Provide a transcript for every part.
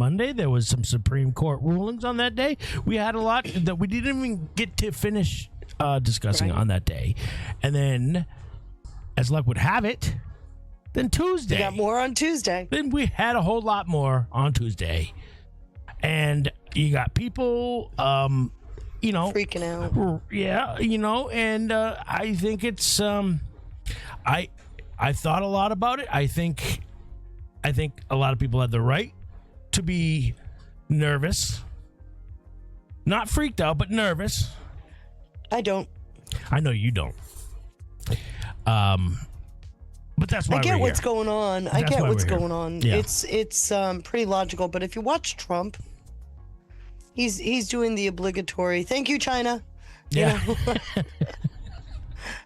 Monday. There was some Supreme Court rulings on that day. We had a lot that we didn't even get to finish discussing on that day. And then, as luck would have it, then Tuesday. We got more on Tuesday. Then we had a whole lot more on Tuesday. And you got people, freaking out. Yeah, and I think it's, I thought a lot about it. I think a lot of people have the right to be nervous. Not freaked out, but nervous. I don't. I know you don't. But that's why I get we're what's here. going on. That's I get why what's we're here. going on. Yeah. It's pretty logical. But if you watch Trump, he's doing the obligatory. Thank you, China. Yeah.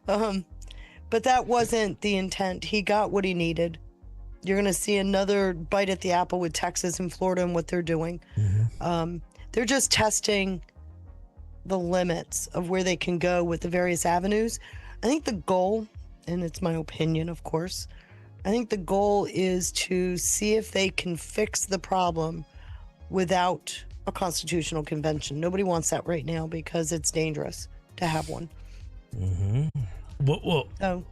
But that wasn't the intent. He got what he needed. You're going to see another bite at the apple with Texas and Florida and what they're doing. Mm-hmm. They're just testing the limits of where they can go with the various avenues. I think the goal, and it's my opinion, of course, I think the goal is to see if they can fix the problem without a constitutional convention. Nobody wants that right now because it's dangerous to have one. Mm-hmm. So,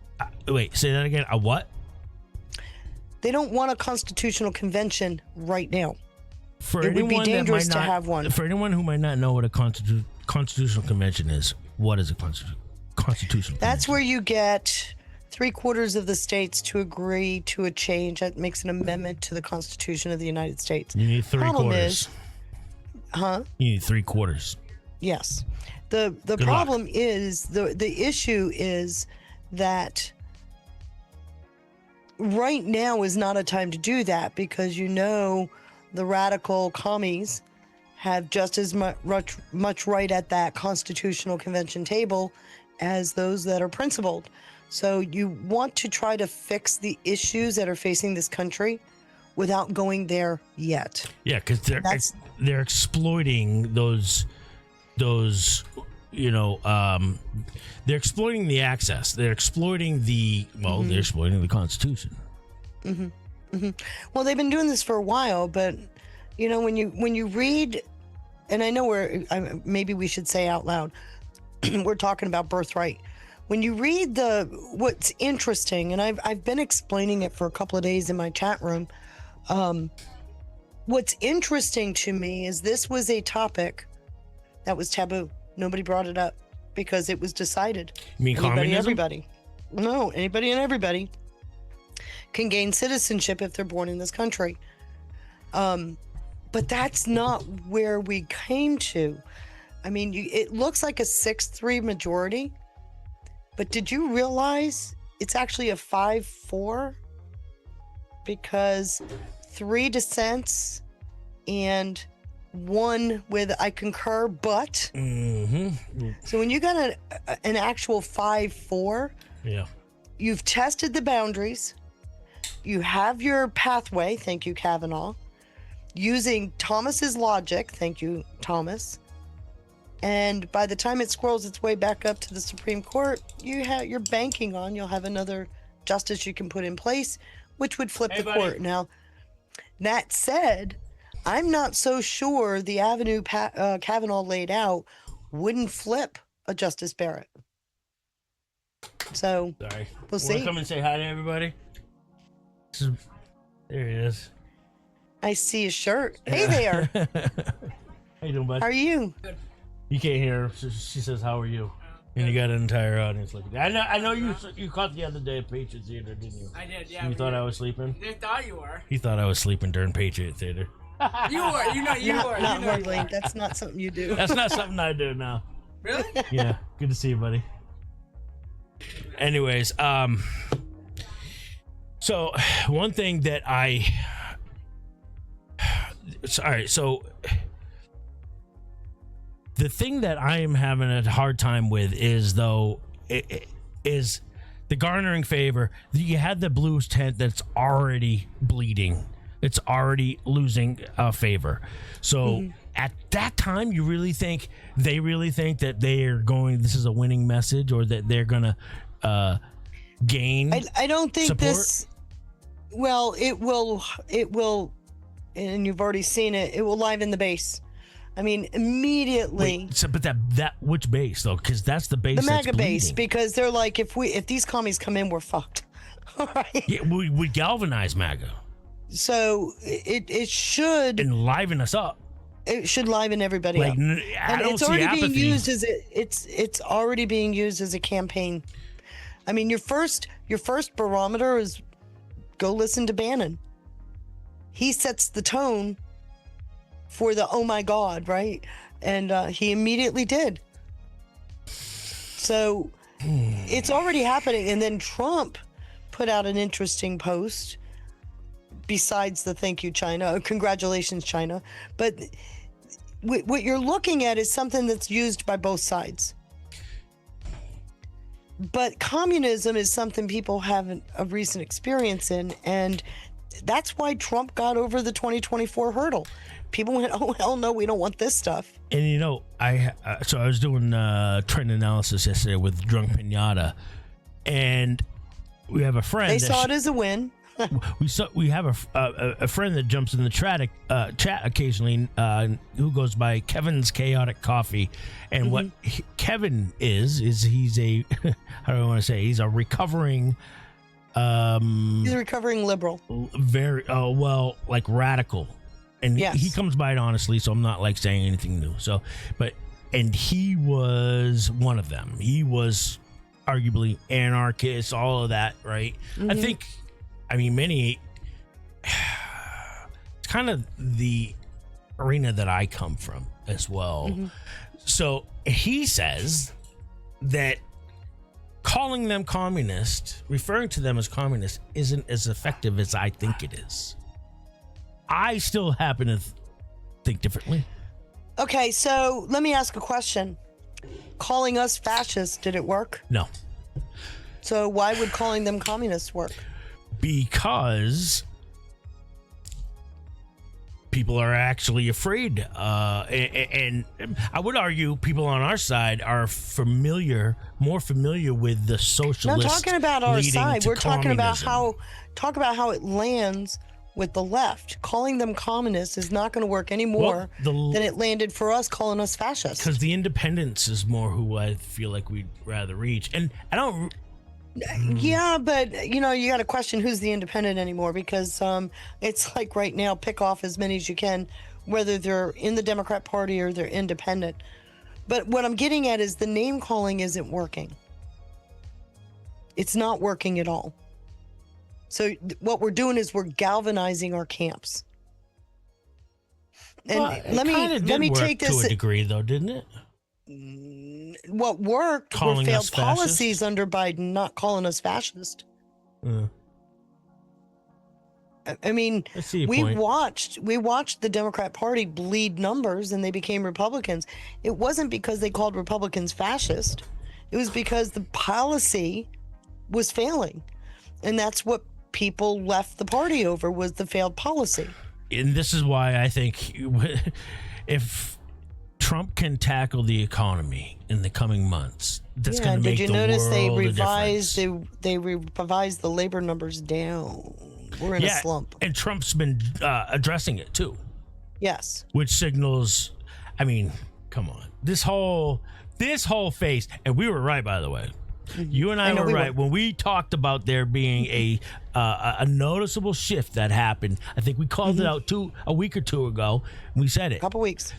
wait, say that again. A what? They don't want a constitutional convention right now. For It would be anyone that dangerous might to not- have one. For anyone who might not know what a constitutional convention is, what is a constitutional That's convention? where you get 3/4 of the states to agree to a change that makes an amendment to the Constitution of the United States. You need three Problem quarters. Huh? You need 3/4. Yes. The luck. problem is, the issue is that right now is not a time to do that because the radical commies have just as much right at that constitutional convention table as those that are principled. So you want to try to fix the issues that are facing this country without going there yet. Yeah, because they're exploiting those they're exploiting the access. They're exploiting they're exploiting the Constitution. Well, they've been doing this for a while, but when you read, and I know maybe we should say out loud, we're talking about birthright. When you read what's interesting, and I've been explaining it for a couple of days in my chat room. What's interesting to me is this was a topic that was taboo. Nobody brought it up because it was decided. You mean communism? Everybody. No, anybody and everybody can gain citizenship if they're born in this country. But that's not where we came to. I mean, it looks like a 6-3 majority, but did you realize it's actually a 5-4? Because 3 dissents and 1 with I concur, but. Mm-hmm. So when you got an actual 5-4, Yeah. you've tested the boundaries. You have your pathway, thank you, Kavanaugh, using Thomas's logic, thank you, Thomas. And by the time it squirrels its way back up to the Supreme Court, you're banking on you'll have another justice you can put in place, which would flip the court. Now, that said, I'm not so sure the avenue Kavanaugh laid out wouldn't flip a Justice Barrett. So, Sorry. we'll see. Come and say hi to everybody. There he is. I see a shirt. Hey there. How you doing, bud? How are you? You can't hear her. She says, "How are you?" And you got an entire audience looking. I know you caught the other day at Patriot Theater, didn't you? I did, yeah. You thought I was sleeping? They thought you were. He thought I was sleeping during Patriot Theater. You were. You were. Not hardly. That's not something you do. That's not something I do now. Really? Yeah. Good to see you, buddy. Anyways, so one thing that so the thing that I am having a hard time with is is the garnering favor. You had the Blues tent that's already bleeding. It's already losing favor. So at that time, they really think that they are going, this is a winning message, or that they're going to gain I don't think support? this. Well, it will and you've already seen it, it will liven the base. I mean, immediately. Wait, so, but that which base though? Because that's the base. The that's MAGA base, bleeding. because they're like, if these commies come in, we're fucked. All right. Yeah, we galvanize MAGA So it should and liven us up. it should liven everybody Like up. I And don't it's see already apathy. being used as it's already being used as a campaign. I mean, your first barometer is go listen to Bannon. He sets the tone for the oh my god, right? And he immediately did. So it's already happening. And then Trump put out an interesting post besides the thank you China, congratulations China, but what you're looking at is something that's used by both sides. But communism is something people have a recent experience in, and that's why Trump got over the 2024 hurdle. People went, oh, hell no, we don't want this stuff. And you know, I was doing trend analysis yesterday with Drunk Pinata, and we have a friend. They saw it as a win. We have a friend that jumps in the chat occasionally, who goes by Kevin's Chaotic Coffee, and what Kevin is he's a how do I want to say, he's a recovering He's a recovering liberal. very like radical, and Yes. he comes by it honestly, so I'm not like saying anything new. So, and he was one of them. He was arguably anarchist, all of that, right? I mean, many. It's kind of the arena that I come from as well. So he says that calling them communist, referring to them as communist, isn't as effective as I think it is. I still happen to think differently. Okay, so let me ask a question. Calling us fascists, did it work? No, So why would calling them communists work? because people are actually afraid, and I would argue people on our side are more familiar with the Not socialist. talking about our leading side. to We're talking about communism. how it lands with the left. Calling them communists is not going to work any more than it landed for us calling us fascists. Because the independents is more who I feel like we'd rather reach, and I don't. Yeah, but you got to question who's the independent anymore, because it's like right now, pick off as many as you can, whether they're in the Democrat Party or they're independent. But what I'm getting at is the name calling isn't working. It's not working at all. So what we're doing is we're galvanizing our camps. And let me work take this to a degree, though, didn't it? What worked Calling were us failed policies under Biden, not calling us fascist. I mean, I see your we point. watched the Democrat Party bleed numbers and they became Republicans. It wasn't because they called Republicans fascist. It was because the policy was failing. And that's what people left the party over, was the failed policy. And this is why I think if Trump can tackle the economy in the coming months, that's going to make did the you notice world they a revised difference. they revised the labor numbers down? We're in a slump. And Trump's been addressing it too, Yes. which signals. I mean, come on, this whole phase, and we were right, by the way. You and I know were we right were. when we talked about there being a noticeable shift that happened. I think we called it out a week or two ago. We said it. A couple weeks.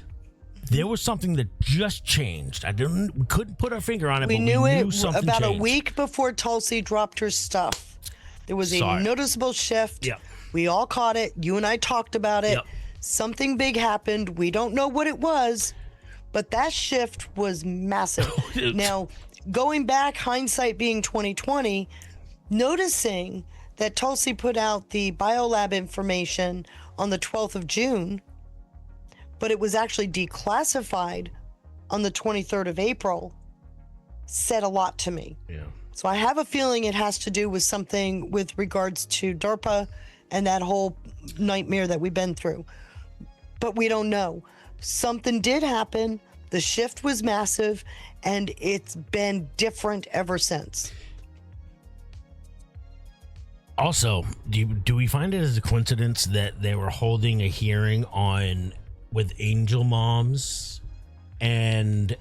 There was something that just changed. We couldn't put our finger on it, We but knew we it knew something about changed. a week before Tulsi dropped her stuff. There was a Saw it. noticeable shift. Yep. We all caught it. You and I talked about it. Yep. Something big happened. We don't know what it was, but that shift was massive. Now, going back, hindsight being 2020, noticing that Tulsi put out the biolab information on the 12th of June, but it was actually declassified on the 23rd of April, said a lot to me. Yeah. So I have a feeling it has to do with something with regards to DARPA and that whole nightmare that we've been through. But we don't know. Something did happen. The shift was massive, and it's been different ever since. Also, do we find it as a coincidence that they were holding a hearing with angel moms and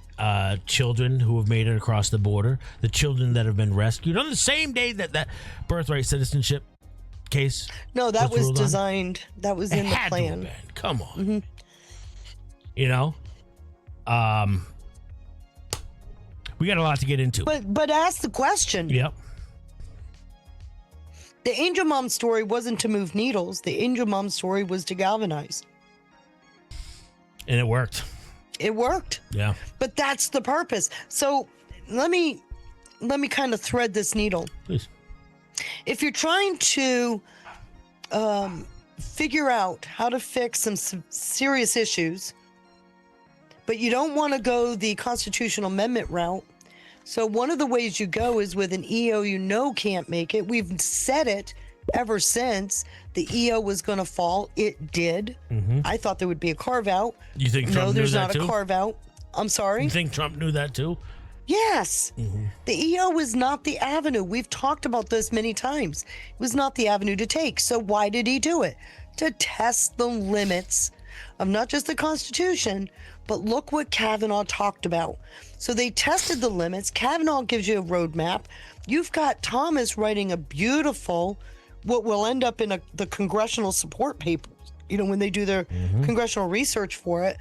children who have made it across the border, the children that have been rescued on the same day that birthright citizenship case? No, that was ruled on? designed. That was It in the had to have plan. been. Come on. Mm-hmm. You know? We got a lot to get into. But ask the question. Yep. The Angel Mom story wasn't to move needles. The Angel Mom story was to galvanize. And it worked. It worked. Yeah. But that's the purpose. So let me kind of thread this needle. Please. If you're trying to figure out how to fix some serious issues, but you don't want to go the constitutional amendment route, so one of the ways you go is with an EO you know can't make it. We've said it ever since the EO was going to fall. It did. Mm-hmm. I thought there would be a carve out. You think Trump No, knew there's that not too? a carve out. I'm sorry. You think Trump knew that too? Yes. Mm-hmm. The EO is not the avenue. We've talked about this many times. It was not the avenue to take. So why did he do it? To test the limits of not just the Constitution, but look what Kavanaugh talked about. So they tested the limits. Kavanaugh gives you a roadmap. You've got Thomas writing a beautiful, what will end up in the congressional support papers, when they do their congressional research for it.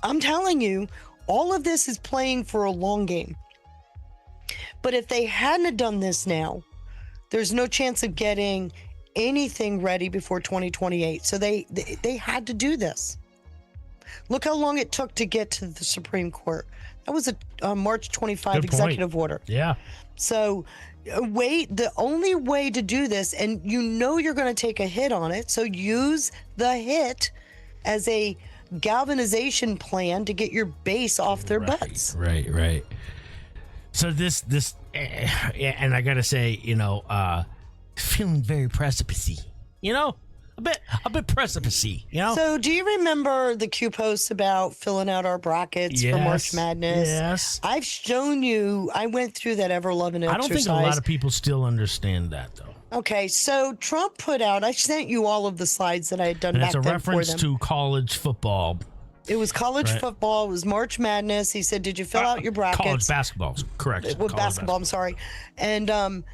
I'm telling you, all of this is playing for a long game. But if they hadn't have done this now, there's no chance of getting anything ready before 2028. So they had to do this. Look how long it took to get to the Supreme Court. That was a March 25 executive order. Yeah. So the only way to do this, and you're going to take a hit on it, so use the hit as a galvanization plan to get your base off their butts. Right. So this, and I gotta say, feeling very precipice-y, a bit precipice-y, So do you remember the Q posts about filling out our brackets for March Madness? Yes. I've shown you, I went through that ever-loving exercise. I don't think a lot of people still understand that, though. Okay, so Trump put out, I sent you all of the slides that I had done And back it's a then for reference them. to college football. It was college football. It was March Madness. He said, did you fill out your brackets? College basketball, correct. With basketball, I'm sorry. And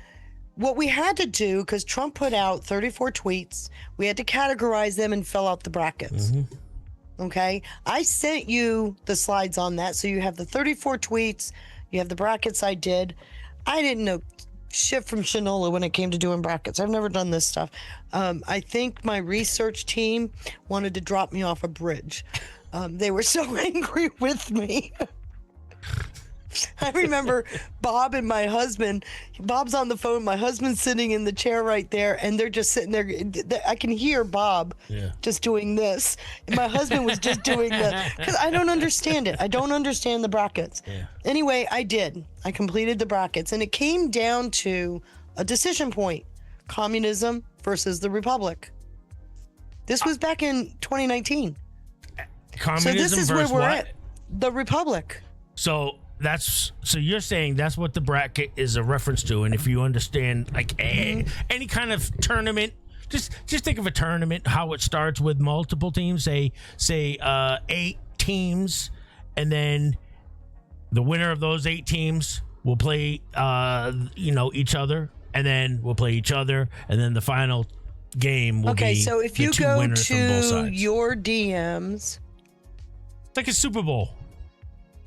what we had to do, because Trump put out 34 tweets, we had to categorize them and fill out the brackets. Mm-hmm. Okay? I sent you the slides on that. So you have the 34 tweets. You have the brackets I did. I didn't know shit from Shinola when it came to doing brackets. I've never done this stuff. I think my research team wanted to drop me off a bridge. They were so angry with me. I remember Bob and my husband. Bob's on the phone. My husband's sitting in the chair right there, and they're just sitting there. I can hear Bob just doing this. And my husband was just doing that because I don't understand it. I don't understand the brackets. Yeah. Anyway, I did. I completed the brackets, and it came down to a decision point: communism versus the republic. This was back in 2019. Communism so this is versus where we're what? at. The republic. So you're saying that's what the bracket is a reference to, and if you understand any kind of tournament, just think of a tournament, how it starts with multiple teams, say 8 teams, and then the winner of those 8 teams will play each other, and then we'll play each other, and then the final game will be so if the you 2 go winners from both to sides. your DMs, It's like a Super Bowl.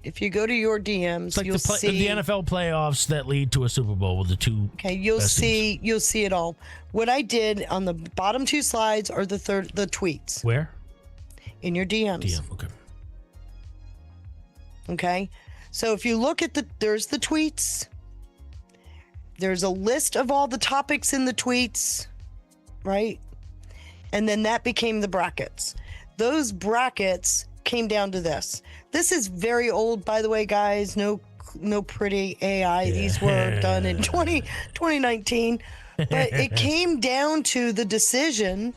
if you go to your DMs, It's like you'll see the NFL playoffs that lead to a Super Bowl with the 2. Okay, you'll best teams. see it all. What I did on the bottom 2 slides are the tweets Where? in your DMs. DM. Okay. Okay, so if you look at there's the tweets. There's a list of all the topics in the tweets, right? And then that became the brackets. Those brackets came down to this. This is very old, by the way, guys. No pretty AI. Yeah. These were done in 2019. But it came down to the decision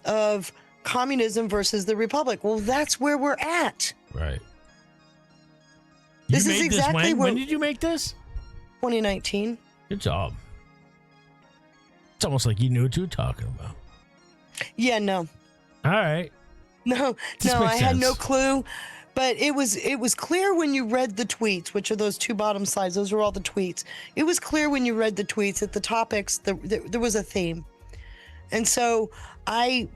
of communism versus the republic. Well, that's where we're at. Right. This is exactly when did you make this? 2019. Good job. It's almost like you knew what you were talking about. Yeah, no. All right. No, This no, makes I had no sense. clue. But it was clear when you read the tweets, which are those two bottom slides. Those are all the tweets. It was clear when you read the tweets that the topics, there was a theme. And so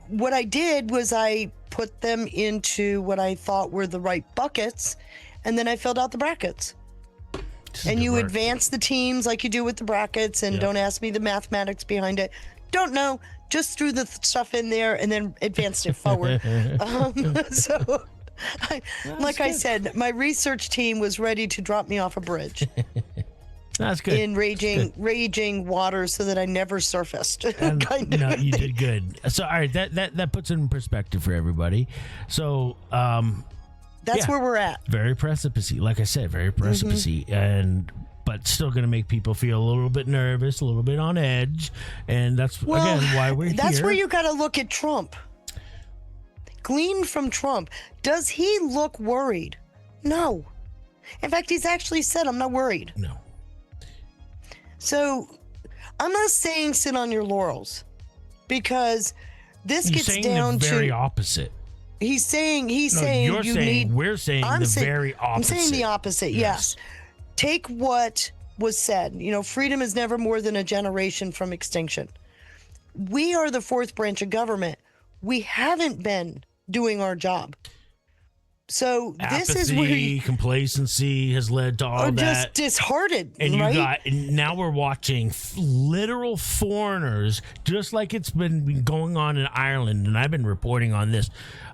what I did was I put them into what I thought were the right buckets, and then I filled out the brackets. This is And good you work. advance the teams like you do with the brackets, and Yep. don't ask me the mathematics behind it. Don't know. Just threw the stuff in there and then advanced it forward. So, like I said, my research team was ready to drop me off a bridge That's good. in raging waters so that I never surfaced. And, kind of no, you thing. did good. So, all right, that puts it in perspective for everybody. So, That's yeah. where we're at. very precipice-y, like I said, very precipice-y, but still going to make people feel a little bit nervous, a little bit on edge, and that's again why we're That's here. where you got to look at Trump. Glean from Trump. Does he look worried? No. In fact, he's actually said, "I'm not worried." No. So, I'm not saying sit on your laurels, because this You're gets saying down the very to opposite. he's saying No, you you're saying need. we're saying I'm the saying- very opposite. I'm saying the opposite. Yes. Take what was said. Freedom is never more than a generation from extinction. We are the fourth branch of government. We haven't been doing our job. So Apathy, this is where you complacency has led to all are that. just disheartened, And you right? and now we're watching literal foreigners, just like it's been going on in Ireland. And I've been reporting on this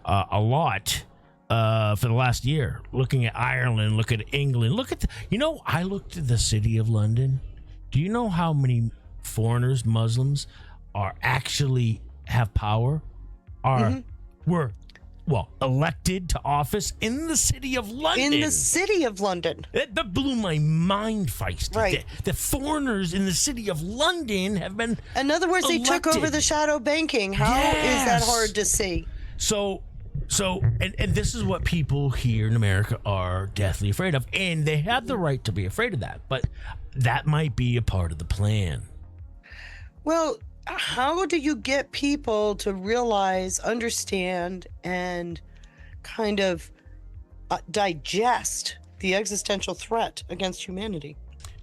a lot for the last year. Looking at Ireland, look at England, I looked at the city of London. Do you know how many foreigners, Muslims, are actually have power? Were elected to office in the city of London. In the city of London. That blew my mind, Feisty. Right. The foreigners in the city of London have been In other words, they took elected. over the shadow banking. How is that Yes. hard to see? So and this is what people here in America are deathly afraid of, and they have the right to be afraid of that, but that might be a part of the plan. Well, how do you get people to realize, understand, and kind of digest the existential threat against humanity?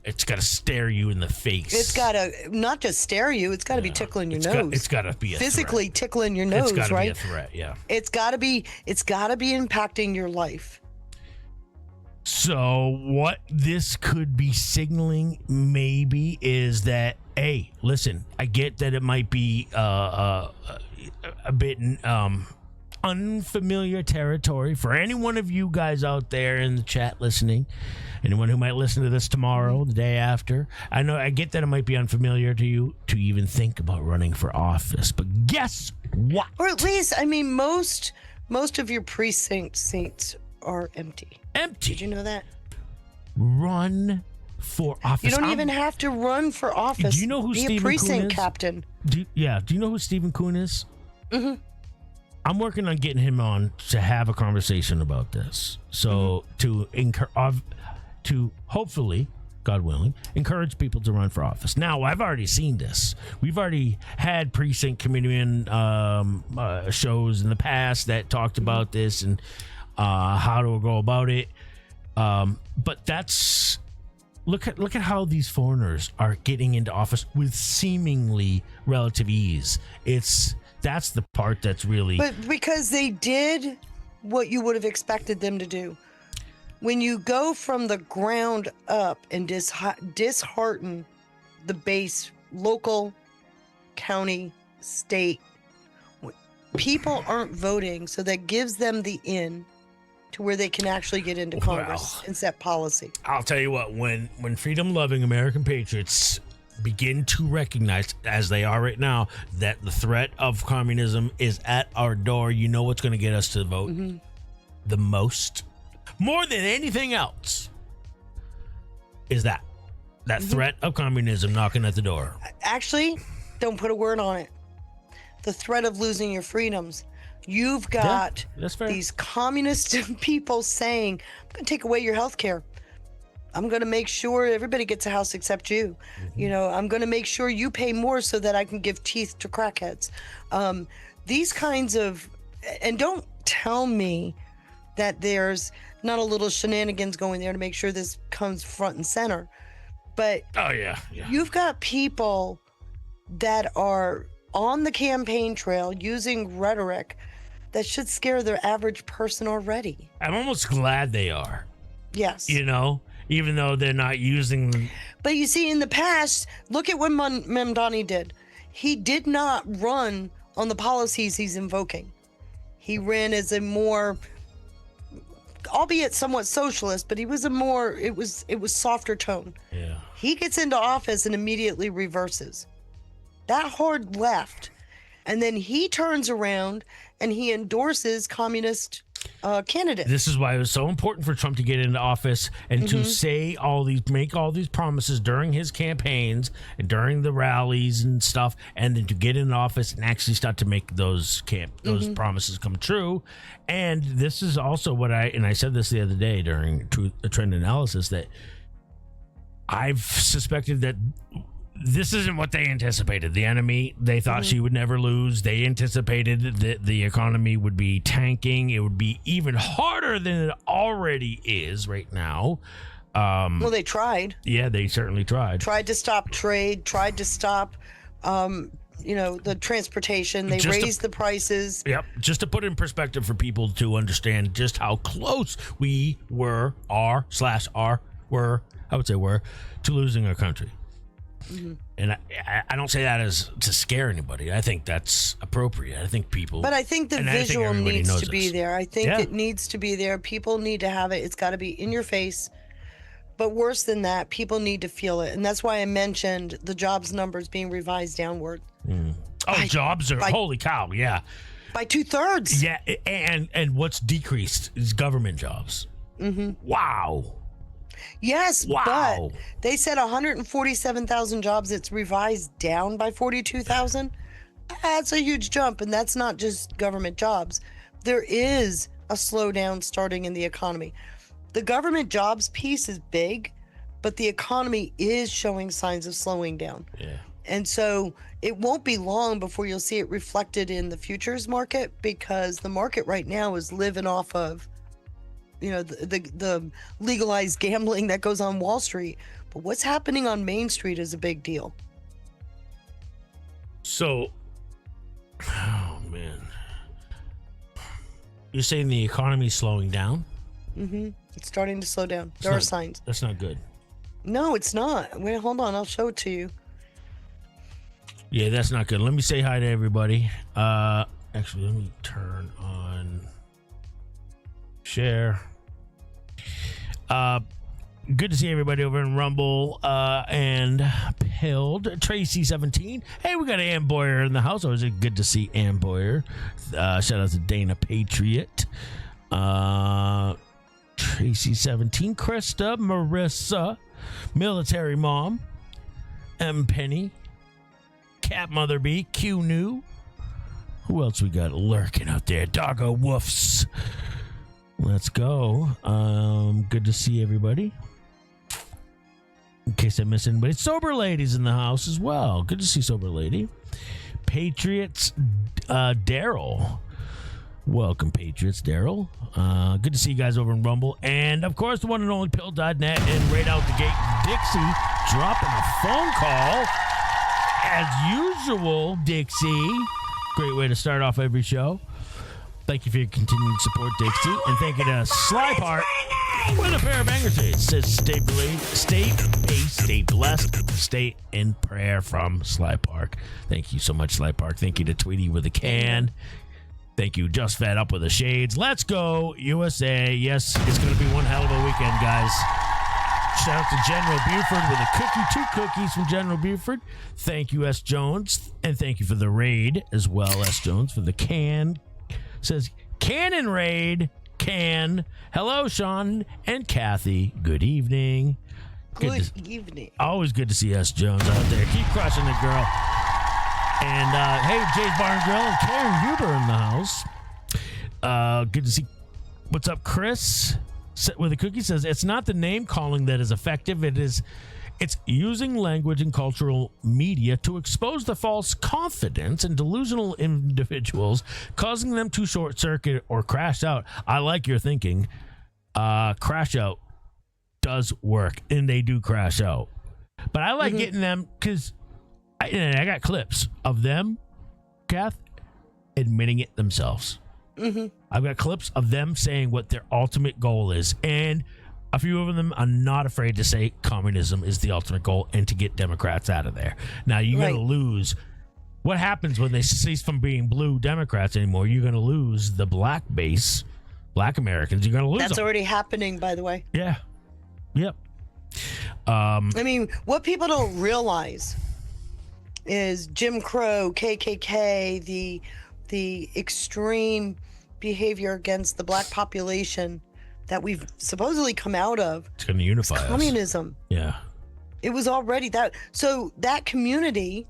It's got to stare you in the face. It's got to not just stare you, it's got to be tickling your nose. It's got to be a physically threat. tickling your It's nose, got to right? be a threat, yeah. It's got to be impacting your life. So what this could be signaling maybe is that, hey, listen, I get that it might be a bit unfamiliar territory for any one of you guys out there in the chat listening, anyone who might listen to this tomorrow, the day after. I get that it might be unfamiliar to you to even think about running for office, but guess what? Or at least, I mean, most of your precinct seats are empty. Empty. Did you know that? Run for office. You don't even have to run for office. Do you know who Be Stephen a precinct Kuhn is? captain. Do you know who Stephen Kuhn is? Mm-hmm. I'm working on getting him on to have a conversation about this. So to hopefully, God willing, encourage people to run for office. Now, I've already seen this. We've already had precinct committee shows in the past that talked about this and how to go about it. But that's look at how these foreigners are getting into office with seemingly relative ease. That's the part that's really. But because they did what you would have expected them to do. When you go from the ground up and dishearten the base, local, county, state, people aren't voting, so that gives them the in to where they can actually get into Congress and set policy. I'll tell you what, when freedom-loving American patriots begin to recognize, as they are right now, that the threat of communism is at our door, you know what's going to get us to vote the most, more than anything else, is that threat of communism knocking at the door. Actually, don't put a word on it. The threat of losing your freedoms. You've got that's fair. these communist people saying, I'm going to take away your health care. I'm going to make sure everybody gets a house except you. You know, I'm going to make sure you pay more so that I can give teeth to crackheads. These kinds of, and don't tell me that there's not a little shenanigans going there to make sure this comes front and center. But Oh, yeah. you've got people that are on the campaign trail using rhetoric that should scare the average person already. I'm almost glad they are, Yes. you know, even though they're not using them. But you see, in the past, look at what Mamdani did. He did not run on the policies he's invoking. He ran as a more, albeit somewhat socialist, but he was a more, it was softer tone. Yeah. He gets into office and immediately reverses. That hard left. And then he turns around and he endorses communist candidates. This is why it was so important for Trump to get into office and to say make all these promises during his campaigns and during the rallies and stuff, and then to get in office and actually start to make those promises come true. And this is also what I said this the other day during a trend analysis, that I've suspected that this isn't what they anticipated. The enemy, they thought she would never lose. They anticipated that the economy would be tanking. It would be even harder than it already is right now. Well, they tried. Yeah, they certainly tried. Tried to stop trade, tried to stop, the transportation. They Just to- raised the prices. Yep. Just to put in perspective for people to understand just how close we were, to losing our country. And I don't say that as to scare anybody. I think that's appropriate. I think people. But I think the and I think visual everybody needs knows to be this. there. I think Yeah. it needs to be there. People need to have it. It's got to be in your face. But worse than that, people need to feel it. And that's why I mentioned the jobs numbers being revised downward. Jobs are holy cow. Yeah. By 2/3. Yeah. And what's decreased is government jobs. Wow. Yes, Wow. but they said 147,000 jobs. It's revised down by 42,000. That's a huge jump, and that's not just government jobs. There is a slowdown starting in the economy. The government jobs piece is big, but the economy is showing signs of slowing down. Yeah. And so it won't be long before you'll see it reflected in the futures market, because the market right now is living off of the legalized gambling that goes on Wall Street. But what's happening on Main Street is a big deal. So, oh man, you're saying the economy's slowing down? It's starting to slow down. There are signs. That's not good. No, it's not. Wait, hold on. I'll show it to you. Yeah, that's not good. Let me say hi to everybody. Actually, let me turn on share. Good to see everybody over in Rumble and Pilled. Tracy 17. Hey, we got Ann Boyer in the house. Always good to see Ann Boyer. Shout out to Dana Patriot. Tracy 17. Krista, Marissa, Military Mom, M Penny, Cat Mother B, Q New. Who else we got lurking out there? Doggo Woofs. Let's go. Good to see everybody. In case I miss anybody. Sober Lady's in the house as well. Good to see Sober Lady. Patriots, Daryl. Welcome, Patriots, Daryl. Good to see you guys over in Rumble. And, of course, the one and only Pill.net. And right out the gate, Dixie dropping a phone call. As usual, Dixie. Great way to start off every show. Thank you for your continued support, Dixie. And thank you to Sly Park with a pair of banger shades. Says stay peace, stay blessed, stay in prayer from Sly Park. Thank you so much, Sly Park. Thank you to Tweety with a can. Thank you, Just Fed Up with the shades. Let's go, USA. Yes, it's going to be one hell of a weekend, guys. Shout out to General Buford with a cookie, 2 cookies from General Buford. Thank you, S. Jones. And thank you for the raid as well, S. Jones, for the can. Says, Cannon Raid, can. Hello, Sean and Kathy. Good evening. Good evening. Always good to see S. Jones out there. Keep crushing it, girl. And, hey, Jay's Bar and Grill and Karen Huber in the house. Good to see. What's up, Chris? with the cookie says it's not the name calling that is effective. It's using language and cultural media to expose the false confidence and delusional individuals, causing them to short circuit or crash out. I like your thinking. Crash out does work, and they do crash out. But I like getting them because I got clips of them, Kath, admitting it themselves. I've got clips of them saying what their ultimate goal is, and a few of them are not afraid to say communism is the ultimate goal and to get Democrats out of there. Now, you're going to lose. What happens when they cease from being blue Democrats anymore? You're going to lose the black base, black Americans. You're going to lose That's them. already happening, by the way. Yeah. Yep. I mean, what people don't realize is Jim Crow, KKK, the extreme behavior against the black population that we've supposedly come out of. It's going to unify us. Communism. Yeah. It was already that. So that community,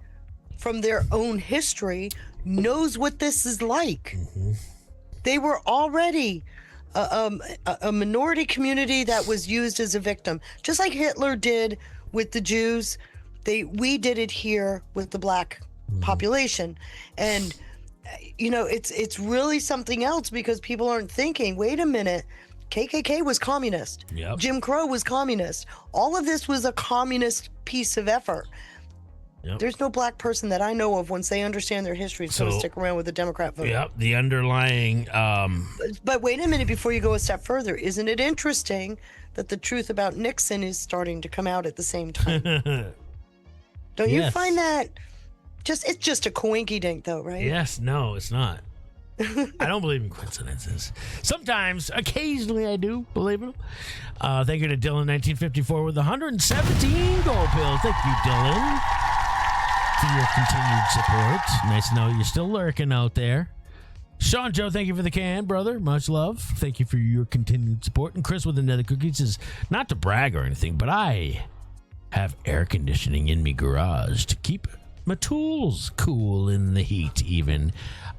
from their own history, knows what this is like. They were already a minority community that was used as a victim, just like Hitler did with the Jews. We did it here with the black population, and it's really something else because people aren't thinking. Wait a minute. KKK was communist. Yep. Jim Crow was communist. All of this was a communist piece of effort. Yep. There's no black person that I know of, once they understand their history, is going to stick around with the Democrat vote. Yep. The underlying. But wait a minute before you go a step further. Isn't it interesting that the truth about Nixon is starting to come out at the same time? Don't you find that it's just a coinky dink, though, right? Yes. No, it's not. I don't believe in coincidences. Sometimes, occasionally I do believe in them. Thank you to Dylan1954 with 117 gold pills. Thank you, Dylan, for your continued support. Nice to know you're still lurking out there. Sean Joe, thank you for the can, brother. Much love. Thank you for your continued support. And Chris with another cookie says, not to brag or anything, but I have air conditioning in me garage to keep my tools cool in the heat even.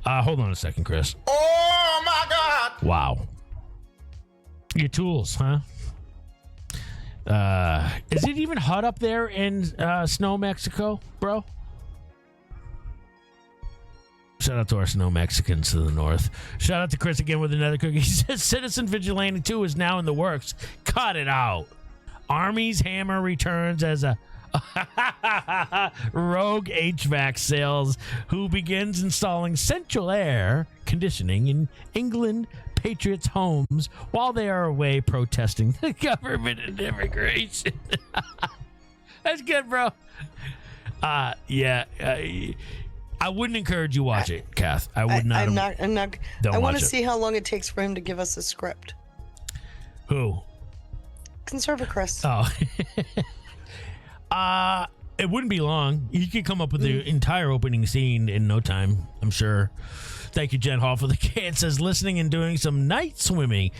Hold on a second, Chris. Oh, my God. Wow. Your tools, huh? Is it even hot up there in Snow, Mexico, bro? Shout out to our Snow Mexicans to the north. Shout out to Chris again with another cookie. He says Citizen Vigilante 2 is now in the works. Cut it out. Army's Hammer returns as a rogue HVAC sales who begins installing central air conditioning in England Patriots' homes while they are away protesting the government and immigration. That's good, bro. Yeah. I wouldn't encourage you watch it, Kath. I would not. I'm not. Don't I want to watch it. see how long it takes for him to give us a script. Who? Conservative Chris. Oh. It wouldn't be long. You could come up with the entire opening scene in no time, I'm sure. Thank you, Jen Hall, for the can. Says listening and doing some night swimming.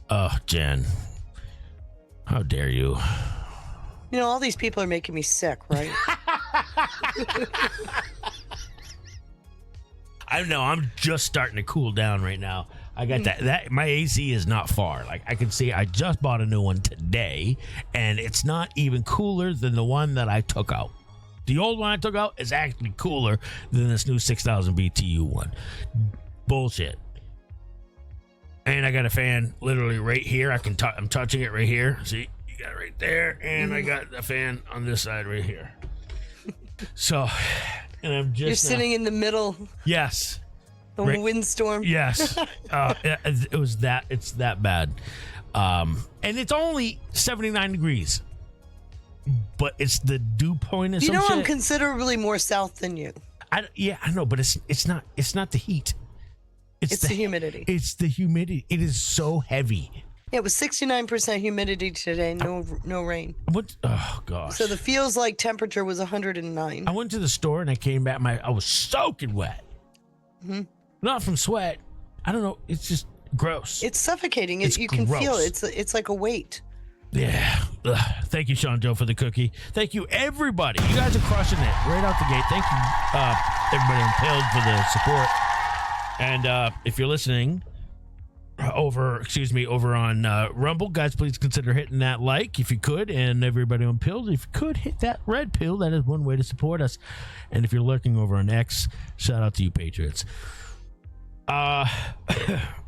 Oh, Jen. How dare you? You know, all these people are making me sick, right? I know. I'm just starting to cool down right now. I got that my AC is not far. Like I can see I just bought a new one today and it's not even cooler than the one that I took out. The old one I took out is actually cooler than this new 6,000 BTU one. Bullshit. And I got a fan literally right here. I'm touching it right here. See, you got it right there, and I got the fan on this side right here. So, and I'm just You're sitting in the middle. Yes. of a windstorm. Yes. It was that. It's that bad. And it's only 79 degrees. But it's the dew point or You some know, shit. I'm considerably more south than you. I know, but it's not the heat. It's the humidity. It's the humidity. It is so heavy. Yeah, it was 69% humidity today. No rain. Oh gosh. So the feels like temperature was 109. I went to the store and I came back. I was soaking wet. Mm-hmm. Not from sweat. I don't know. It's just gross. It's suffocating. It's You can feel gross. it. It's like a weight. Yeah. Ugh. Thank you, Sean Joe, for the cookie. Thank you, everybody. You guys are crushing it right out the gate. Thank you, everybody on Pilled for the support. And if you're listening, over on Rumble. Guys, please consider hitting that like if you could, and everybody on Pills, if you could, hit that red pill. That is one way to support us. And if you're lurking over on X, shout out to you Patriots. All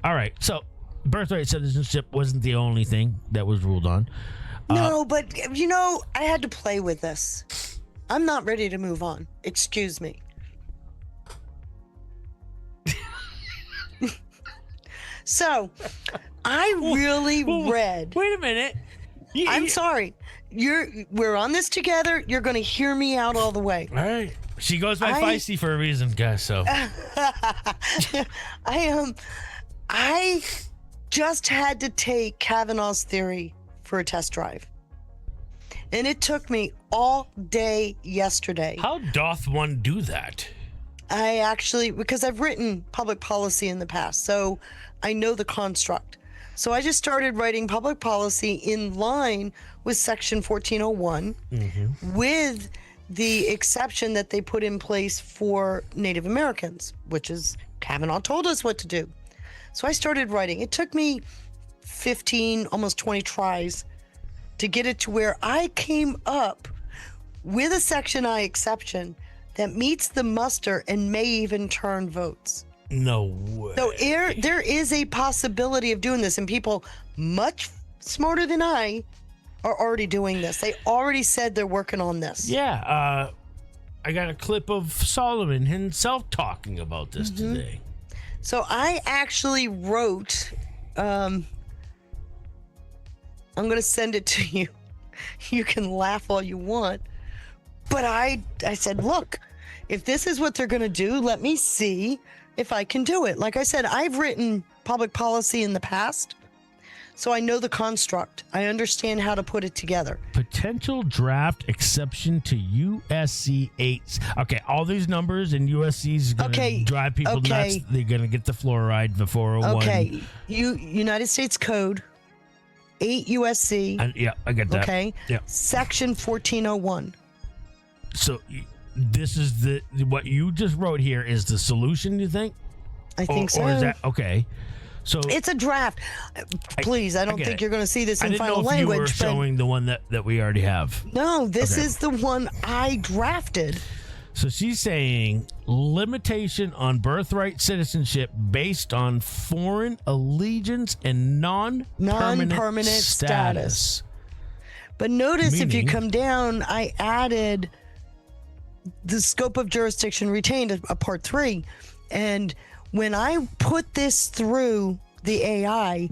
right, so birthright citizenship wasn't the only thing that was ruled on. No, but I had to play with this. I'm not ready to move on. Excuse me. So, I really read. Wait a minute. I'm sorry. We're on this together. You're going to hear me out all the way. All right. She goes by Feisty for a reason, guys. So I just had to take Kavanaugh's theory for a test drive, and it took me all day yesterday. how doth one do that? I actually, because I've written public policy in the past, so I know the construct. So I just started writing public policy in line with Section 1401, with the exception that they put in place for Native Americans, which is Kavanaugh told us what to do. So I started writing. It took me 15, almost 20 tries to get it to where I came up with a Section I exception that meets the muster and may even turn votes. No way. So there is a possibility of doing this, and people much smarter than I are already doing this. They already said they're working on this. Yeah, I got a clip of Solomon himself talking about this today. So I actually wrote, I'm going to send it to you. You can laugh all you want. But I said, look, if this is what they're going to do, let me see if I can do it. Like I said, I've written public policy in the past, so I know the construct. I understand how to put it together. Potential draft exception to USC 8. Okay, all these numbers and USC's going to drive people nuts. They're going to get the fluoride, the 401. Okay, United States Code, 8 USC. Yeah, I get that. Okay, yeah. Section 1401. So this is what you just wrote here is the solution, you think? I think so. Or is that okay? So it's a draft. Please, I don't think you're going to see this in final language. I didn't know if you were showing the one that we already have. No, this is the one I drafted. So she's saying limitation on birthright citizenship based on foreign allegiance and non-permanent status. But notice if you come down, I added the scope of jurisdiction retained, a part 3. And when I put this through the AI,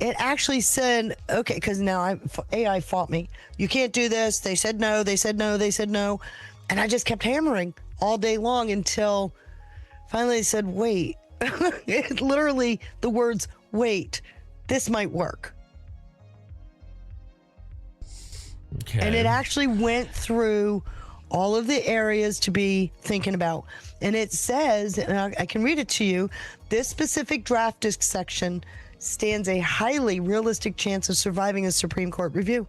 it actually said, okay, because now AI fought me. You can't do this. They said no, they said no, they said no. And I just kept hammering all day long until finally they said, wait. Literally the words, wait, this might work. Okay. And it actually went through all of the areas to be thinking about. And it says, and I can read it to you, this specific draft section stands a highly realistic chance of surviving a Supreme Court review.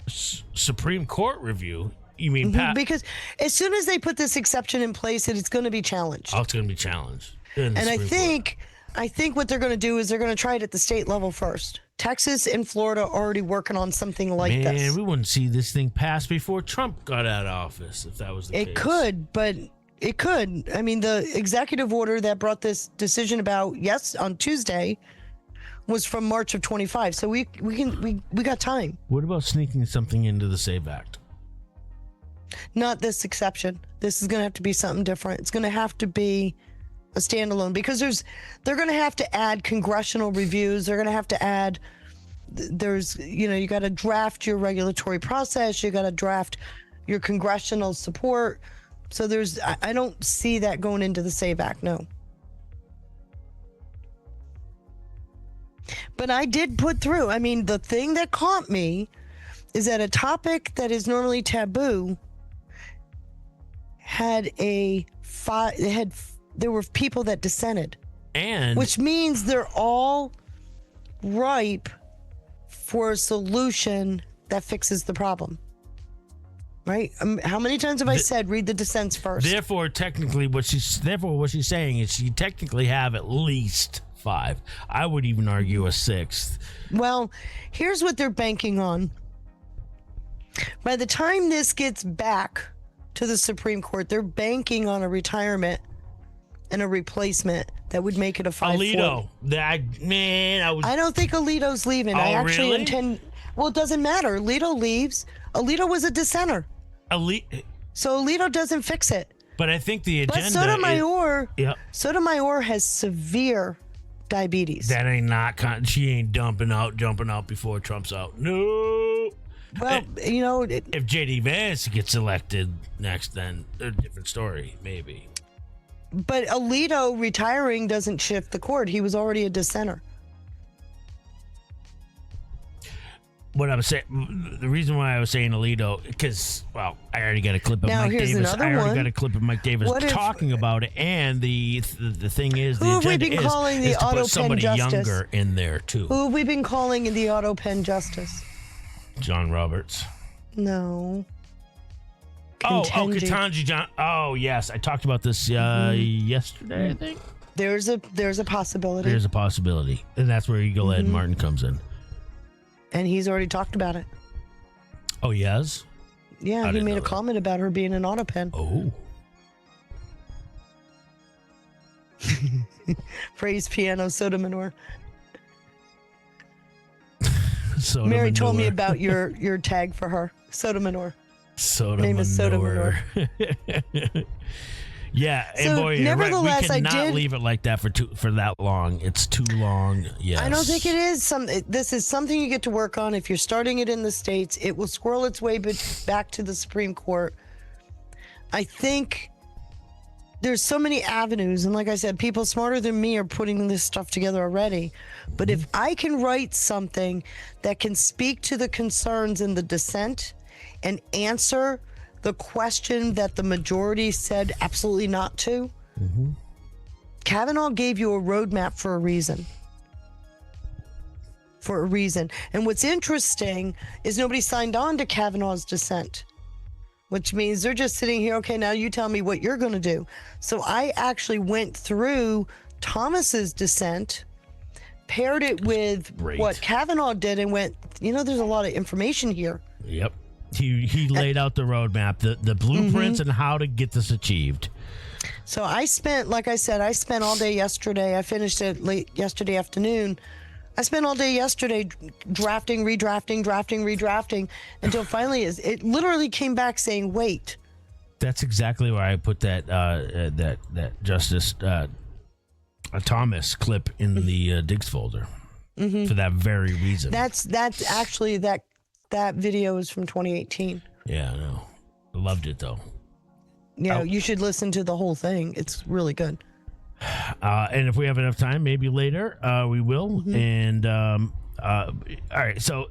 Supreme Court review? You mean because as soon as they put this exception in place, it's going to be challenged. Oh, it's going to be challenged. And I think what they're going to do is they're going to try it at the state level first. Texas and Florida are already working on something like this. Man, we wouldn't see this thing pass before Trump got out of office if that was the case. It could, but it could. I mean, the executive order that brought this decision about, on Tuesday, was from March of 25. So we got time. What about sneaking something into the SAVE Act? Not this exception. This is going to have to be something different. It's going to have to be a standalone, because they're going to have to add congressional reviews. They're going to have to add, you got to draft your regulatory process. You got to draft your congressional support. So I don't see that going into the SAVE Act. No. But I did put through, the thing that caught me is that a topic that is normally taboo there were people that dissented, which means they're all ripe for a solution that fixes the problem. Right? How many times have I said read the dissents first? Therefore, technically, what she's saying is she technically have at least 5. I would even argue a 6th. Well, here's what they're banking on. By the time this gets back to the Supreme Court, they're banking on a retirement and a replacement that would make it a 540. Alito, I don't think Alito's leaving. Oh, I actually really? intend. Well, it doesn't matter. Alito leaves. Alito was a dissenter, so Alito doesn't fix it. But I think the agenda. But Sotomayor, Yep. Sotomayor has severe diabetes. That ain't not. She ain't jumping out before Trump's out. No. Well, you know, If J.D. Vance gets elected next, then a different story, maybe. but Alito retiring doesn't shift the court. He was already a dissenter. What I was saying, the reason why I was saying Alito, because, well, I already got a clip of Now, Mike here's Davis. another I already one. got a clip of Mike Davis What if- talking about it, and the thing is, Who the have we agenda been calling the is to auto pen put somebody justice? younger in there too. Who have we been calling in the auto pen justice? John Roberts. No. Ketanji. Ketanji. Ketanji John. Oh, yes, I talked about this yesterday. I think There's a possibility, there's a possibility, and that's where Eagle Ed Martin comes in. and he's already talked about it. Oh, yes. Yeah, I he didn't made know a that. comment about her being an auto pen. Oh. Praise piano soda manure. Soda Mary told me manure. about your tag for her, soda manure. Soda name is Soda manure. Yeah, and So, boy, you're right. We nevertheless, I cannot did- leave it like that for that long. It's too long. Yes. I don't think it is. This is something you get to work on. If you're starting it in the States, it will squirrel its way back to the Supreme Court. I think there's so many avenues. And like I said, people smarter than me are putting this stuff together already. But if I can write something that can speak to the concerns in the dissent and answer the question that the majority said absolutely not to, Kavanaugh gave you a roadmap for a reason. For a reason. And what's interesting is nobody signed on to Kavanaugh's dissent, which means they're just sitting here, okay, now you tell me what you're going to do. So I actually went through Thomas's dissent, paired it with Great. what Kavanaugh did, and went, there's a lot of information here. Yep. He laid out the roadmap, the blueprints, and how to get this achieved. So I spent, like I said, all day yesterday. I finished it late yesterday afternoon. I spent all day yesterday drafting, redrafting, until finally it literally came back saying, wait. That's exactly where I put that Justice Thomas clip in the Diggs folder for that very reason. That's actually that video is from 2018. Yeah, I know. I loved it though. You should listen to the whole thing. It's really good. And if we have enough time, maybe later we will. And all right, so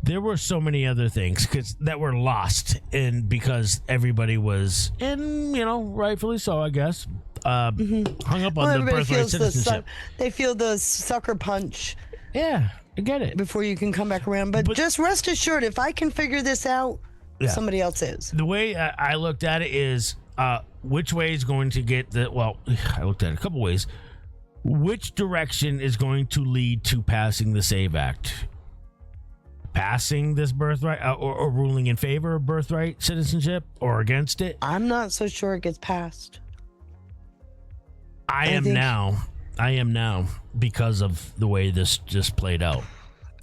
there were so many other things that were lost, and because everybody was, and rightfully so, I guess, hung up on the Everybody birthright feels citizenship. they feel the sucker punch Yeah, I get it. before you can come back around. But just rest assured, if I can figure this out, somebody else is. The way I looked at it is, which way is going to get the? Well, I looked at it a couple ways. Which direction is going to lead to passing the SAVE Act? Passing this birthright, or ruling in favor of birthright citizenship, or against it? I'm not so sure it gets passed. I am now because of the way this just played out.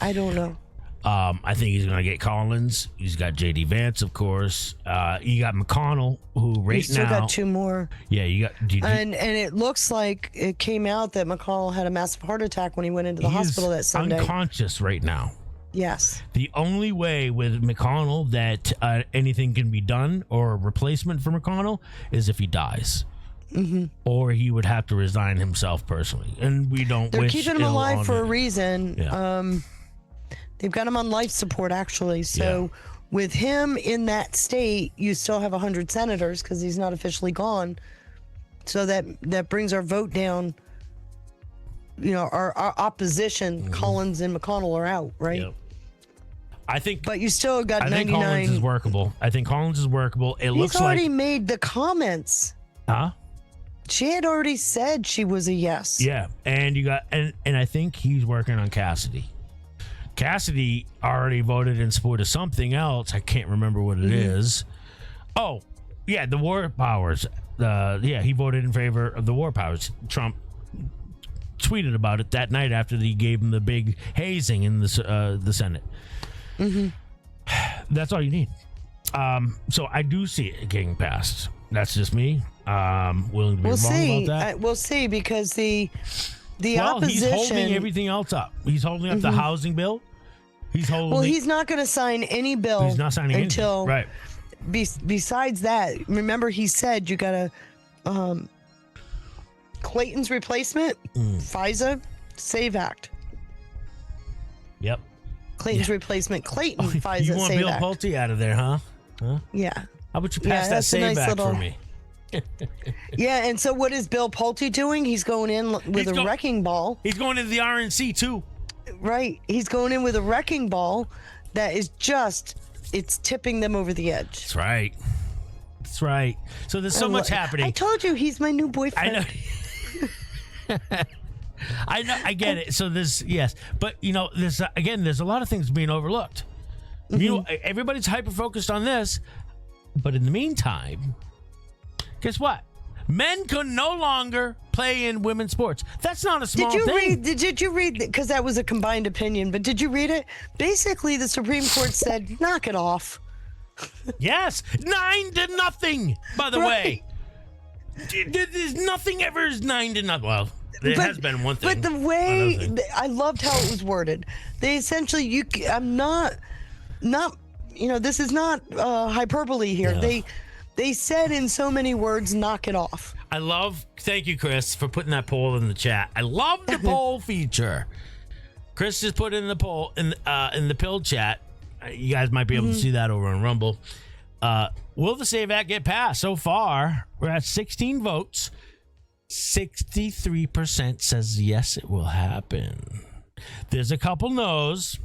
I don't know. I think he's going to get Collins. He's got J.D. Vance, of course. You got McConnell, who We still now. got 2 more. Yeah, you got. And it looks like it came out that McConnell had a massive heart attack when he went into the hospital that Sunday. Unconscious right now. Yes. The only way with McConnell that anything can be done, or a replacement for McConnell, is if he dies. Or he would have to resign himself personally. And we don't They're wish keeping him ill alive on for a it. reason. Yeah. They've got him on life support, actually. So with him in that state, you still have 100 senators because he's not officially gone. So that brings our vote down. Our opposition, Collins and McConnell, are out, right? Yep. I think. But you still got I think 99. Collins is workable. It He's looks already like. made the comments. Huh? She had already said she was a yes. Yeah, and you got and I think he's working on Cassidy. Cassidy already voted in support of something else. I can't remember what it is. Oh, yeah, the war powers. He voted in favor of the war powers. Trump tweeted about it that night after he gave him the big hazing in the Senate. That's all you need. So I do see it getting passed. That's just me. Willing to be wrong about that. We'll see because the opposition. He's holding everything else up. He's holding up the housing bill. He's holding. Well, he's not going to sign any bill. He's not signing until anything. Right. Besides that, remember he said you got to Clayton's replacement, FISA, SAVE Act. Yep. Clayton's replacement, Clayton, FISA, You want SAVE Bill Act. Pulte out of there, huh? Yeah. How about you pass that that's a SAVE nice Act little- for me? Yeah, and so what is Bill Pulte doing? He's going in with a wrecking ball. He's going into the RNC too. Right. He's going in with a wrecking ball that is it's tipping them over the edge. That's right. That's right. So there's so much happening. I told you he's my new boyfriend. I know. I know. I get it. So there's but there's there's a lot of things being overlooked. Everybody's hyper focused on this, but in the meantime, guess what? Men can no longer play in women's sports. That's not a small thing. Did you read? Because that was a combined opinion. But did you read it? Basically, the Supreme Court said, "Knock it off." Yes, 9-0. By the way, there's nothing ever is 9-0. Well, there has been one thing. But the way I loved how it was worded, they essentially I'm not. This is not hyperbole here. Yeah. They said in so many words, knock it off. Thank you, Chris, for putting that poll in the chat. I love the poll feature. Chris just put in the poll in the pill chat. You guys might be able to see that over on Rumble. Will the SAVE Act get passed? So far, we're at 16 votes. 63% says yes, it will happen. There's a couple no's.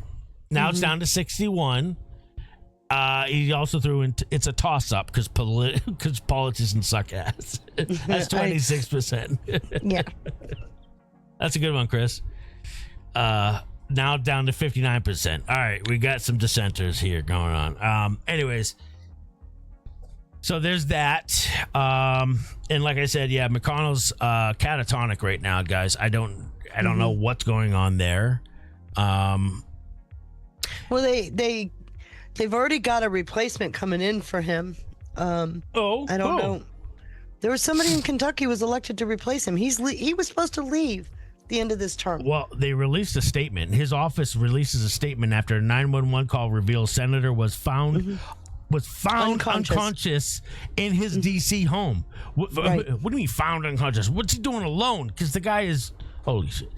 Now it's down to 61. He also threw in it's a toss-up because politicians suck ass. That's 26%. Yeah. That's a good one, Chris. Now down to 59%. All right, we got some dissenters here going on. Anyways, so there's that. And like I said, McConnell's catatonic right now, guys. I don't know what's going on there. Well, they've already got a replacement coming in for him. I don't know. There was somebody in Kentucky who was elected to replace him. He was supposed to leave the end of this term. Well, they released a statement. His office releases a statement after a 911 call reveals senator was found unconscious in his D.C. home. What do you mean found unconscious? What's he doing alone? Because the guy is holy shit.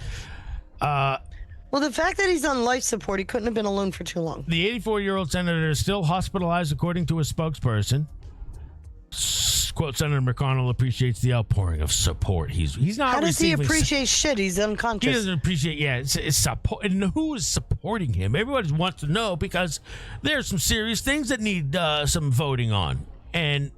Well, the fact that he's on life support, he couldn't have been alone for too long. The 84-year-old senator is still hospitalized, according to a spokesperson. Quote, Senator McConnell appreciates the outpouring of support. He's not. How does he appreciate shit? He's unconscious. He doesn't appreciate. Yeah, it's support. And who is supporting him? Everybody wants to know because there's some serious things that need some voting on, and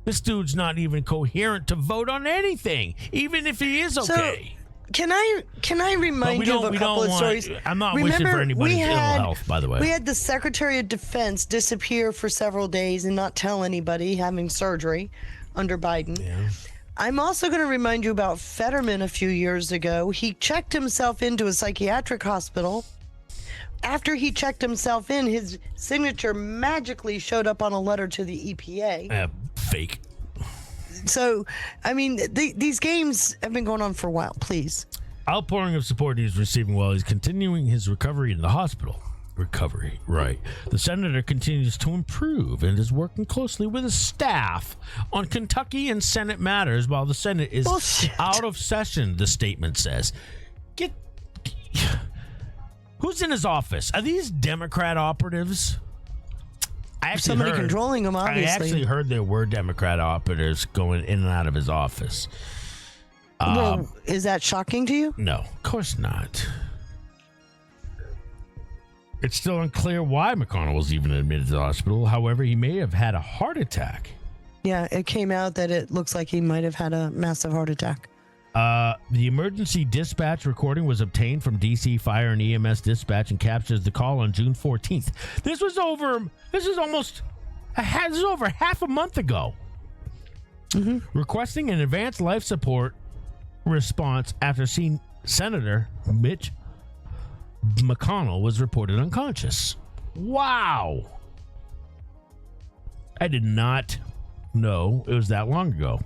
this dude's not even coherent to vote on anything, even if he is okay. Can I remind you of a couple of stories? I'm not wishing for anybody's ill health, by the way. We had the Secretary of Defense disappear for several days and not tell anybody, having surgery under Biden. Yeah. I'm also going to remind you about Fetterman a few years ago. He checked himself into a psychiatric hospital. After he checked himself in, his signature magically showed up on a letter to the EPA. Fake. So, I mean, these games have been going on for a while. Please. Outpouring of support he's receiving while he's continuing his recovery in the hospital. Recovery, right. The senator continues to improve and is working closely with his staff on Kentucky and Senate matters while the Senate is out of session, the statement says. Who's in his office? Are these Democrat operatives? Somebody controlling him, obviously. I actually heard there were Democrat operatives going in and out of his office. Well, is that shocking to you? No, of course not. It's still unclear why McConnell was even admitted to the hospital. However, he may have had a heart attack. Yeah, it came out that it looks like he might have had a massive heart attack. The emergency dispatch recording was obtained from DC Fire and EMS dispatch and captures the call on June 14th. This is over half a month ago. Mm-hmm. Requesting an advanced life support response after seeing Senator Mitch McConnell was reported unconscious. Wow. I did not know it was that long ago.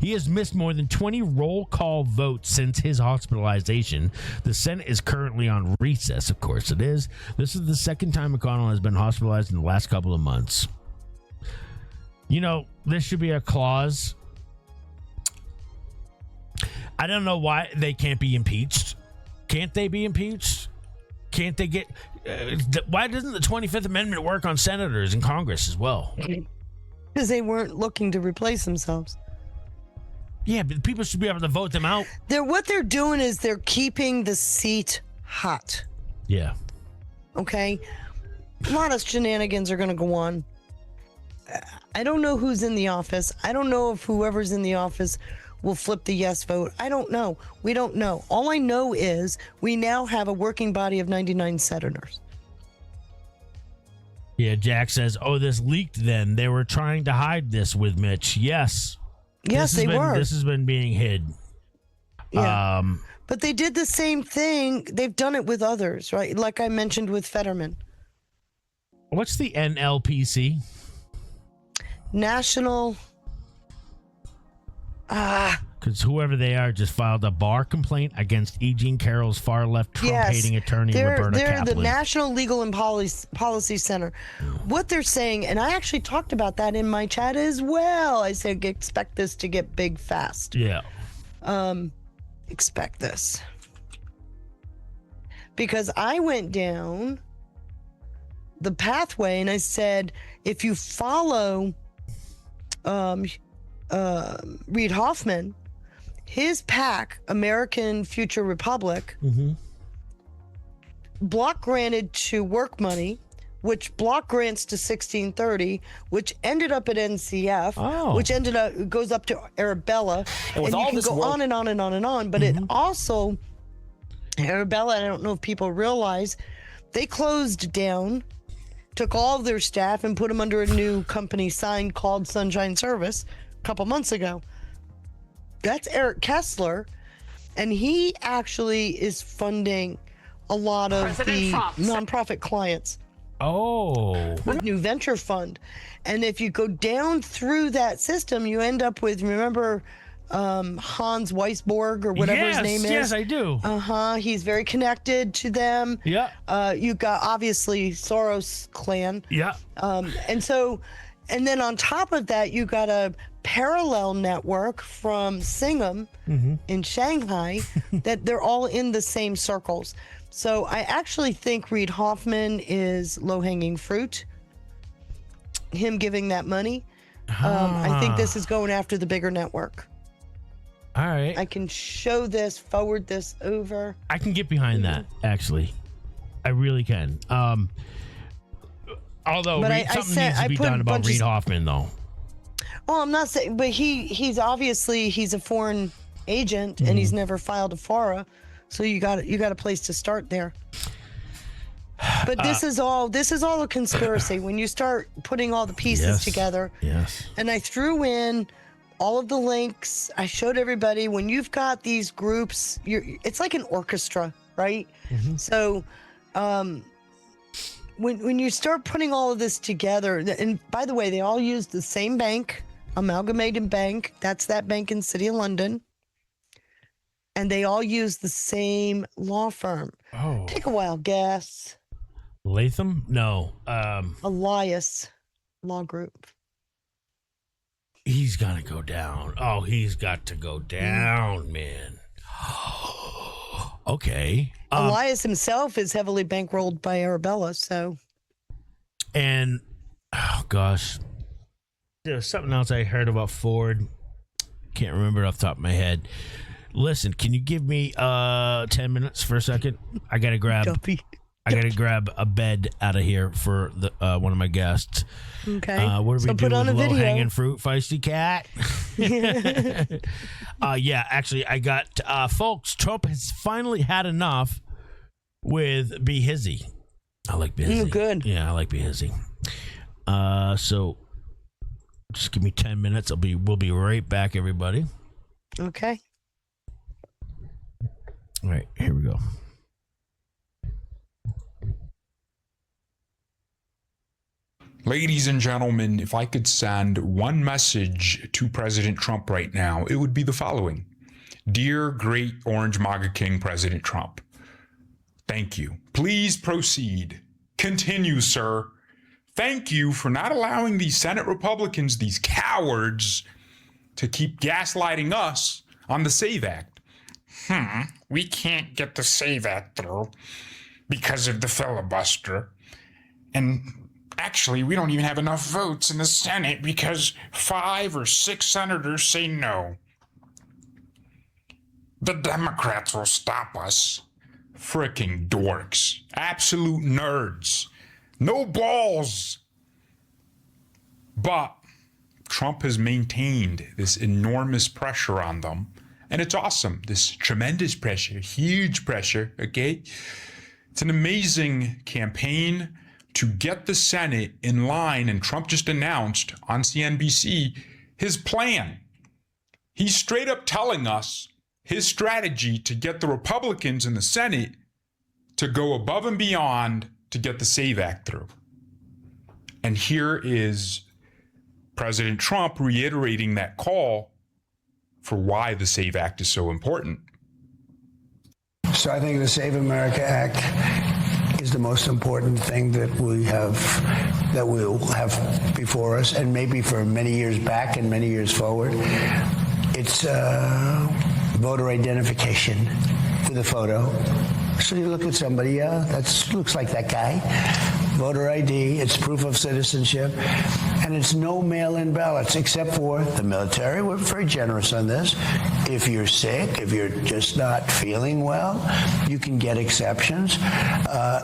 He has missed more than 20 roll call votes since his hospitalization. The Senate is currently on recess, of course it is. This is the second time McConnell has been hospitalized in the last couple of months. You know, there should be a clause. I don't know why they can't be impeached. Can't they be impeached? Can't they get... why doesn't the 25th Amendment work on senators and Congress as well? Because they weren't looking to replace themselves. Yeah, but people should be able to vote them out. What they're doing is they're keeping the seat hot. Yeah. Okay? A lot of shenanigans are going to go on. I don't know who's in the office. I don't know if whoever's in the office will flip the yes vote. I don't know. We don't know. All I know is we now have a working body of 99 senators. Yeah, Jack says, oh, this leaked then. They were trying to hide this with Mitch. Yes. Yes, they were. This has been being hid. Yeah. But they did the same thing. They've done it with others, right? Like I mentioned with Fetterman. What's the NLPC? National... Because whoever they are just filed a bar complaint against E. Jean Carroll's far-left Trump-hating attorney, Roberta They're Kaplan. the National Legal and Policy Center. What they're saying, and I actually talked about that in my chat as well. I said, expect this to get big fast. Yeah. Expect this. Because I went down the pathway and I said, if you follow Reid Hoffman, his PAC, American Future Republic, block granted to work money, which block grants to 1630, which ended up at NCF, which goes up to Arabella, and you can go on and on and on and on. But it also, Arabella, I don't know if people realize, they closed down, took all of their staff and put them under a new company sign called Sunshine Service a couple months ago. That's Eric Kessler, and he actually is funding a lot of the nonprofit clients. With New Venture Fund. And if you go down through that system, you end up with, remember Hans Weisborg or whatever his name is? Yes, I do. He's very connected to them. Yeah. You got obviously Soros clan. Yeah. And then on top of that, you got a parallel network from Singham in Shanghai that they're all in the same circles. So I actually think Reid Hoffman is low-hanging fruit. Him giving that money. I think this is going after the bigger network. All right. I can show this, forward this over. I can get behind that, actually. I really can. Although something needs to be done about Reid Hoffman, though. Well, I'm not saying, but he's obviously a foreign agent and he's never filed a FARA, so you got a place to start there. But this is all a conspiracy. When you start putting all the pieces together, and I threw in all of the links. I showed everybody when you've got these groups, it's like an orchestra, right? So. When you start putting all of this together, and by the way, they all use the same bank, Amalgamated Bank. That's that bank in City of London. And they all use the same law firm. Take a wild guess. Latham? No. Elias Law Group. He's gonna go down. Oh, he's got to go down, man. Okay. Elias himself is heavily bankrolled by Arabella, so. And, oh gosh, there was something else I heard about Ford. Can't remember it off the top of my head. Listen, can you give me 10 minutes for a second? I gotta grab. I gotta grab a bed out of here for the one of my guests. Okay. What do So we do put on with a low video. hanging fruit, feisty cat? Yeah, actually, I got folks. Trump has finally had enough with Be Hizzy. I like Be Hizzy. Good. Yeah, I like Be Hizzy. So just give me 10 minutes. We'll be right back, everybody. Okay. All right, here we go. Ladies and gentlemen, if I could send one message to President Trump right now, it would be the following. Dear great Orange MAGA King President Trump, thank you. Please proceed. Continue, sir. Thank you for not allowing these Senate Republicans, these cowards, to keep gaslighting us on the SAVE Act. We can't get the SAVE Act through because of the filibuster. And actually, we don't even have enough votes in the Senate because 5 or 6 senators say no. The Democrats will stop us. Fricking dorks. Absolute nerds. No balls. But Trump has maintained this enormous pressure on them. And it's awesome. This tremendous pressure, huge pressure, okay? It's an amazing campaign to get the Senate in line, and Trump just announced on CNBC his plan. He's straight up telling us his strategy to get the Republicans in the Senate to go above and beyond to get the SAVE Act through. And here is President Trump reiterating that call for why the SAVE Act is so important. So I think the Save America Act is the most important thing that we'll have before us, and maybe for many years back and many years forward. It's voter identification with a photo. So you look at somebody, that looks like that guy. Voter ID, it's proof of citizenship, and it's no mail-in ballots, except for the military. We're very generous on this. If you're sick, if you're just not feeling well, you can get exceptions.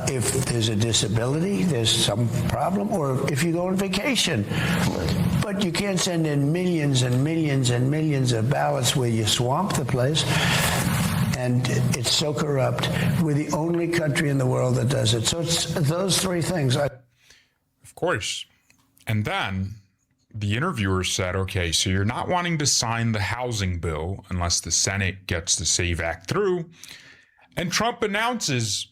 If there's a disability, there's some problem, or if you go on vacation. But you can't send in millions and millions and millions of ballots where you swamp the place. And it's so corrupt. We're the only country in the world that does it. So it's those three things. Of course. And then the interviewer said, okay, so you're not wanting to sign the housing bill unless the Senate gets the SAVE Act through. And Trump announces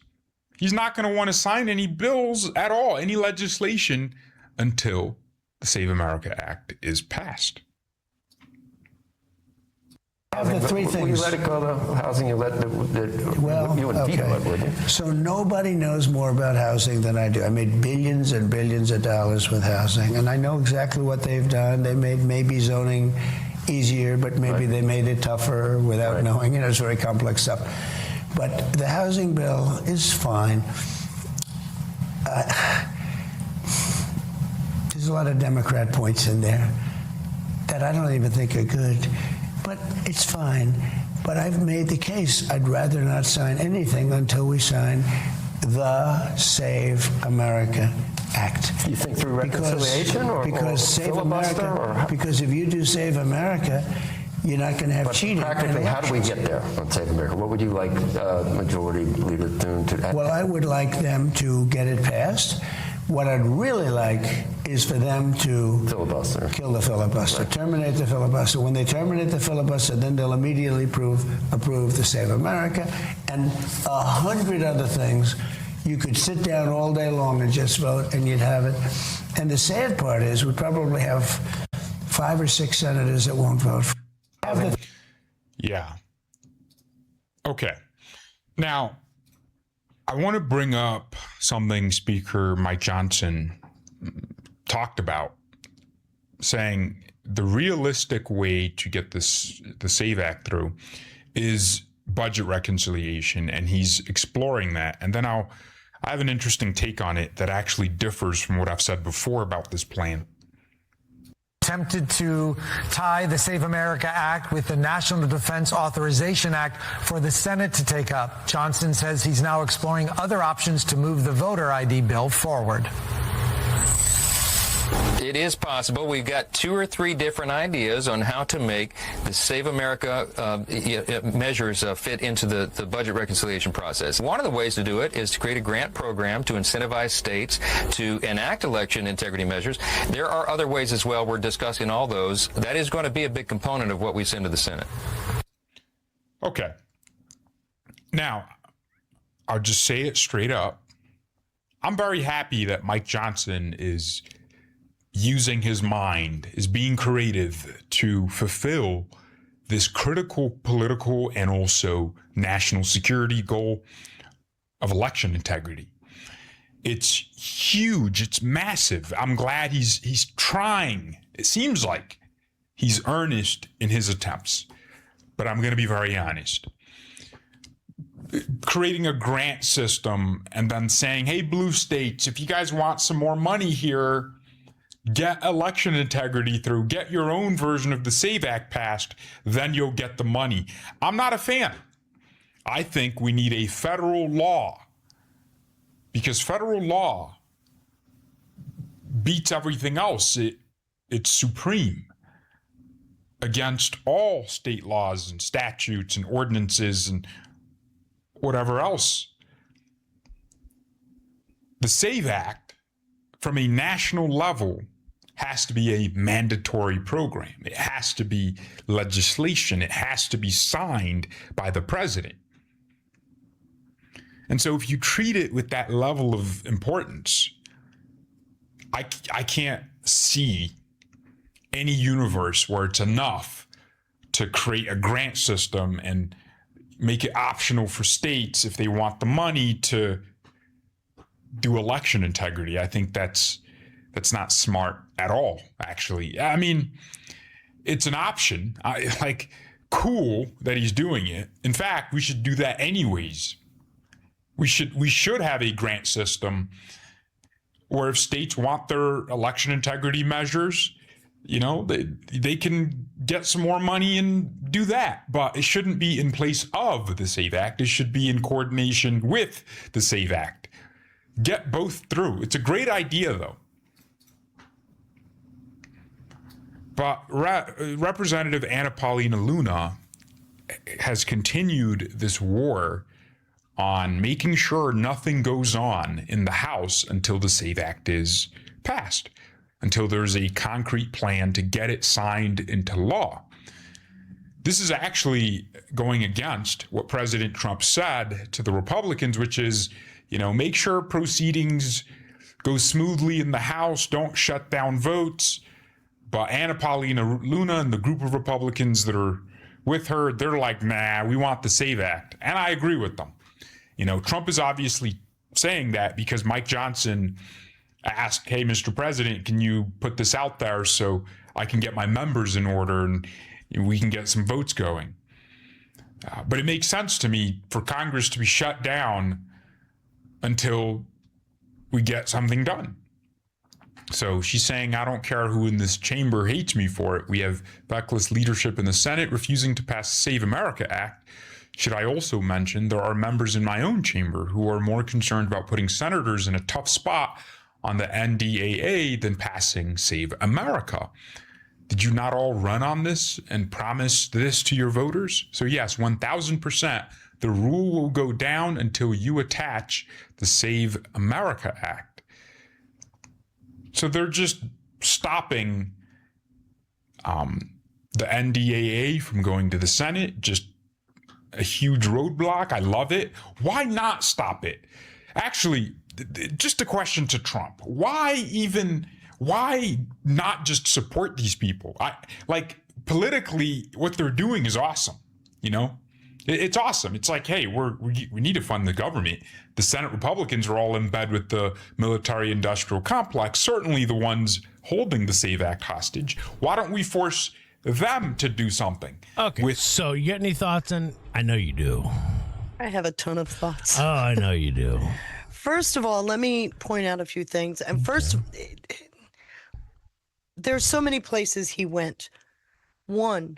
he's not going to want to sign any bills at all, any legislation, until the Save America Act is passed. Of the three things. You let it go, the housing, you let you would veto it, wouldn't you? So nobody knows more about housing than I do. I made billions and billions of dollars with housing, and I know exactly what they've done. They made maybe zoning easier, but maybe they made it tougher without knowing. It's very complex stuff. But the housing bill is fine. There's a lot of Democrat points in there that I don't even think are good. But it's fine. But I've made the case. I'd rather not sign anything until we sign the Save America Act. You think through reconciliation or Save filibuster? America, because if you do Save America, you're not going to have cheating. Practically, how do we get there on Save America? What would you like Majority Leader Thune to? Well, I would like them to get it passed. What I'd really like is for them to Filibuster. Kill the filibuster, terminate the filibuster. When they terminate the filibuster, then they'll immediately approve the Save America and 100 other things. You could sit down all day long and just vote, and you'd have it. And the sad part is we probably have 5 or 6 senators that won't vote. Yeah. Okay. Now, I want to bring up something Speaker Mike Johnson talked about, saying the realistic way to get the SAVE Act through is budget reconciliation, and he's exploring that. And then I have an interesting take on it that actually differs from what I've said before about this plan. attempted to tie the Save America Act with the National Defense Authorization Act for the Senate to take up. Johnson says he's now exploring other options to move the voter ID bill forward. It is possible. We've got 2 or 3 different ideas on how to make the Save America measures fit into the budget reconciliation process. One of the ways to do it is to create a grant program to incentivize states to enact election integrity measures. There are other ways as well. We're discussing all those. That is going to be a big component of what we send to the Senate. Okay. Now, I'll just say it straight up. I'm very happy that Mike Johnson is using his mind, is being creative to fulfill this critical political and also national security goal of election integrity. It's huge. It's massive. I'm glad he's trying. It seems like he's earnest in his attempts, but I'm going to be very honest. Creating a grant system and then saying, hey, blue states, if you guys want some more money here, get election integrity through, get your own version of the SAVE Act passed, then you'll get the money. I'm not a fan. I think we need a federal law, because federal law beats everything else. It's supreme against all state laws and statutes and ordinances and whatever else. The SAVE Act, from a national level, has to be a mandatory program. It has to be legislation. It has to be signed by the president. And so if you treat it with that level of importance, I can't see any universe where it's enough to create a grant system and make it optional for states if they want the money to do election integrity. I think that's not smart at all, actually. I mean, it's an option. Cool that he's doing it. In fact, we should do that anyways. We should have a grant system where if states want their election integrity measures, they can get some more money and do that. But it shouldn't be in place of the SAVE Act. It should be in coordination with the SAVE Act. Get both through. It's a great idea, though. But Representative Anna Paulina Luna has continued this war on making sure nothing goes on in the House until the SAVE Act is passed, until there's a concrete plan to get it signed into law. This is actually going against what President Trump said to the Republicans, which is, make sure proceedings go smoothly in the House, don't shut down votes. But Anna Paulina Luna and the group of Republicans that are with her, they're like, nah, we want the SAVE Act. And I agree with them. Trump is obviously saying that because Mike Johnson asked, hey, Mr. President, can you put this out there so I can get my members in order and we can get some votes going. But it makes sense to me for Congress to be shut down until we get something done. So she's saying, I don't care who in this chamber hates me for it. We have feckless leadership in the Senate refusing to pass the Save America Act. Should I also mention there are members in my own chamber who are more concerned about putting senators in a tough spot on the NDAA than passing Save America. Did you not all run on this and promise this to your voters? So yes, 1,000%, the rule will go down until you attach the Save America Act. So they're just stopping the NDAA from going to the Senate, just a huge roadblock. I love it. Why not stop it? Actually, just a question to Trump. Why not just support these people? Politically, what they're doing is awesome. It's awesome. It's like, hey, we need to fund the government. The Senate Republicans are all in bed with the military-industrial complex, certainly the ones holding the SAVE Act hostage. Why don't we force them to do something? Okay, so you got any thoughts on? I know you do. I have a ton of thoughts. Oh, I know you do. First of all, let me point out a few things. And first, there's so many places he went. One,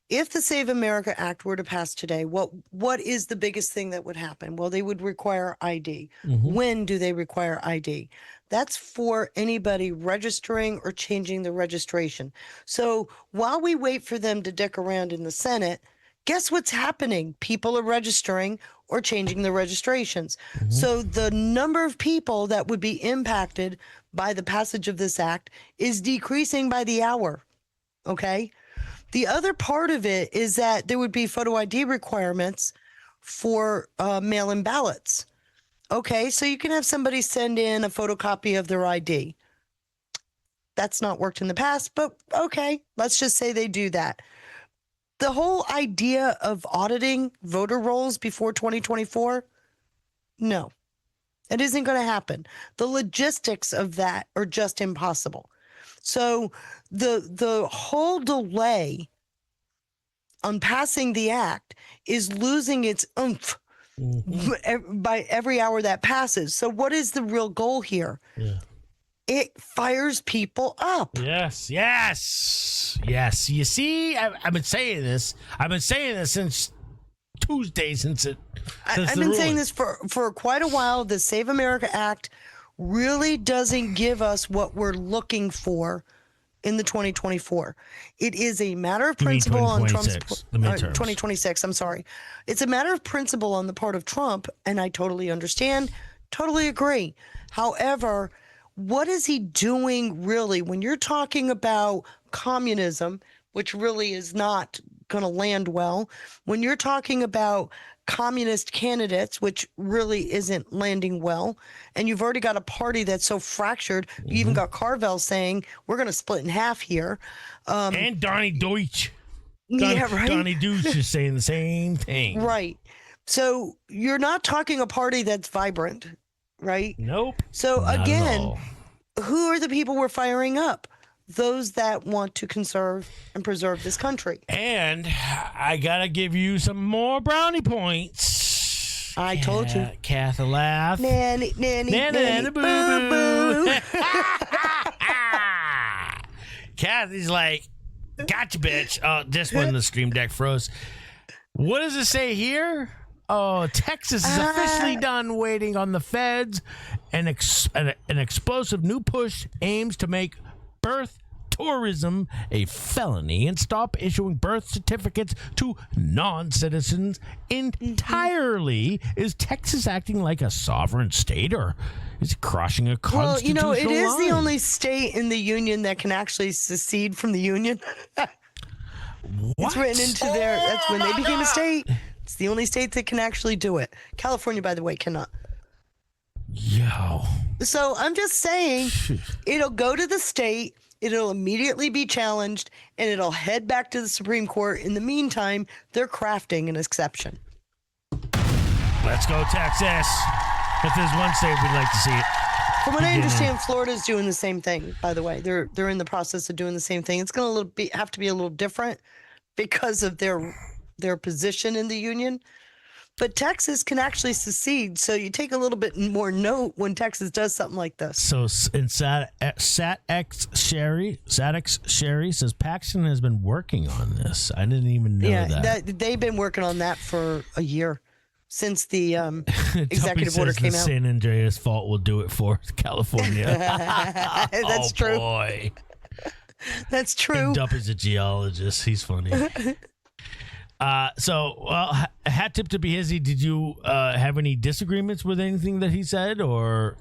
if the Save America Act were to pass today, what is the biggest thing that would happen? Well, they would require ID. When do they require ID? That's for anybody registering or changing the registration. So while we wait for them to dick around in the Senate, guess what's happening? People are registering or changing the registrations. So the number of people that would be impacted by the passage of this act is decreasing by the hour. Okay? The other part of it is that there would be photo ID requirements for mail-in ballots. Okay, so you can have somebody send in a photocopy of their ID. That's not worked in the past, but okay, let's just say they do that. The whole idea of auditing voter rolls before 2024, no, it isn't going to happen. The logistics of that are just impossible. So the whole delay on passing the act is losing its oomph by every hour that passes. So what is the real goal here? It fires people up. Yes. You see, I've been saying this. I've been saying this since Tuesday, I've been saying this for quite a while. The Save America Act really doesn't give us what we're looking for in the 2024. It is a matter of principle on Trump's 2026. I'm sorry. It's a matter of principle on the part of Trump, and I totally understand, totally agree. However, what is he doing really when you're talking about communism, which really is not going to land well, when you're talking about communist candidates, which really isn't landing well, and you've already got a party that's so fractured, you even got Carvel saying, we're going to split in half here. And Donnie Deutsch. Yeah, right. Donnie Deutsch is saying the same thing. Right. So you're not talking a party that's vibrant, right? Nope. So Not again, who are the people we're firing up? Those that want to conserve and preserve this country. And I got to give you some more brownie points. I told you. Kath a laugh. Nanny, boo, boo. Kathy's like, gotcha, bitch. Oh, just when the stream deck froze. What does it say here? Oh, Texas is officially done waiting on the feds. An explosive new push aims to make birth tourism a felony and stop issuing birth certificates to non-citizens entirely. Is Texas acting like a sovereign state, or is it crossing a constitutional Well, it is line? the only state in the union that can actually secede from the union. It's written into their, that's when they became a state. It's the only state that can actually do it. California, by the way, cannot. Yo. So I'm just saying, it'll go to the state, it'll immediately be challenged, and it'll head back to the Supreme Court. In the meantime, they're crafting an exception. Let's go, Texas. If there's one state we'd like to see it. From what I understand, Florida's doing the same thing, by the way. They're in the process of doing the same thing. It's going to have to be a little different because of their position in the union. But Texas can actually secede, so you take a little bit more note when Texas does something like this. So in SatX Sherry says Paxton has been working on this. I didn't even know that. They've been working on that for a year since the executive order came out. San Andreas fault will do it for California. That's true. Boy. That's true. And Dup is a geologist. He's funny. So, hat tip to Behizzy. Did you have any disagreements with anything that he said, or?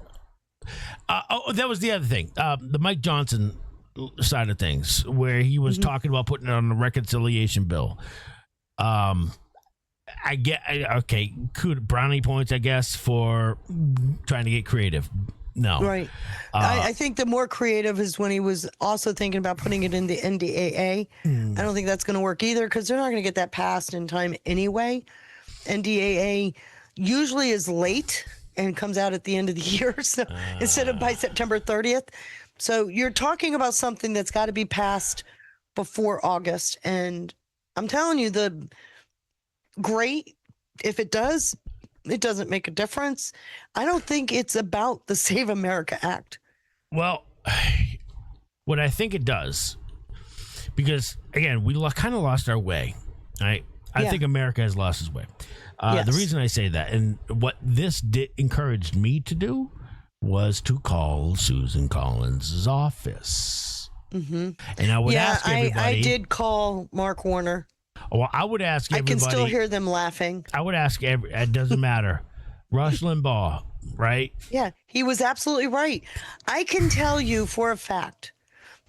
That was the other thing. The Mike Johnson side of things, where he was talking about putting it on the reconciliation bill. I get okay. Brownie points, I guess, for trying to get creative. No, right. I think the more creative is when he was also thinking about putting it in the NDAA. I don't think that's going to work either because they're not going to get that passed in time anyway. NDAA usually is late and comes out at the end of the year, so instead of by September 30th. So you're talking about something that's got to be passed before August, and I'm telling you, great if it does. It doesn't make a difference. I don't think it's about the Save America Act. Well, what I think it does, because again, we kind of lost our way. Right? I think America has lost its way. Yes. The reason I say that, and what this encouraged me to do, was to call Susan Collins' office. Mm-hmm. And I would ask everybody. I did call Mark Warner. Well, I would ask everybody. I can still hear them laughing. I would ask it doesn't matter. Rush Limbaugh, right? Yeah, he was absolutely right. I can tell you for a fact,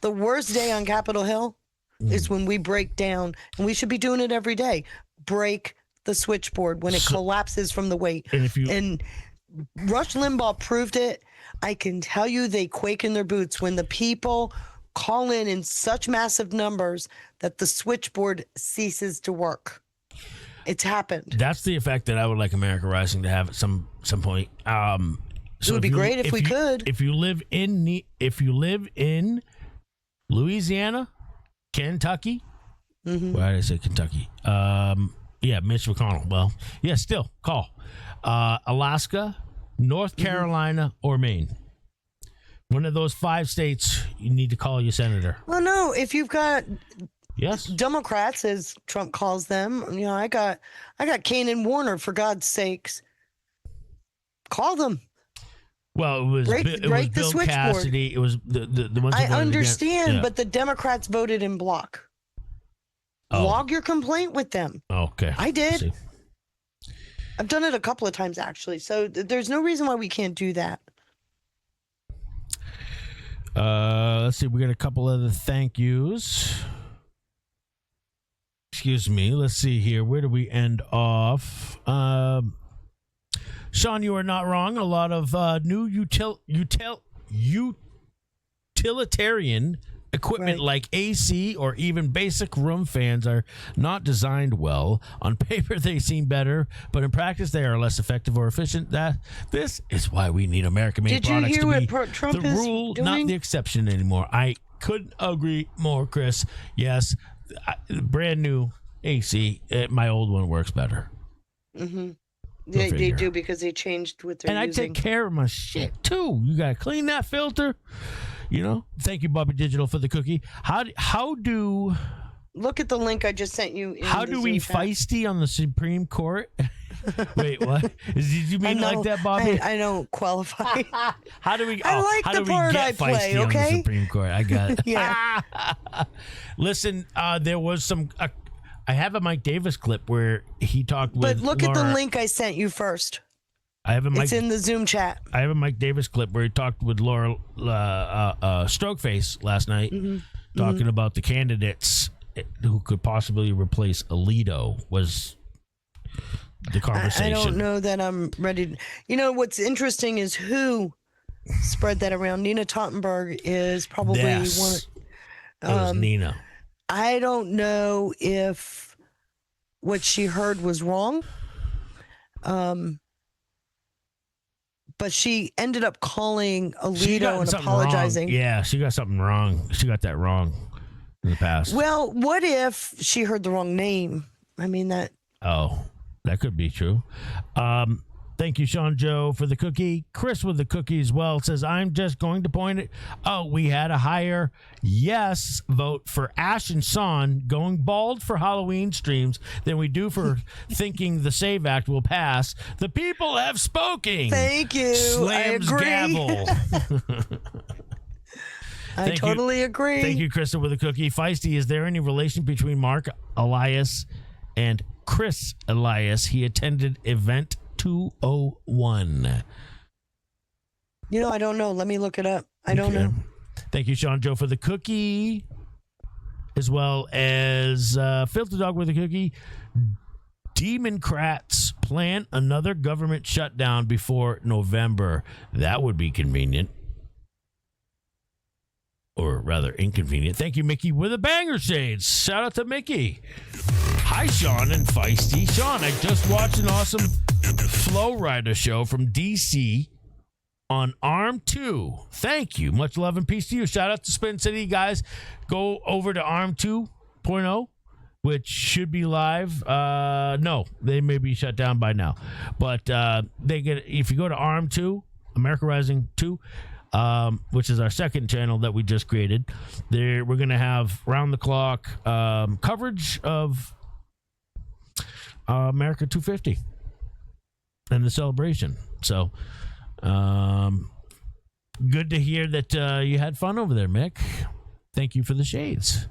the worst day on Capitol Hill is when we break down, and we should be doing it every day. Break the switchboard when it collapses from the weight. And Rush Limbaugh proved it. I can tell you they quake in their boots when the people call in such massive numbers that the switchboard ceases to work. It's happened. That's the effect that I would like America Rising to have at some point. It would be great if we could. If you live in Louisiana, Kentucky, why did I say Kentucky? Yeah, Mitch McConnell. Well, yeah, still call. Alaska, North Carolina, or Maine. One of those 5 states, you need to call your senator. Well, no, if you've got Democrats, as Trump calls them, I got Kane and Warner, for God's sakes. Call them. Well, it was break Bill switchboard. Cassidy. It was the ones. I understand, but the Democrats voted in block. Log your complaint with them. Okay. I did. I've done it a couple of times, actually. So there's no reason why we can't do that. Let's see. We got a couple other thank yous. Excuse me. Let's see here. Where do we end off? Sean, you are not wrong. A lot of new utilitarian equipment like AC or even basic room fans are not designed well. On paper, they seem better, but in practice, they are less effective or efficient. This is why we need American-made products Did you hear what Trump the is rule, doing? not the exception anymore. I couldn't agree more, Chris. Yes, brand new AC. My old one works better. Mm-hmm. They do, because they changed what they're using. I take care of my shit too. You gotta clean that filter. Thank you, Bobby Digital, for the cookie. How do look at the link I just sent you? How do we feisty on the Supreme Court? Wait, what? Did you mean like that, Bobby? I don't qualify. How do we? I like how the do we part get I play. feisty Okay. On the Supreme Court, I got it. Yeah. Listen, there was some. I have a Mike Davis clip where he talked with. But look Laura. at the link I sent you first. It's in the Zoom chat. I have a Mike Davis clip where he talked with Laura Strokeface last night, talking about the candidates who could possibly replace Alito. Was the conversation? I don't know that I'm ready. What's interesting is who spread that around. Nina Tottenberg is probably one. It was Nina. I don't know if what she heard was wrong. But she ended up calling Alito and apologizing. Wrong. Yeah, she got something wrong. She got that wrong in the past. Well, what if she heard the wrong name? I mean, that. Oh, that could be true. Thank you, Sean Joe, for the cookie. Chris with the cookie as well says, I'm just going to point it. Oh, we had a higher yes vote for Ash and Sean going bald for Halloween streams than we do for thinking the SAVE Act will pass. The people have spoken. Thank you. Slams I agree. gavel. I totally agree. Thank you, Krista, with the cookie. Feisty, is there any relation between Mark Elias and Chris Elias? He attended event 201. I don't know. Let me look it up. I don't know. Thank you, Sean Joe, for the cookie, as well as Filter Dog with the cookie. Democrats plan another government shutdown before November. That would be convenient. Or rather inconvenient. Thank you, Mickey, with the banger shades. Shout out to Mickey. Hi, Sean and Feisty. Sean, I just watched an awesome Flow Rider show from DC on ARM 2. Thank you. Much love and peace to you. Shout out to Spin City, guys. Go over to ARM 2.0, which should be live. No, they may be shut down by now. But if you go to ARM 2, America Rising 2, which is our second channel that we just created. There, we're going to have round-the-clock coverage of America 250 and the celebration. So, good to hear that you had fun over there, Mick. Thank you for the shades.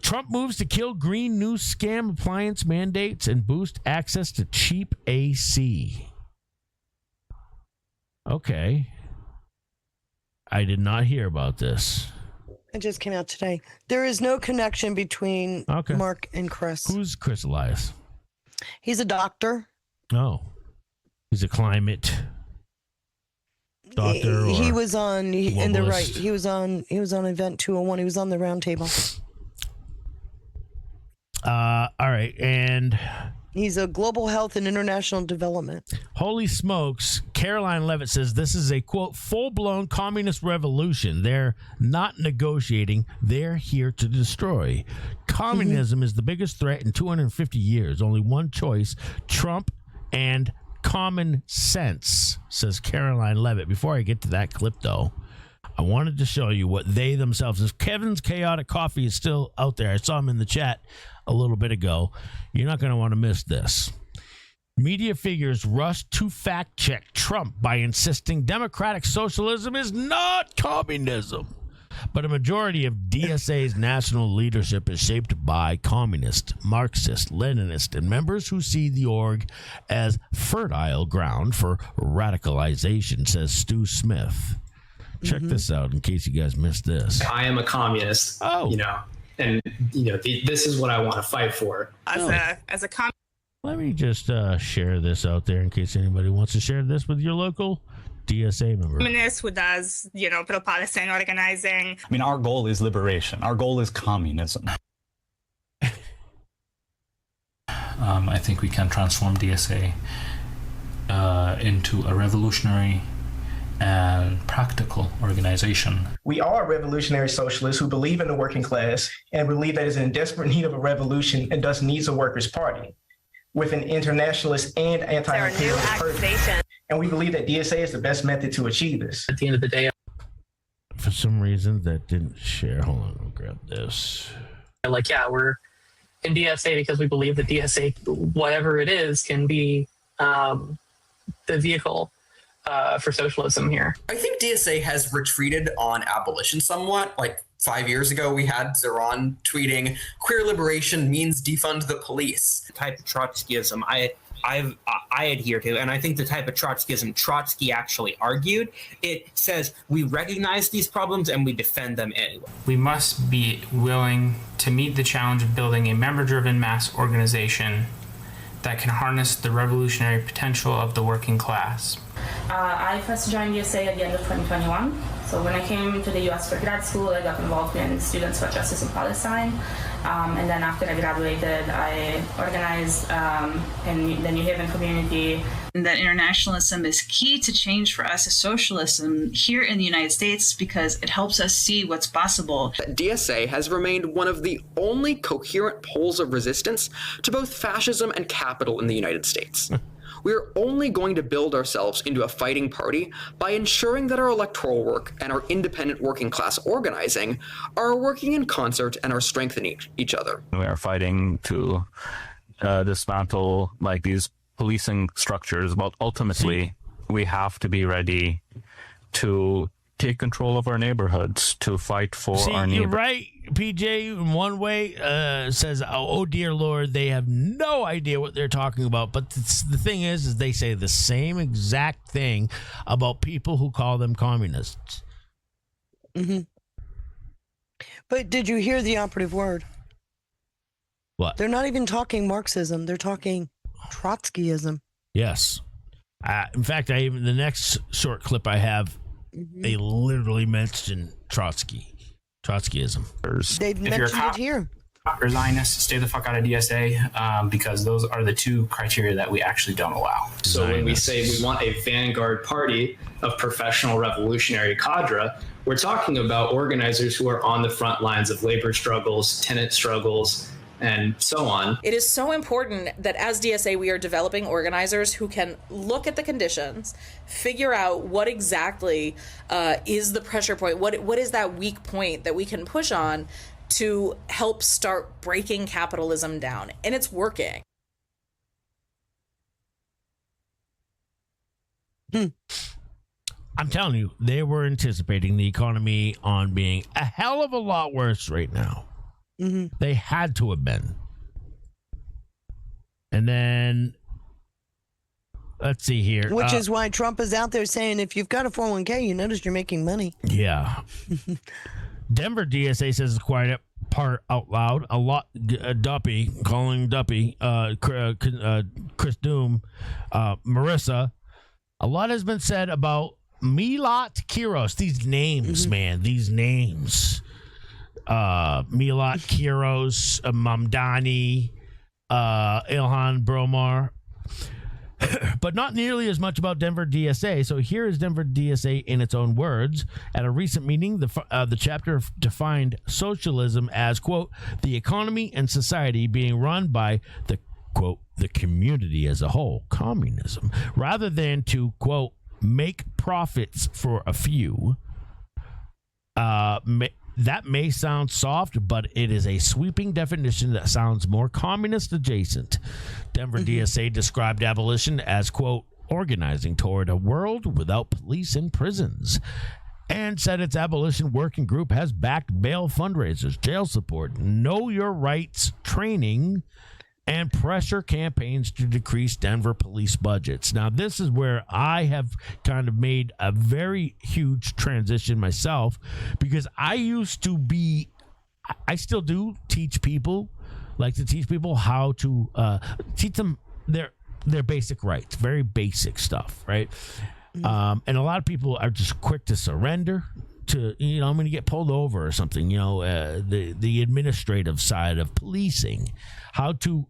Trump moves to kill green new scam appliance mandates and boost access to cheap AC. Okay. I did not hear about this. It just came out today. There is no connection between Mark and Chris. Who's Chris Elias? He's a doctor. Oh. He's a climate doctor. He was on in the right. globalist. He was on Event 201. He was on the round table. All right, and he's a global health and international development. Holy smokes, Caroline Levitt says this is a, quote, full-blown communist revolution. They're not negotiating. They're here to destroy. Communism is the biggest threat in 250 years. Only one choice, Trump and common sense, says Caroline Levitt. Before I get to that clip, though, I wanted to show you what they themselves, if Kevin's Chaotic Coffee is still out there, I saw him in the chat a little bit ago. You're not going to want to miss this. Media figures rush to fact check Trump by insisting democratic socialism is not communism. But a majority of DSA's national leadership is shaped by communist, Marxist, Leninist, and members who see the org as fertile ground for radicalization, says Stu Smith. Check this out in case you guys missed this. I am a communist. Oh. And this is what I want to fight for. As a communist. Let me just share this out there in case anybody wants to share this with your local DSA member. Who does, pro-Palestine organizing. I mean, our goal is liberation. Our goal is communism. I think we can transform DSA into a revolutionary and practical organization. We are revolutionary socialists who believe in the working class and believe that is in desperate need of a revolution and thus needs a workers' party with an internationalist and anti-imperialist purpose. And we believe that DSA is the best method to achieve this. At the end of the day, For some reason, that didn't share. Hold on, I'll grab this. we're in DSA because we believe that DSA, whatever it is, can be the vehicle for socialism here. I think DSA has retreated on abolition somewhat. Like 5 years ago, we had Zeron tweeting, "Queer liberation means defund the police." The type of Trotskyism I adhere to, and I think the type of Trotskyism Trotsky actually argued, it says we recognize these problems and we defend them anyway. We must be willing to meet the challenge of building a member-driven mass organization that can harness the revolutionary potential of the working class. I first joined DSA at the end of 2021. So when I came to the US for grad school, I got involved in Students for Justice in Palestine. And then after I graduated, I organized in the New Haven community. That internationalism is key to change for us as socialism here in the United States because it helps us see what's possible. DSA has remained one of the only coherent poles of resistance to both fascism and capital in the United States. We are only going to build ourselves into a fighting party by ensuring that our electoral work and our independent working class organizing are working in concert and are strengthening each other. We are fighting to dismantle these policing structures, but ultimately we have to be ready to take control of our neighborhoods, to fight for our neighborhoods. You're right, PJ, in one way, says, oh, dear Lord, they have no idea what they're talking about. But the thing is they say the same exact thing about people who call them communists. Mm-hmm. But did you hear the operative word? What? They're not even talking Marxism. They're talking Trotskyism. Yes. In fact, the next short clip I have, they literally mention Trotskyism. They've mentioned it here. Or Zionists, stay the fuck out of DSA because those are the two criteria that we actually don't allow. So when we say we want a vanguard party of professional revolutionary cadre, we're talking about organizers who are on the front lines of labor struggles, tenant struggles, and so on. It is so important that as DSA, we are developing organizers who can look at the conditions, figure out what exactly is the pressure point, what is that weak point that we can push on to help start breaking capitalism down. And it's working. I'm telling you, they were anticipating the economy on being a hell of a lot worse right now. Mm-hmm. They had to have been. And then, let's see here. Which is why Trump is out there saying, if you've got a 401k, you notice you're making money. Yeah. Denver DSA says the quiet part out loud. A lot, Duppy, calling Duppy, Chris Doom, Marissa. A lot has been said about Milat Kiros. These names, man, these names. Milat Kiros, Mamdani, Ilhan Bromar. But not nearly as much about Denver DSA. So here is Denver DSA in its own words. At a recent meeting, the chapter defined socialism as, quote, the economy and society being run by the, quote, the community as a whole, communism, rather than to, quote, make profits for a few. That may sound soft, but it is a sweeping definition that sounds more communist adjacent. Denver DSA described abolition as, quote, organizing toward a world without police and prisons, and said its abolition working group has backed bail fundraisers, jail support, know your rights training, and pressure campaigns to decrease Denver police budgets. Now, this is where I have kind of made a very huge transition myself, because I used to be, I still do teach people, like to teach people how to teach them their basic rights, very basic stuff, right? And a lot of people are just quick to surrender to, you know, I'm going to get pulled over or something, you know, the administrative side of policing, how to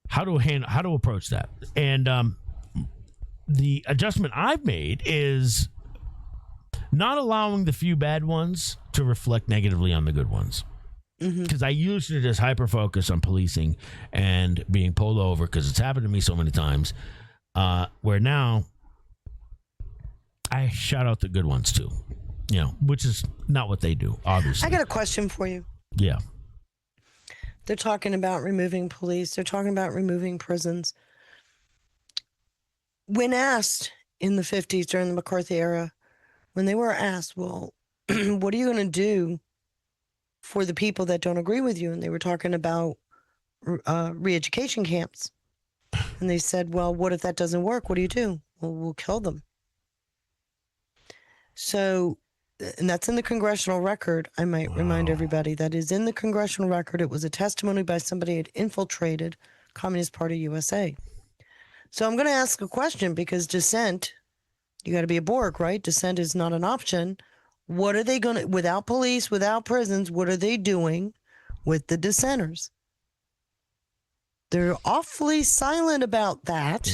how to approach that. And the adjustment I've made is not allowing the few bad ones to reflect negatively on the good ones. Because I used to just hyper focus on policing and being pulled over, because it's happened to me so many times. Where now I shout out the good ones too, you know, which is not what they do, obviously. I got a question for you. Yeah. They're talking about removing police. They're talking about removing prisons. When asked in the 50s during the McCarthy era, when they were asked, well, what are you going to do for the people that don't agree with you? And they were talking about re-education camps. And they said, well, what if that doesn't work? What do you do? Well, we'll kill them. So, and that's in the congressional record. I might remind everybody that is in the congressional record. It was a testimony by somebody who had infiltrated Communist Party USA. So I'm going to ask a question, because dissent, you got to be a Borg, right? Dissent is not an option. What are they going to, without police, without prisons, what are they doing with the dissenters? They're awfully silent about that.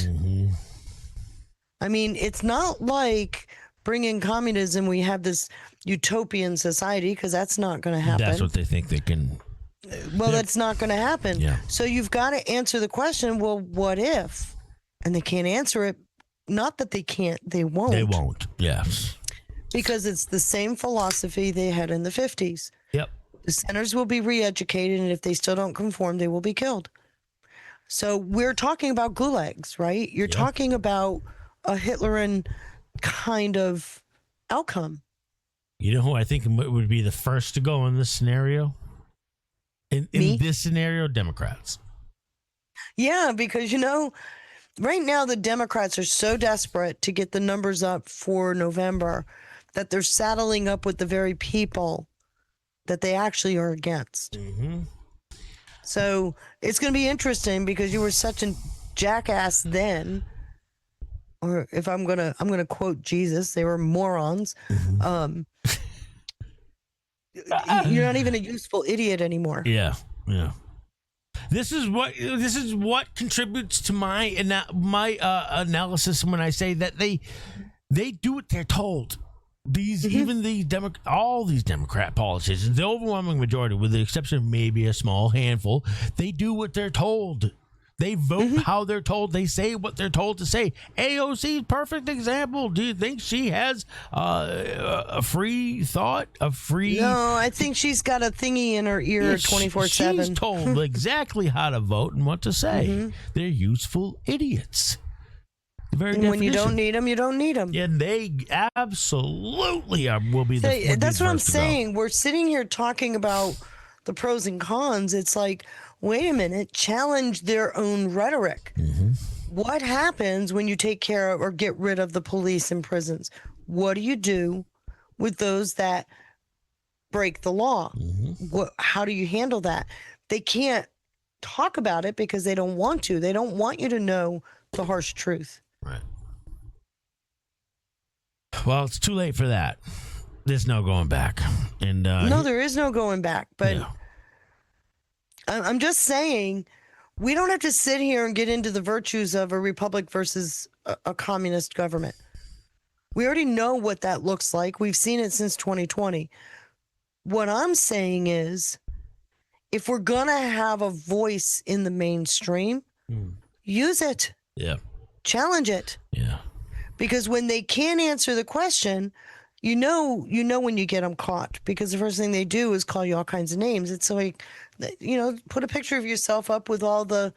I mean, it's not like bringing communism, we have this utopian society, because that's not going to happen. That's what they think they can. Well, that's not going to happen. Yeah. So you've got to answer the question, well, what if? And they can't answer it. Not that they can't, they won't. They won't, yes. Because it's the same philosophy they had in the 50s. Yep. The dissenters will be re-educated, and if they still don't conform, they will be killed. So we're talking about gulags, right? You're talking about a Hitlerian kind of outcome. You know who I think would be the first to go in this scenario? In this scenario, Democrats. Yeah, because, you know, right now the Democrats are so desperate to get the numbers up for November that they're saddling up with the very people that they actually are against. So it's going to be interesting, because you were such a jackass then, or if I'm going to quote Jesus, they were morons. You're not even a useful idiot anymore. Yeah. This is what contributes to my analysis when I say that they do what they're told. These even these all these Democrat politicians, the overwhelming majority, with the exception of maybe a small handful, they do what they're told. They vote how they're told. They say what they're told to say. AOC's perfect example. Do you think she has a free thought? No, I think she's got a thingy in her ear 24/7. She's told exactly how to vote and what to say. They're useful idiots. And when you don't need them, you don't need them. And they absolutely will be the. That's what I'm saying. We're sitting here talking about the pros and cons. It's like, wait a minute, challenge their own rhetoric. What happens when you take care of or get rid of the police and prisons? What do you do with those that break the law? How do you handle that? They can't talk about it because they don't want to. They don't want you to know the harsh truth. Right. Well, it's too late for that. There's no going back. And no, there is no going back. But I'm just saying, we don't have to sit here and get into the virtues of a republic versus a communist government. We already know what that looks like. We've seen it since 2020. What I'm saying is, if we're going to have a voice in the mainstream, use it. Yeah. Challenge it. Yeah. Because when they can't answer the question, you know when you get them caught, because the first thing they do is call you all kinds of names. It's like, put a picture of yourself up with all the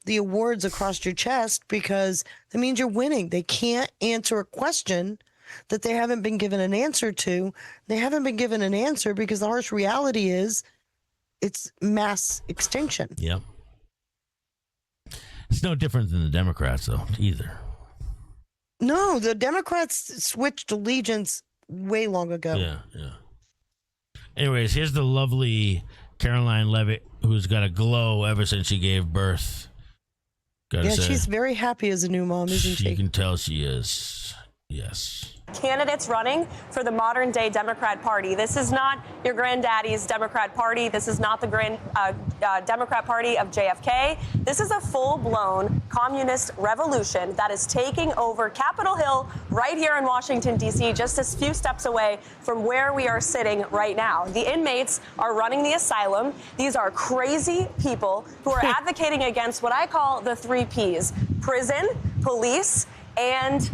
awards across your chest, because that means you're winning. They can't answer a question that they haven't been given an answer to. They haven't been given an answer because the harsh reality is it's mass extinction. Yep. It's no different than the Democrats, though, either. No, the Democrats switched allegiance way long ago. Yeah. Anyways, here's the lovely Caroline Levitt, who's got a glow ever since she gave birth. Gotta say, she's very happy as a new mom, isn't she? You can tell she is. Yes. Candidates running for the modern day Democrat Party. This is not your granddaddy's Democrat Party. This is not the Democrat Party of JFK. This is a full-blown communist revolution that is taking over Capitol Hill right here in Washington, D.C., just a few steps away from where we are sitting right now. The inmates are running the asylum. These are crazy people who are advocating against what I call the 3 Ps: prison, police, and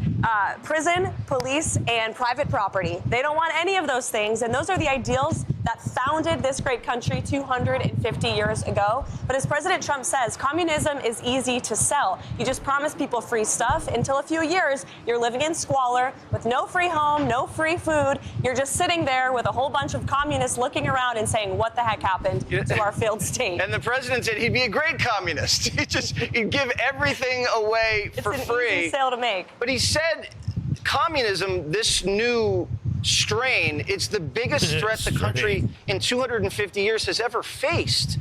private property. They don't want any of those things, and those are the ideals that founded this great country 250 years ago. But as President Trump says, communism is easy to sell. You just promise people free stuff. Until a few years, you're living in squalor with no free home, no free food. You're just sitting there with a whole bunch of communists looking around and saying, what the heck happened to our failed state? And the president said he'd be a great communist. He'd give everything away for free. It's an easy sale to make. But he said communism, this new strain, it's the biggest threat the country in 250 years has ever faced.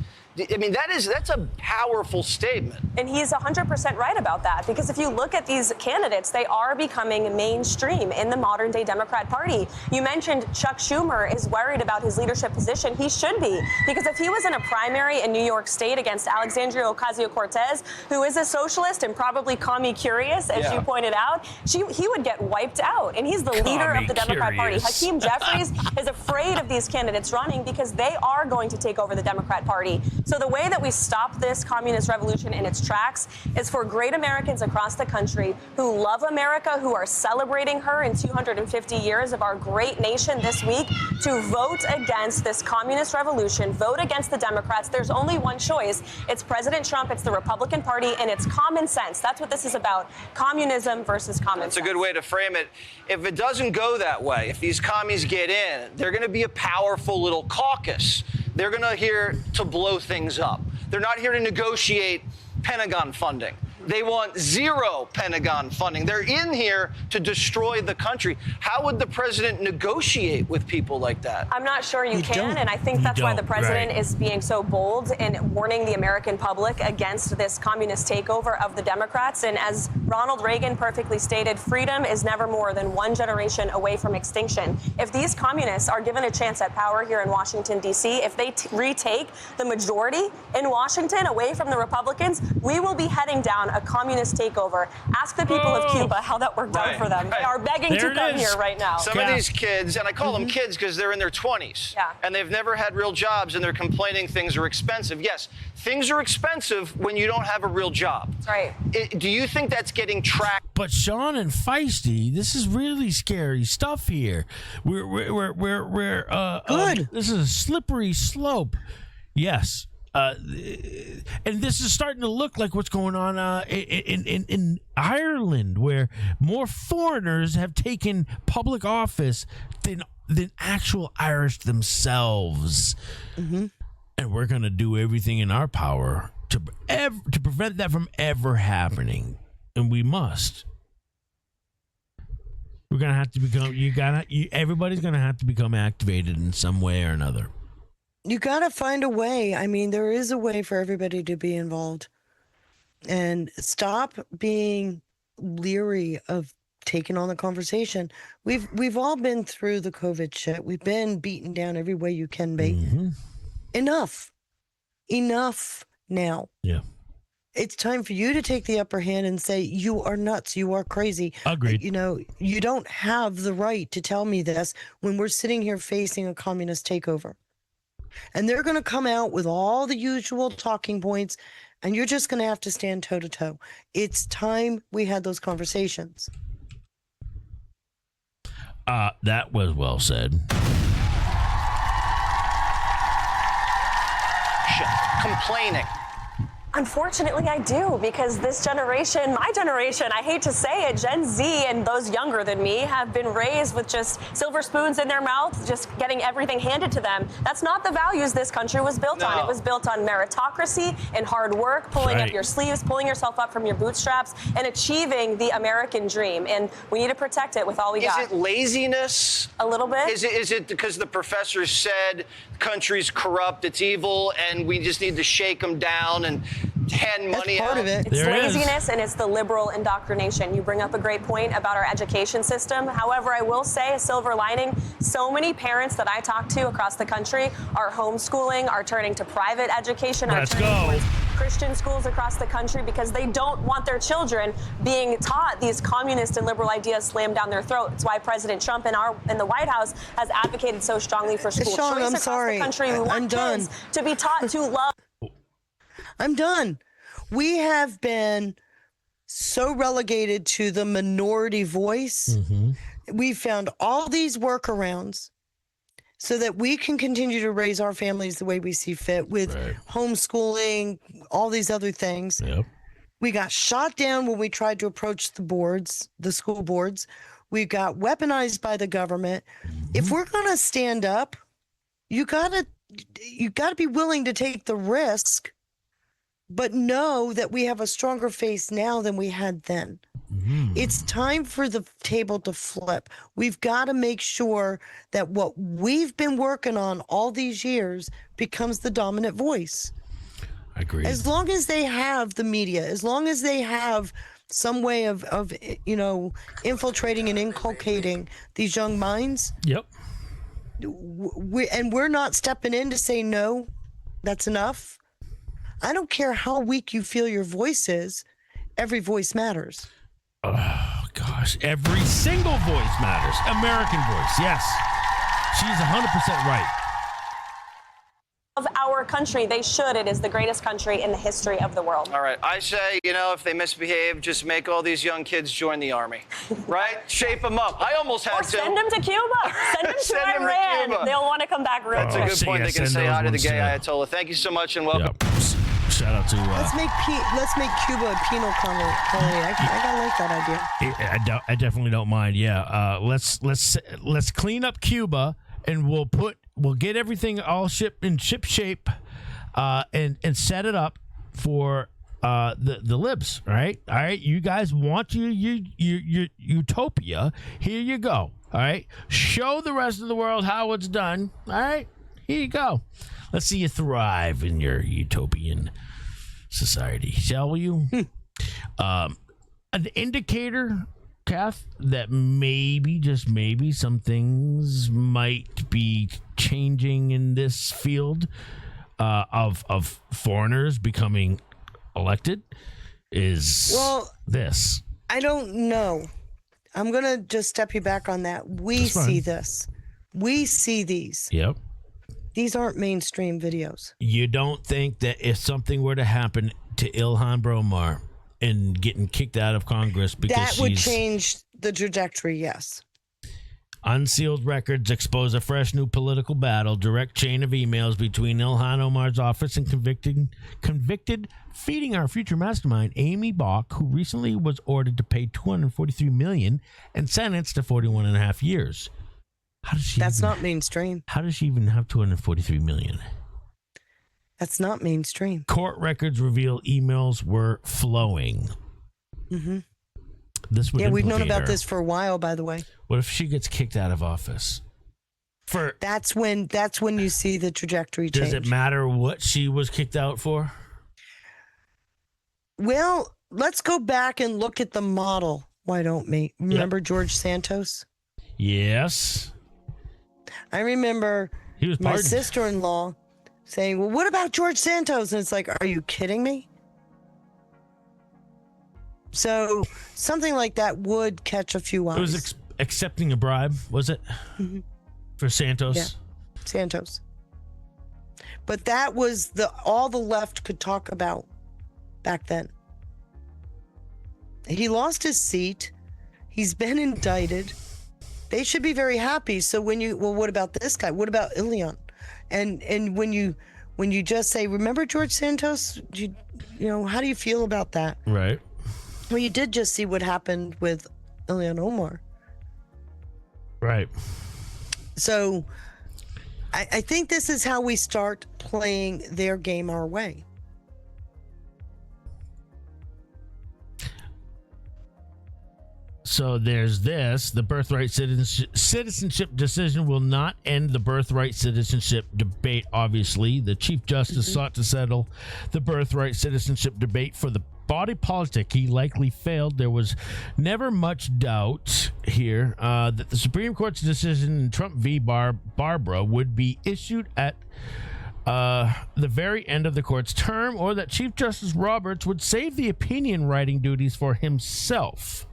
I mean, that's a powerful statement. And he's 100% right about that, because if you look at these candidates, they are becoming mainstream in the modern day Democrat Party. You mentioned Chuck Schumer is worried about his leadership position. He should be, because if he was in a primary in New York State against Alexandria Ocasio-Cortez, who is a socialist and probably commie-curious, as you pointed out, he would get wiped out. And he's the leader of the Democrat Party. Hakeem Jeffries is afraid of these candidates running because they are going to take over the Democrat Party. So the way that we stop this communist revolution in its tracks is for great Americans across the country who love America, who are celebrating her in 250 years of our great nation this week, to vote against this communist revolution, vote against the Democrats. There's only one choice. It's President Trump, it's the Republican Party, and it's common sense. That's what this is about. Communism versus common sense. That's a good way to frame it. If it doesn't go that way, if these commies get in, they're going to be a powerful little caucus. They're going to here to blow things up. They're not here to negotiate Pentagon funding. They want zero Pentagon funding. They're in here to destroy the country. How would the president negotiate with people like that? I'm not sure you can, and I think that's why the president is being so bold and warning the American public against this communist takeover of the Democrats. And as Ronald Reagan perfectly stated, freedom is never more than one generation away from extinction. If these communists are given a chance at power here in Washington, D.C., if they retake the majority in Washington away from the Republicans, we will be heading down a communist takeover. Ask the people of Cuba how that worked out for them. They are begging to come here right now. Some of these kids, and I call them kids because they're in their 20s, and they've never had real jobs, and they're complaining things are expensive. Yes, things are expensive when you don't have a real job. That's right. Do you think that's getting tracked? But Sean and Feisty, this is really scary stuff here. We're good. This is a slippery slope. Yes. And this is starting to look like what's going on in Ireland, where more foreigners have taken public office than actual Irish themselves. Mm-hmm. And we're going to do everything in our power to prevent that from ever happening. And we must. We're going to have to become, everybody's going to have to become activated in some way or another. You got to find a way. I mean, there is a way for everybody to be involved. And stop being leery of taking on the conversation. We've all been through the COVID shit. We've been beaten down every way you can be. Mm-hmm. Enough now. Yeah. It's time for you to take the upper hand and say, you are nuts. You are crazy. Agreed. You don't have the right to tell me this when we're sitting here facing a communist takeover. And they're going to come out with all the usual talking points, and you're just going to have to stand toe to toe. It's time we had those conversations. That was well said. Complaining. Unfortunately, I do, because this generation, my generation, I hate to say it, Gen Z and those younger than me have been raised with just silver spoons in their mouth, just getting everything handed to them. That's not the values this country was built on. It was built on meritocracy and hard work, pulling up your sleeves, pulling yourself up from your bootstraps, and achieving the American dream. And we need to protect it with all we got. Is it laziness? A little bit. Is it because the professor said the country's corrupt, it's evil, and we just need to shake them down and hand money out? Part of it. It's laziness and it's the liberal indoctrination. You bring up a great point about our education system. However, I will say a silver lining, so many parents that I talk to across the country are homeschooling, are turning to private education, are turning towards Christian schools across the country because they don't want their children being taught these communist and liberal ideas slammed down their throat. It's why President Trump in the White House has advocated so strongly for school Sean, choice I'm across sorry. the country. We want kids to be taught to love. I'm done. We have been so relegated to the minority voice. Mm-hmm. We found all these workarounds so that we can continue to raise our families the way we see fit with homeschooling, all these other things. Yep. We got shot down when we tried to approach the school boards. We got weaponized by the government. Mm-hmm. If we're going to stand up, you got to be willing to take the risk, but know that we have a stronger face now than we had then. Mm-hmm. It's time for the table to flip. We've got to make sure that what we've been working on all these years becomes the dominant voice. I agree. As long as they have the media, as long as they have some way of infiltrating and inculcating these young minds. Yep. We're not stepping in to say, no, that's enough. I don't care how weak you feel your voice is. Every voice matters. Oh, gosh. Every single voice matters. American voice. Yes. She's 100% right. Of our country, they should. It is the greatest country in the history of the world. All right. I say, if they misbehave, just make all these young kids join the army. Right? Shape them up. I almost had or send them to Cuba. Send them to Iran. They'll want to come back real quick. That's a good point. They can say hi to the gay Ayatollah. Thank you so much and welcome. Yep. Shout out to let's make Cuba a penal colony. I gotta like that idea. I definitely don't mind. Yeah, let's clean up Cuba and we'll get everything all shipped in ship shape, and set it up for the libs. Right? All right. You guys want your utopia? Here you go. All right. Show the rest of the world how it's done. All right. Here you go. Let's see you thrive in your utopian society, shall you? an indicator, Kath, that maybe, just maybe, some things might be changing in this field of foreigners becoming elected is this. I don't know. I'm going to just step you back on that. We see this. We see these. Yep. These aren't mainstream videos. You don't think that if something were to happen to Ilhan Bromar and getting kicked out of Congress because that would change the trajectory, yes. Unsealed records expose a fresh new political battle, direct chain of emails between Ilhan Omar's office and convicted Feeding Our Future mastermind Amy Bach, who recently was ordered to pay $243 million and sentenced to 41 and a half years. How does she? That's not mainstream. How does she even have $243 million? That's not mainstream. Court records reveal emails were flowing. Mm-hmm. This would we've known implicate about her. this for a while, by the way. What if she gets kicked out of office? That's when you see the trajectory change. Does it matter what she was kicked out for? Well, let's go back and look at the model. Why don't we? Remember George Santos? Yes. I remember he was my pardoned. sister-in-law saying, well, what about George Santos? And it's like, are you kidding me? So something like that would catch a few eyes. It was accepting a bribe, was it? Mm-hmm. For Santos? Yeah, Santos. But that was all the left could talk about back then. He lost his seat. He's been indicted. They should be very happy. So what about this guy? What about Ilhan? And when you just say, remember George Santos? How do you feel about that? Right. Well, you did just see what happened with Ilhan Omar. Right. So I think this is how we start playing their game our way. So there's this. The birthright citizenship decision will not end the birthright citizenship debate, obviously. The Chief Justice sought to settle the birthright citizenship debate for the body politic. He likely failed. There was never much doubt here that the Supreme Court's decision in Trump v. Barbara would be issued at the very end of the court's term, or that Chief Justice Roberts would save the opinion writing duties for himself.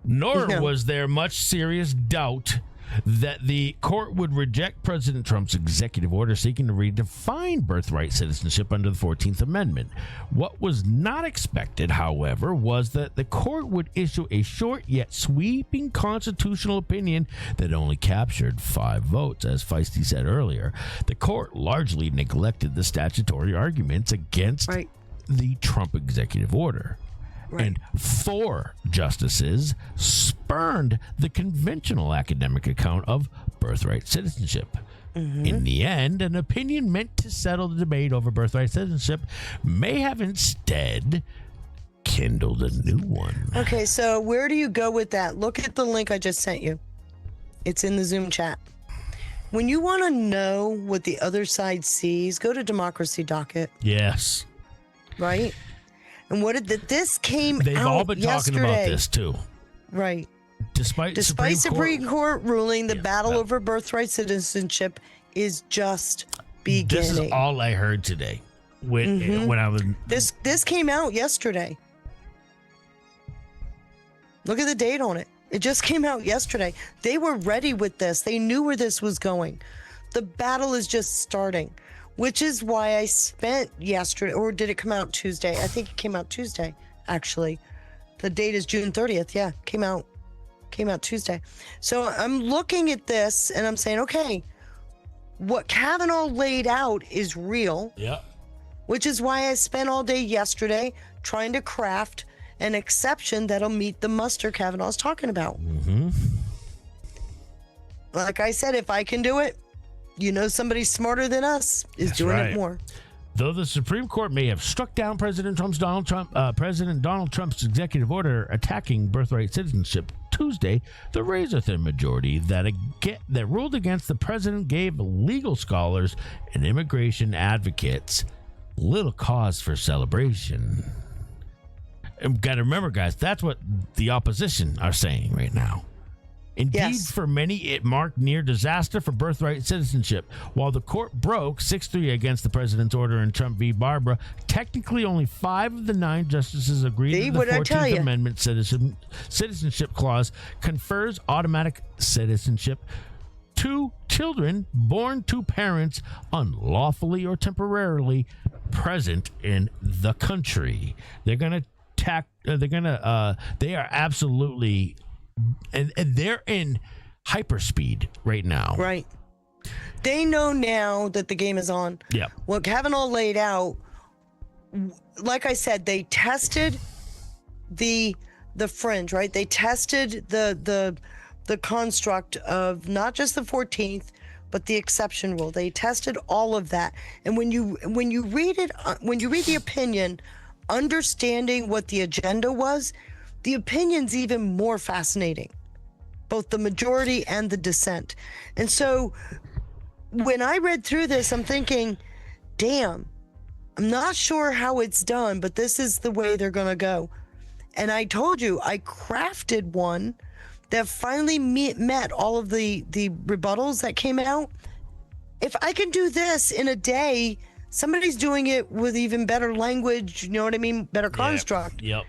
Nor was there much serious doubt that the court would reject President Trump's executive order seeking to redefine birthright citizenship under the 14th Amendment. What was not expected, however, was that the court would issue a short yet sweeping constitutional opinion that only captured 5 votes. As Feisty said earlier, the court largely neglected the statutory arguments against the Trump executive order. And 4 justices spurned the conventional academic account of birthright citizenship. In the end, an opinion meant to settle the debate over birthright citizenship may have instead kindled a new one. Okay, so where do you go with that? Look at the link I just sent you. It's in the Zoom chat. When you want to know what the other side sees, go to Democracy Docket. Yes. Right? And what did this came They've out all been yesterday. talking about this too. Right. Despite Supreme Court ruling, the battle over birthright citizenship is just beginning. This is all I heard today. When I was this came out yesterday. Look at the date on it. It just came out yesterday. They were ready with this. They knew where this was going. The battle is just starting. Which is why I spent yesterday, or did it come out Tuesday? I think it came out Tuesday, actually. The date is June 30th. Yeah, came out Tuesday. So I'm looking at this and I'm saying, okay, what Kavanaugh laid out is real. Yeah. Which is why I spent all day yesterday trying to craft an exception that'll meet the muster Kavanaugh's talking about. Like I said, if I can do it, somebody smarter than us is doing it more. Though the Supreme Court may have struck down President Donald Trump's executive order attacking birthright citizenship Tuesday, the razor-thin majority that ruled against the president gave legal scholars and immigration advocates little cause for celebration. got to remember, guys, that's what the opposition are saying right now. Indeed, for many, it marked near disaster for birthright citizenship. While the court broke 6-3 against the president's order in Trump v. Barbara, technically only 5 of the 9 justices agreed that the 14th Amendment citizenship clause confers automatic citizenship to children born to parents unlawfully or temporarily present in the country. They're going to they are absolutely, and they're in hyperspeed right now. Right. They know now that the game is on. Yeah. What Kavanaugh laid out, like I said, they tested the fringe, right? They tested the construct of not just the 14th, but the exception rule. They tested all of that. And when you read it, when you read the opinion, understanding what the agenda was, the opinion's even more fascinating, both the majority and the dissent. And so when I read through this, I'm thinking, damn, I'm not sure how it's done, but this is the way they're going to go. And I told you, I crafted one that finally met all of the rebuttals that came out. If I can do this in a day, somebody's doing it with even better language, you know what I mean? Better construct. Yep.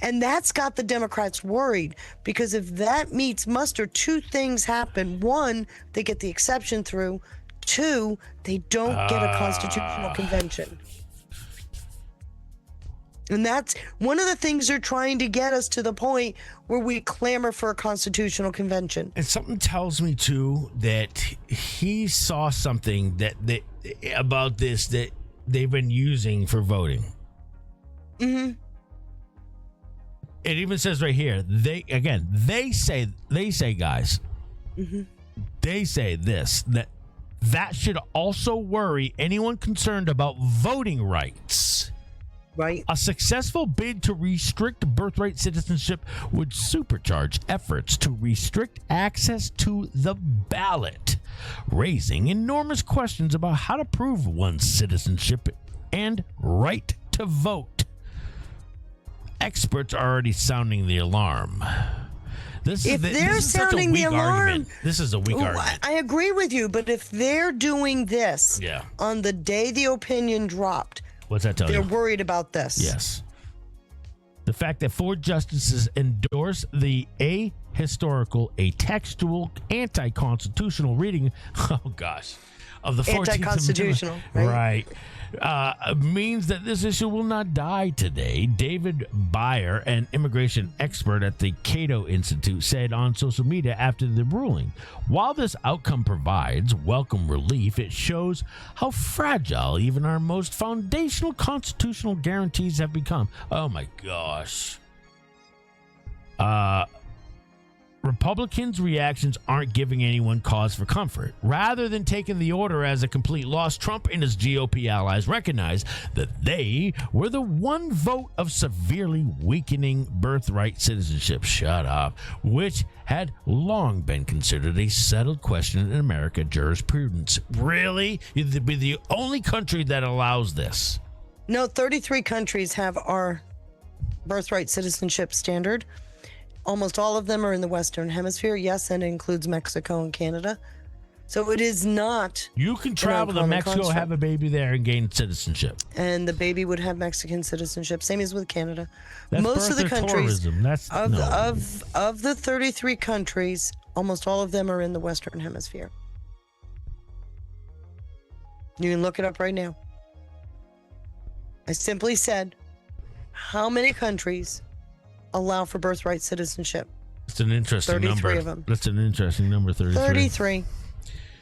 And that's got the Democrats worried, because if that meets muster, 2 things happen. 1, they get the exception through. 2, they don't get a constitutional convention. And that's one of the things they're trying to get us to the point where we clamor for a constitutional convention. And something tells me, too, that he saw something about this that they've been using for voting. Mm-hmm. It even says right here, they say, guys, mm-hmm. They say this, that should also worry anyone concerned about voting rights. Right. A successful bid to restrict birthright citizenship would supercharge efforts to restrict access to the ballot, raising enormous questions about how to prove one's citizenship and right to vote. Experts are already sounding the alarm. This is such a weak argument. This is a weak argument. I agree with you, but if they're doing this on the day the opinion dropped, what's that tell you? They're worried about this. Yes. The fact that 4 justices endorse the ahistorical, atextual, anti-constitutional reading, of the 14th anti-constitutional, Amendment, means that this issue will not die today. David Beyer, an immigration expert at the Cato Institute, said on social media after the ruling, while this outcome provides welcome relief, it shows how fragile even our most foundational constitutional guarantees have become. Oh my gosh. Republicans' reactions aren't giving anyone cause for comfort. Rather than taking the order as a complete loss, Trump and his GOP allies recognize that they were the one vote of severely weakening birthright citizenship, which had long been considered a settled question in American jurisprudence. Really? You'd be the only country that allows this. No, 33 countries have our birthright citizenship standard. Almost all of them are in the Western Hemisphere. Yes, and it includes Mexico and Canada. So it is not. You can travel to Mexico, have a baby there, and gain citizenship. And the baby would have Mexican citizenship. Same as with Canada. That's most of the countries tourism. of the 33 countries, almost all of them are in the Western Hemisphere. You can look it up right now. I simply said, how many countries allow for birthright citizenship? It's an interesting 33 number. Of them. That's an interesting number, 33.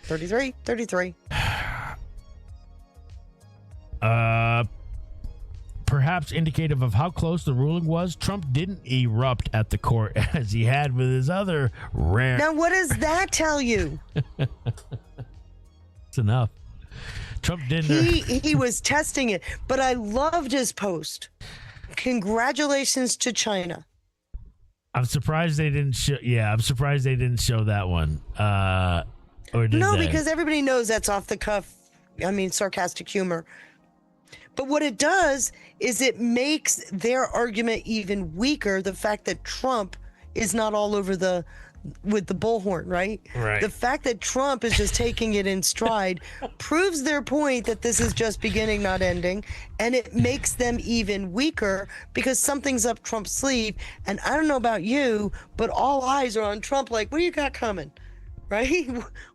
33. Perhaps indicative of how close the ruling was, Trump didn't erupt at the court as he had with his other rare. Now, what does that tell you? It's enough. Trump didn't. He was testing it, but I loved his post. Congratulations to China. I'm surprised they didn't show. Yeah, I'm surprised they didn't show that one. Or did No, they? because everybody knows that's off the cuff. I mean, sarcastic humor. But what it does is it makes their argument even weaker. The fact that Trump is not all over with the bullhorn, right? Right. The fact that Trump is just taking it in stride proves their point that this is just beginning, not ending. And it makes them even weaker because something's up Trump's sleeve. And I don't know about you, but all eyes are on Trump like, what do you got coming? Right?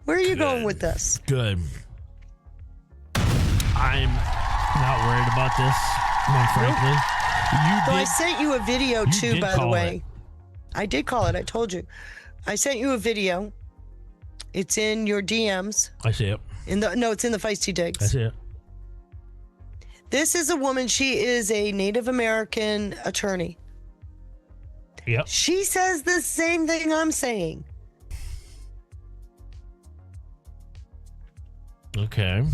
Where are you going with this? Good. I'm not worried about this, frankly. So I sent you a video too, by the way. It. I did call it. I told you. I sent you a video. It's in your DMs. I see it. It's in the Feisty Digs. I see it. This is a woman. She is a Native American attorney. Yep. She says the same thing I'm saying. Okay.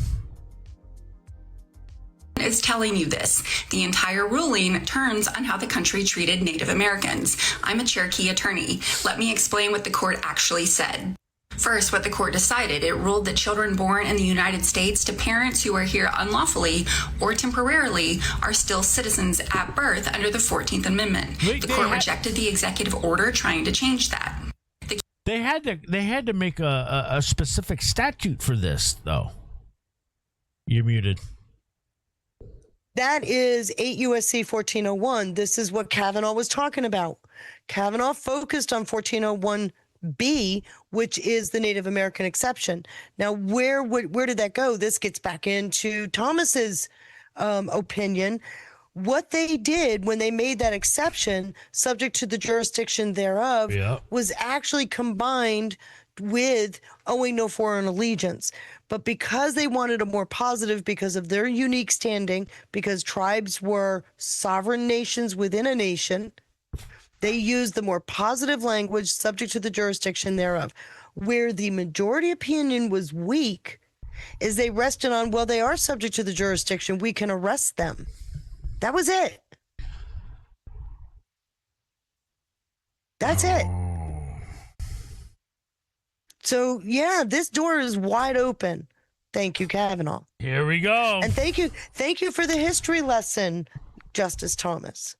Is telling you this. The entire ruling turns on how the country treated Native Americans. I'm a Cherokee attorney. Let me explain what the court actually said. First, what the court decided, it ruled that children born in the United States to parents who are here unlawfully or temporarily are still citizens at birth under the 14th Amendment. The court rejected the executive order trying to change that. They had to make a specific statute for this, though. You're muted. That is 8 U.S.C. 1401. This is what Kavanaugh was talking about. Kavanaugh focused on 1401B, which is the Native American exception. Now, where did that go? This gets back into Thomas's opinion. What they did when they made that exception, subject to the jurisdiction thereof, was actually combined with owing no foreign allegiance. But because they wanted a more positive, because of their unique standing, because tribes were sovereign nations within a nation, they used the more positive language subject to the jurisdiction thereof. Where the majority opinion was weak is they rested on, well, they are subject to the jurisdiction. We can arrest them. That was it. That's it. So, yeah, this door is wide open. Thank you, Kavanaugh. Here we go. And thank you for the history lesson, Justice Thomas.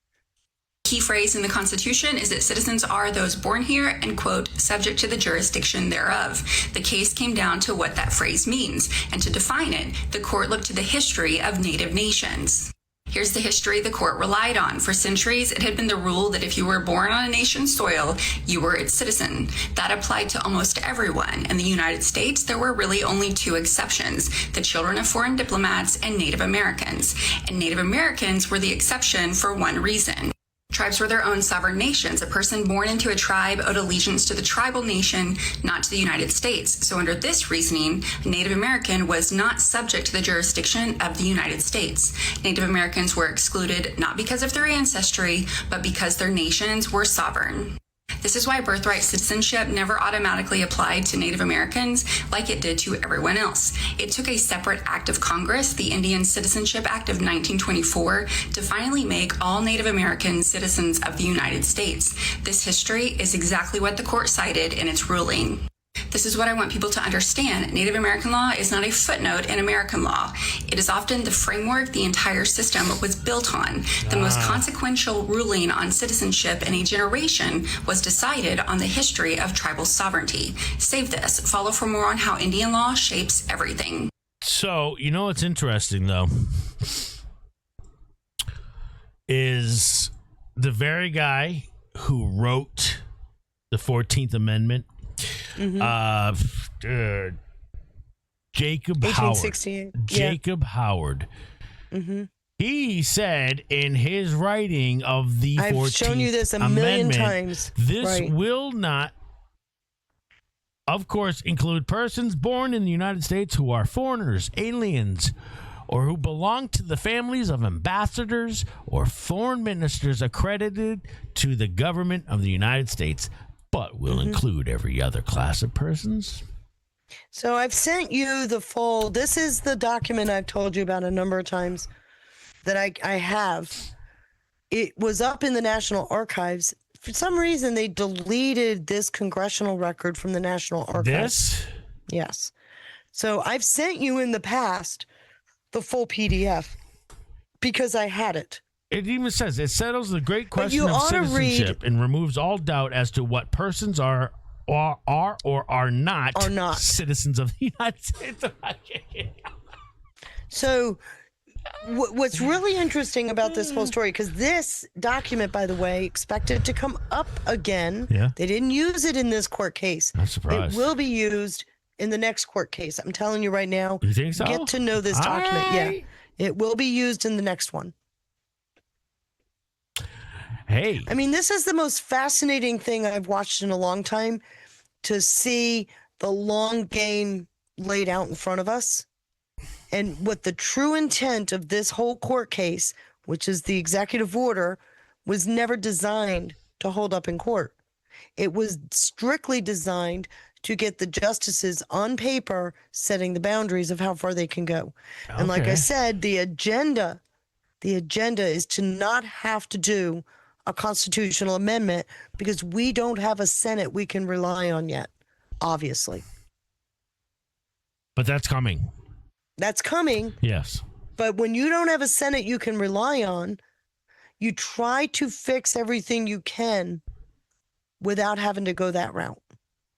Key phrase in the Constitution is that citizens are those born here and, quote, subject to the jurisdiction thereof. The case came down to what that phrase means, and to define it, the court looked to the history of Native nations. Here's the history the court relied on. For centuries, it had been the rule that if you were born on a nation's soil, you were its citizen. That applied to almost everyone. In the United States, there were really only two exceptions, the children of foreign diplomats and Native Americans. And Native Americans were the exception for one reason. Tribes were their own sovereign nations. A person born into a tribe owed allegiance to the tribal nation, not to the United States. So under this reasoning, a Native American was not subject to the jurisdiction of the United States. Native Americans were excluded not because of their ancestry, but because their nations were sovereign. This is why birthright citizenship never automatically applied to Native Americans like it did to everyone else. It took a separate act of Congress, the Indian Citizenship Act of 1924, to finally make all Native Americans citizens of the United States. This history is exactly what the court cited in its ruling. This is what I want people to understand. Native American law is not a footnote in American law. It is often the framework the entire system was built on. The most consequential ruling on citizenship in a generation was decided on the history of tribal sovereignty. Save this. Follow for more on how Indian law shapes everything. So, you know what's interesting, though, is the very guy who wrote the 14th Amendment, Jacob Howard. Jacob Howard. He said in his writing of the 14th I've shown you this a million times. This will not, of course, include persons born in the United States who are foreigners, aliens, or who belong to the families of ambassadors or foreign ministers accredited to the government of the United States, but will include every other class of persons. So I've sent you the full, this is the document I've told you about a number of times that I have. It was up in the National Archives. For some reason, they deleted this congressional record from the National Archives. This? Yes. So I've sent you in the past the full PDF. because I had it. It even says it settles the great But you question of ought to citizenship and removes all doubt as to what persons are or are not citizens of the United States. So what's really interesting about this whole story, because this document, by the way, expected to come up again. Yeah. They didn't use it in this court case. I'm surprised. It will be used in the next court case. I'm telling you right now. You think so? Get to know this document. Yeah. It will be used in the next one. Hey. I mean, this is the most fascinating thing I've watched in a long time, to see the long game laid out in front of us and what the true intent of this whole court case, which is the executive order, was never designed to hold up in court. It was strictly designed to get the justices on paper setting the boundaries of how far they can go. Okay. And like I said, the agenda is to not have to do a constitutional amendment because we don't have a Senate we can rely on yet, obviously. But that's coming. That's coming. Yes. But when you don't have a Senate you can rely on, you try to fix everything you can without having to go that route.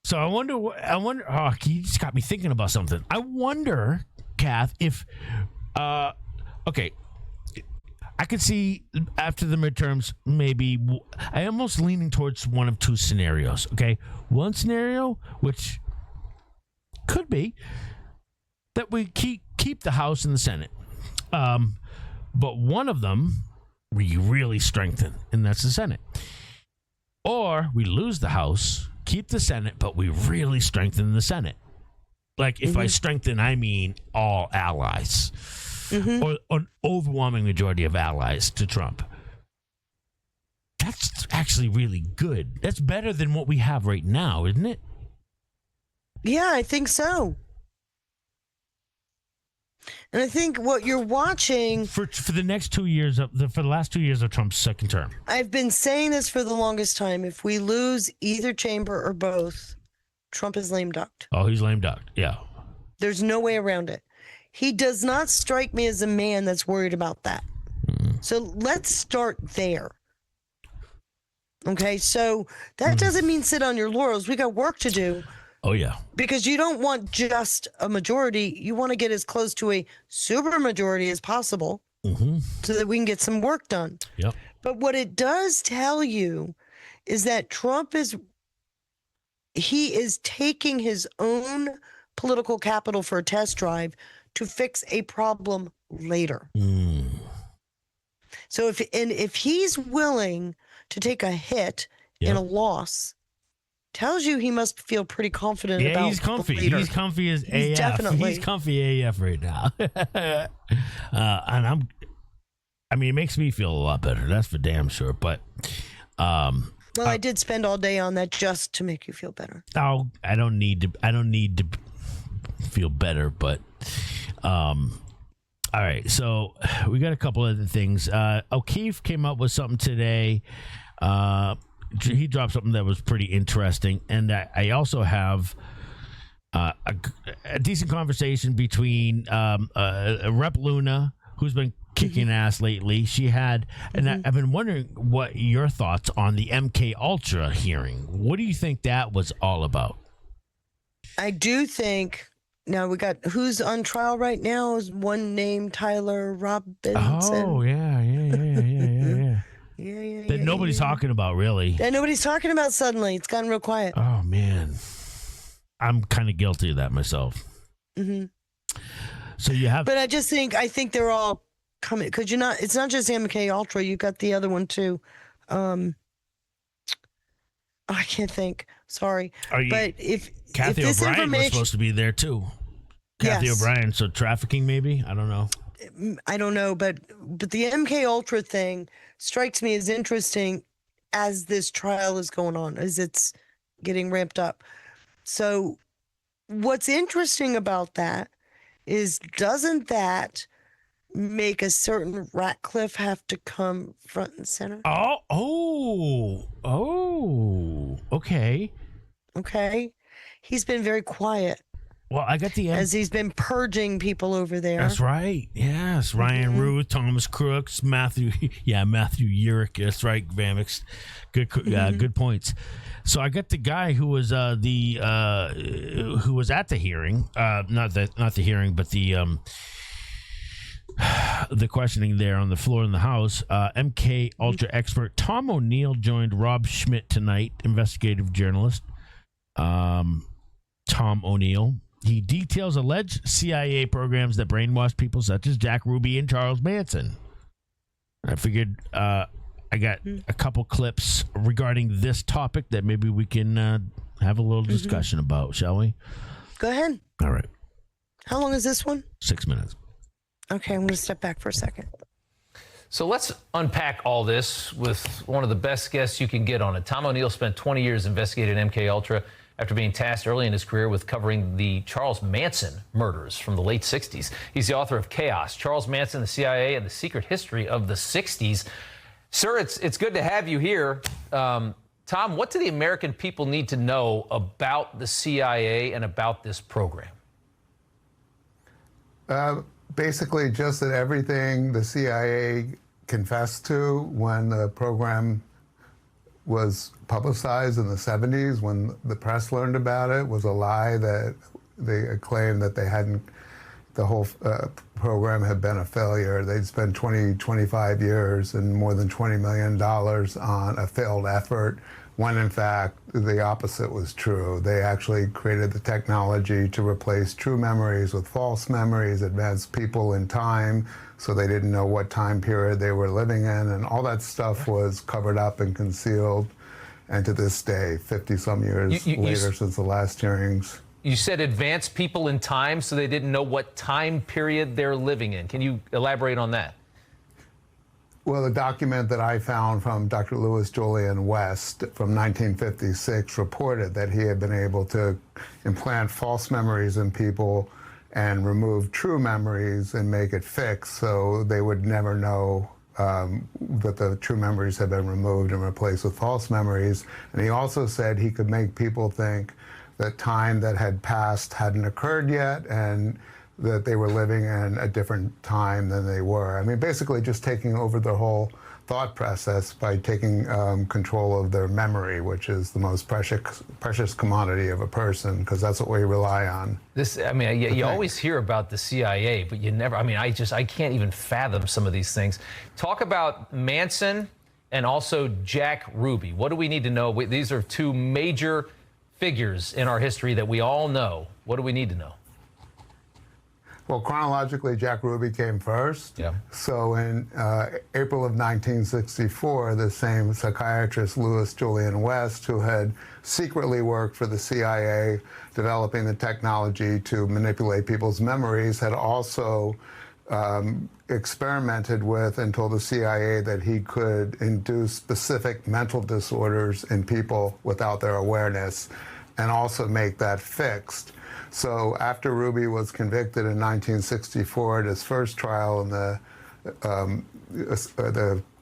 So I wonder, oh, you just got me thinking about something. I wonder, Kath, if, okay, I could see after the midterms, maybe, I almost leaning towards one of two scenarios, okay? One scenario, which could be that we keep the House and the Senate. But one of them we really strengthen, and that's the Senate. Or we lose the House, keep the Senate, but we really strengthen the Senate. Like, if I strengthen, I mean all allies. Or an overwhelming majority of allies to Trump. That's actually really good. That's better than what we have right now, isn't it? Yeah, I think so. And I think what you're watching for the next 2 years for the last 2 years of Trump's second term. I've been saying this for the longest time. If we lose either chamber or both, Trump is lame ducked. Oh, he's lame ducked. Yeah. There's no way around it. He does not strike me as a man that's worried about that. So let's start there. Okay, so that doesn't mean sit on your laurels. We got work to do. Oh, yeah. Because you don't want just a majority. You want to get as close to a super majority as possible so that we can get some work done. Yep. But what it does tell you is that Trump is taking his own political capital for a test drive to fix a problem later. So if he's willing to take a hit and a loss, tells you he must feel pretty confident about. Yeah, he's comfy. He's comfy as AF. Definitely. He's comfy AF right now. And it makes me feel a lot better. That's for damn sure. But well, I did spend all day on that just to make you feel better. Oh, I don't need to feel better, but all right, so we got a couple other things. O'Keefe came up with something today. He dropped something that was pretty interesting, and I also have a decent conversation between Rep Luna, who's been kicking ass lately. She had, and I've been wondering what your thoughts on the MK Ultra hearing. What do you think that was all about? I do think. Now we got who's on trial right now is one named Tyler Robinson. Oh yeah. That nobody's talking about, really. That nobody's talking about suddenly. It's gotten real quiet. Oh man, I'm kind of guilty of that myself. So you have, but I think they're all coming because you're not. It's not just MK Ultra. You got the other one too. I can't think. Sorry, but if Kathy O'Brien was supposed to be there too. Kathy O'Brien, so trafficking maybe? I don't know. But the MK Ultra thing strikes me as interesting as this trial is going on, as it's getting ramped up. So what's interesting about that is, doesn't that make a certain Ratcliffe have to come front and center? Okay. He's been very quiet Well, I got the as he's been purging people over there. That's right. Yes, Ryan Ruth, Thomas Crooks, Matthew. Yeah, Matthew Urick. That's right, Vamix. Good points. So I got the guy who was who was at the hearing. Not the hearing, but the questioning there on the floor in the House. MK Ultra expert Tom O'Neill joined Rob Schmidt tonight, investigative journalist. Tom O'Neill. He details alleged CIA programs that brainwash people such as Jack Ruby and Charles Manson. I figured I got a couple clips regarding this topic that maybe we can have a little discussion about, shall we? Go ahead. All right. How long is this one? 6 minutes. Okay, I'm going to step back for a second. So let's unpack all this with one of the best guests you can get on it. Tom O'Neill spent 20 years investigating MK Ultra after being tasked early in his career with covering the Charles Manson murders from the late 60s. He's the author of Chaos, Charles Manson, the CIA, and the Secret History of the 60s. Sir, it's good to have you here. Tom, what do the American people need to know about the CIA and about this program? Basically just that everything the CIA confessed to when the program was publicized in the 70s, when the press learned about it, was a lie, that they claimed that the whole program had been a failure. They'd spent 25 years and more than $20 million on a failed effort, when in fact the opposite was true. They actually created the technology to replace true memories with false memories, advance people in time, so they didn't know what time period they were living in, and all that stuff was covered up and concealed. And to this day, 50-some years later since the last hearings. You said advance people in time, so they didn't know what time period they're living in. Can you elaborate on that? Well, the document that I found from Dr. Louis Julian West from 1956 reported that he had been able to implant false memories in people and remove true memories and make it fixed, so they would never know that the true memories had been removed and replaced with false memories. And he also said he could make people think that time that had passed hadn't occurred yet and that they were living in a different time than they were. I mean, basically just taking over their whole thought process by taking control of their memory, which is the most precious commodity of a person, because that's what we rely on. You always hear about the CIA, but you never, I can't even fathom some of these things. Talk about Manson and also Jack Ruby. What do we need to know? These are two major figures in our history that we all know. What do we need to know? Well, chronologically, Jack Ruby came first. Yeah. So in April of 1964, the same psychiatrist, Louis Julian West, who had secretly worked for the CIA, developing the technology to manipulate people's memories, had also experimented with and told the CIA that he could induce specific mental disorders in people without their awareness and also make that fixed. So after Ruby was convicted in 1964 at his first trial in the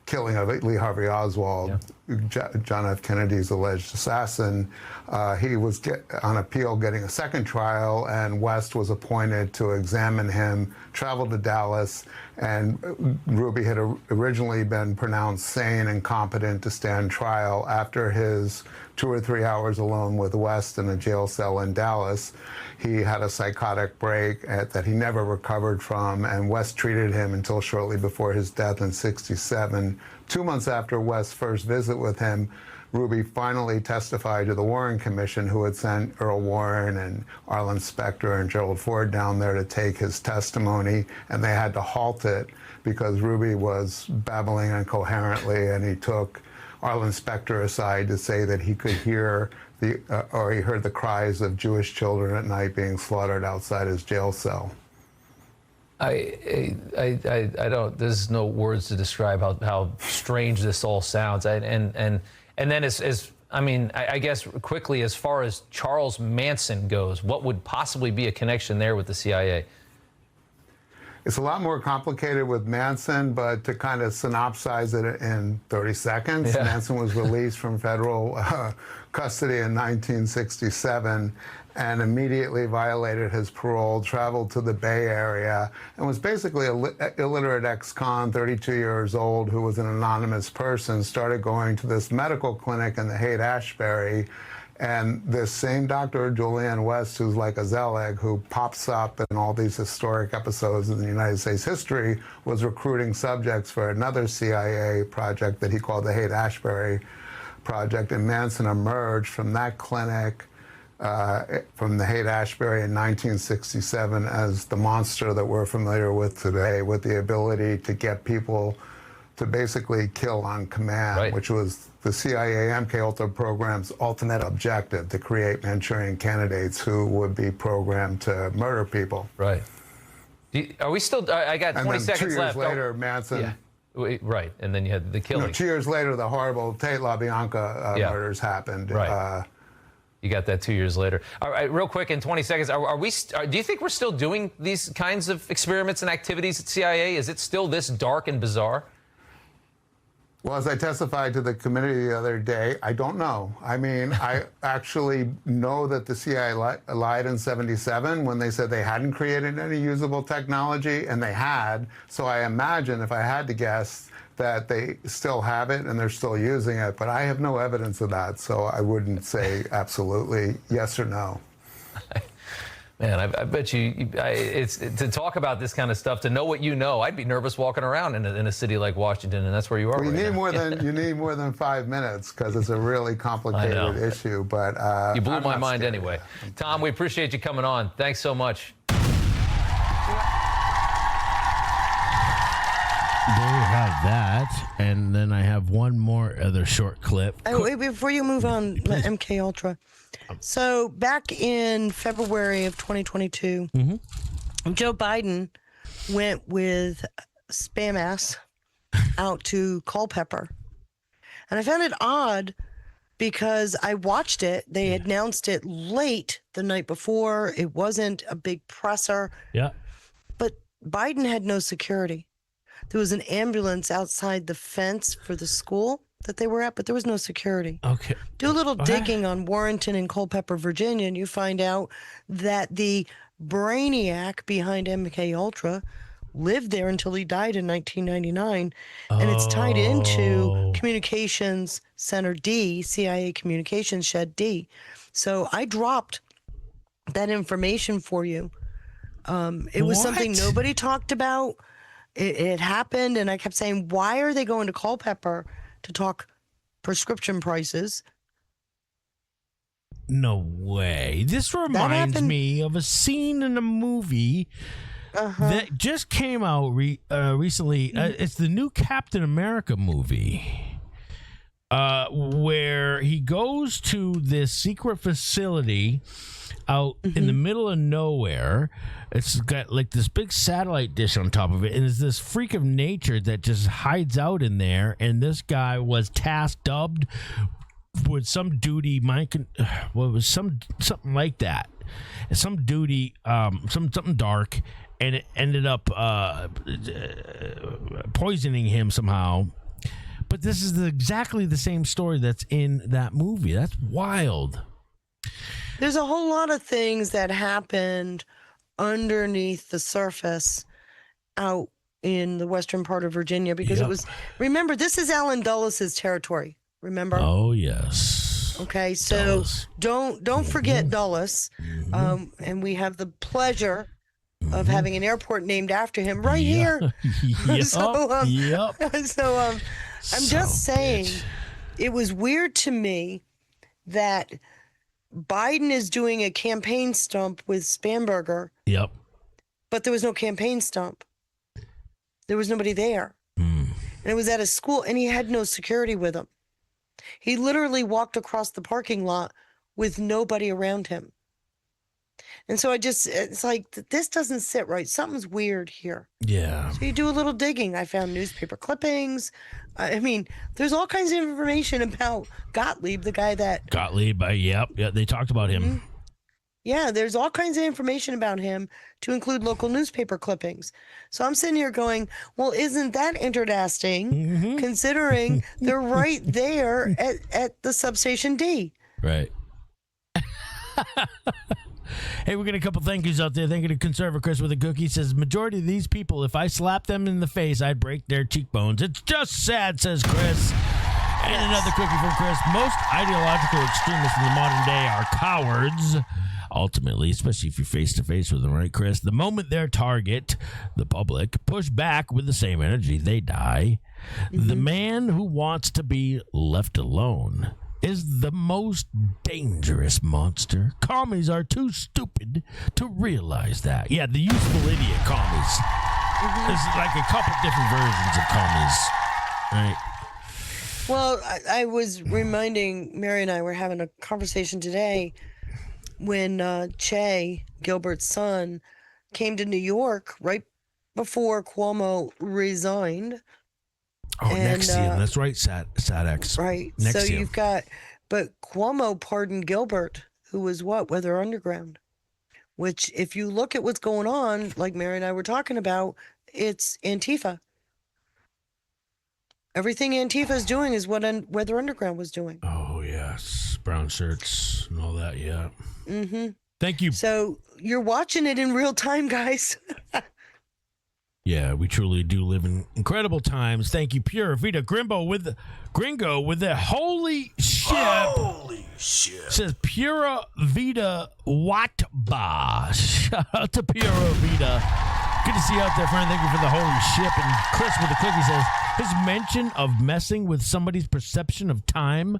killing of Lee Harvey Oswald, John F. Kennedy's alleged assassin, he was on appeal getting a second trial, and West was appointed to examine him, traveled to Dallas, and Ruby had originally been pronounced sane and competent to stand trial. After his 2 or 3 hours alone with West in a jail cell in Dallas, he had a psychotic break that he never recovered from, and West treated him until shortly before his death in '67. 2 months after West's first visit with him, Ruby finally testified to the Warren Commission, who had sent Earl Warren and Arlen Specter and Gerald Ford down there to take his testimony, and they had to halt it because Ruby was babbling incoherently, and he took Arlen Specter aside to say that he could hear he heard the cries of Jewish children at night being slaughtered outside his jail cell. I don't. There's no words to describe how strange this all sounds. And then I guess quickly, as far as Charles Manson goes, what would possibly be a connection there with the CIA? It's a lot more complicated with Manson, but to kind of synopsize it in 30 seconds, Manson was released from federal custody in 1967 and immediately violated his parole, traveled to the Bay Area, and was basically an illiterate ex-con, 32 years old, who was an anonymous person, started going to this medical clinic in the Haight-Ashbury. And this same Dr. Julianne West, who's like a Zelig, who pops up in all these historic episodes in the United States history, was recruiting subjects for another CIA project that he called the Haight-Ashbury Project. And Manson emerged from that clinic, from the Haight-Ashbury in 1967 as the monster that we're familiar with today, with the ability to get people to basically kill on command, which was the CIA MKUltra program's ultimate objective, to create Manchurian candidates who would be programmed to murder people. Right. Are we still, I got 20 seconds left. 2 years later, Manson. Right, and then you had the killing. 2 years later, the horrible Tate LaBianca murders happened. Right. You got that 2 years later. All right, real quick, in 20 seconds, do you think we're still doing these kinds of experiments and activities at CIA? Is it still this dark and bizarre? Well, as I testified to the committee the other day, I don't know. I mean, I actually know that the CIA lied in 77 when they said they hadn't created any usable technology, and they had. So I imagine, if I had to guess, that they still have it and they're still using it. But I have no evidence of that, so I wouldn't say absolutely yes or no. Man, I bet it's to talk about this kind of stuff, to know what you know. I'd be nervous walking around in a city like Washington, and that's where you are. Well, you need more than 5 minutes because it's a really complicated issue. But you blew my mind anyway. Tom, we appreciate you coming on. Thanks so much. There you have that, and then I have one more other short clip. Wait, before you move on, MK Ultra. So back in February of 2022, Joe Biden went with spam ass out to Culpeper, and I found it odd because I watched it. They announced it late the night before. It wasn't a big presser. Yeah, but Biden had no security. There was an ambulance outside the fence for the school that they were at, but there was no security. Okay. Do a little digging on Warrenton and Culpeper, Virginia, and you find out that the brainiac behind MK Ultra lived there until he died in 1999, and it's tied into Communications Center D, CIA Communications Shed D. So I dropped that information for you. It was something nobody talked about. It happened, and I kept saying, why are they going to Culpeper to talk prescription prices? No way. This reminds me of a scene in a movie that just came out recently. It's the new Captain America movie, where he goes to this secret facility out in the middle of nowhere. It's got like this big satellite dish on top of it, and there's this freak of nature that just hides out in there. And this guy was dubbed with some duty, something like that, some duty, something dark, and it ended up poisoning him somehow. But this is exactly the same story that's in that movie. That's wild. There's a whole lot of things that happened underneath the surface out in the western part of Virginia, because it was, remember, this is Alan Dulles' territory. Remember? Oh, yes. Okay, so don't forget Dulles. And we have the pleasure of having an airport named after him right here. So I'm just saying, it was weird to me that Biden is doing a campaign stump with Spamberger. Yep. But there was no campaign stump. There was nobody there. And it was at a school, and he had no security with him. He literally walked across the parking lot with nobody around him. And so it's like, this doesn't sit right. Something's weird here. Yeah. So you do a little digging. I found newspaper clippings. I mean, there's all kinds of information about Gottlieb, the guy that... Gottlieb, yeah, they talked about him. Yeah, there's all kinds of information about him, to include local newspaper clippings. So I'm sitting here going, well, isn't that interesting, considering they're right there at the substation D? Right. Hey, we're getting a couple thank yous out there. Thank you to Conservative Chris with a cookie. Says, majority of these people, if I slap them in the face, I'd break their cheekbones. It's just sad, says Chris. And another cookie from Chris. Most ideological extremists in the modern day are cowards. Ultimately, especially if you're face-to-face with them, right, Chris? The moment their target, the public, push back with the same energy, they die. The man who wants to be left alone is the most dangerous monster. Commies are too stupid to realize that. Yeah, the useful idiot commies. There's like a couple different versions of commies, right? Well, I was reminding Mary and I were having a conversation today when Che, Gilbert's son, came to New York right before Cuomo resigned. Oh, Nexium. That's right, SADX. Right. Nexium. So you've got, but Cuomo pardoned Gilbert, who was what? Weather Underground. Which, if you look at what's going on, like Mary and I were talking about, it's Antifa. Everything Antifa is doing is what Weather Underground was doing. Oh, yes. Brown shirts and all that, yeah. Mm-hmm. Thank you. So you're watching it in real time, guys. Yeah, we truly do live in incredible times. Thank you, Pure Vita Gringo with the holy ship. Holy shit. Says Pura Vida Watba. Shout out to Pura Vida. Good to see you out there, friend. Thank you for the holy ship. And Chris with the cookie says, his mention of messing with somebody's perception of time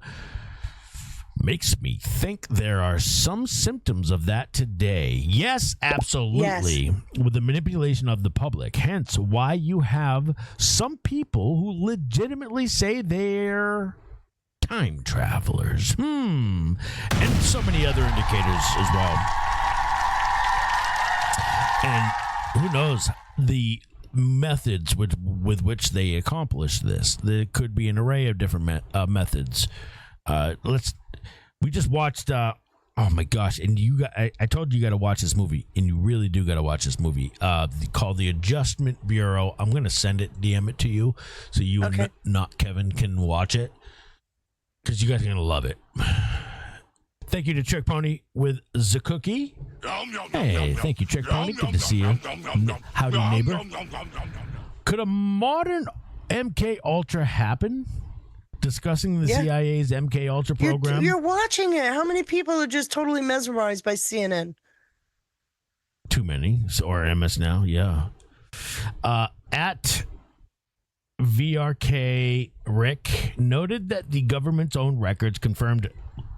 makes me think there are some symptoms of that today. Yes, absolutely. Yes. With the manipulation of the public. Hence why you have some people who legitimately say they're time travelers. And so many other indicators as well. And who knows the methods with which they accomplish this. There could be an array of different methods. We just watched. Oh my gosh! And I told you got to watch this movie, and you really do got to watch this movie. Called The Adjustment Bureau. I'm gonna send it, DM it to you, so you and not Kevin can watch it, because you guys are gonna love it. Thank you to Trick Pony with the cookie. Hey, thank you, Trick Pony. Good to see you. Howdy, neighbor. Could a modern MK Ultra happen? Discussing the CIA's MK Ultra program. You're watching it. How many people are just totally mesmerized by CNN? Too many. Or MS Now, yeah. At VRK Rick noted that the government's own records confirmed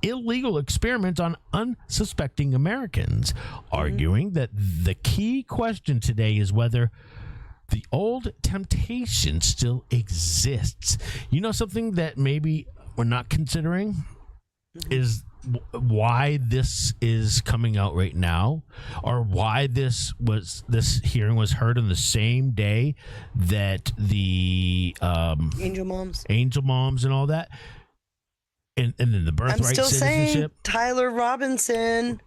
illegal experiments on unsuspecting Americans, arguing that the key question today is whether the old temptation still exists. You know, something that maybe we're not considering is why this is coming out right now, or why this hearing was heard on the same day that the Angel Moms and all that, and then the birthright I'm still citizenship. Saying Tyler Robinson.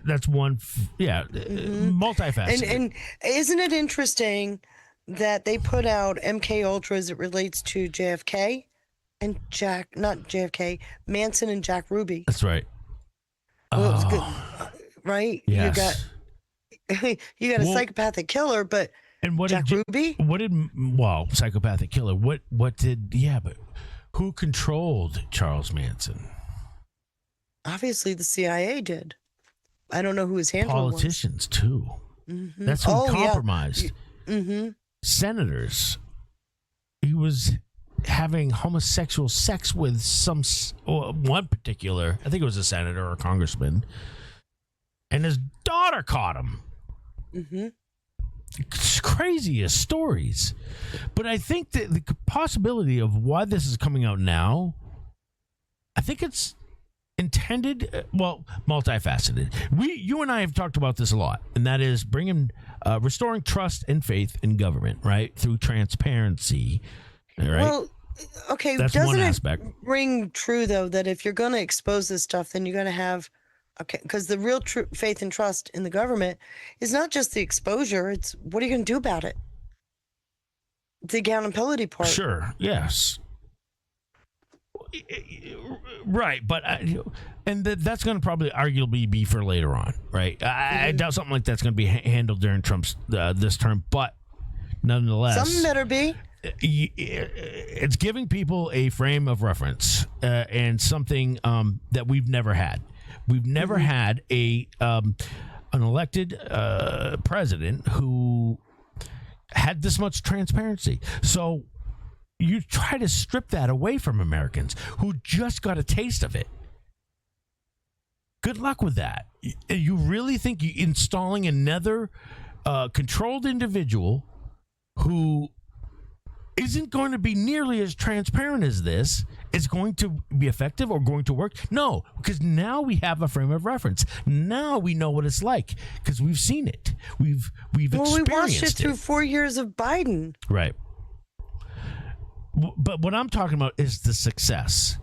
That's one, multifaceted. And isn't it interesting that they put out MK Ultra as it relates to JFK and Manson and Jack Ruby? That's right. Well, it's good, right? Yes. You got a psychopathic killer, but Jack Ruby? Psychopathic killer. But who controlled Charles Manson? Obviously, the CIA did. I don't know who his handler was. Politicians, too. Mm-hmm. That's who compromised. Yeah. Mm-hmm. Senators. He was having homosexual sex with one particular, I think it was a senator or a congressman, and his daughter caught him. Mm-hmm. It's craziest stories. But I think that the possibility of why this is coming out now, I think it's intended, multifaceted. You and I have talked about this a lot, and that is restoring trust and faith in government, right? Through transparency, right? Well, okay, that's doesn't one aspect. It ring true, though, that if you're going to expose this stuff, then you're going to have Okay, because the real faith and trust in the government is not just the exposure, it's what are you going to do about it? The accountability part. Sure, yes. Right, but that's going to probably arguably be for later on, right? I doubt something like that's going to be handled during Trump's this term, but nonetheless, something better be. It's giving people a frame of reference and something that we've never had. We've never had an elected president who had this much transparency. So you try to strip that away from Americans who just got a taste of it. Good luck with that. You really think installing another controlled individual who isn't going to be nearly as transparent as this is going to be effective or going to work? No, because now we have a frame of reference. Now we know what it's like because we've seen it. We've experienced we watched it through 4 years of Biden. Right. But what I'm talking about is the success,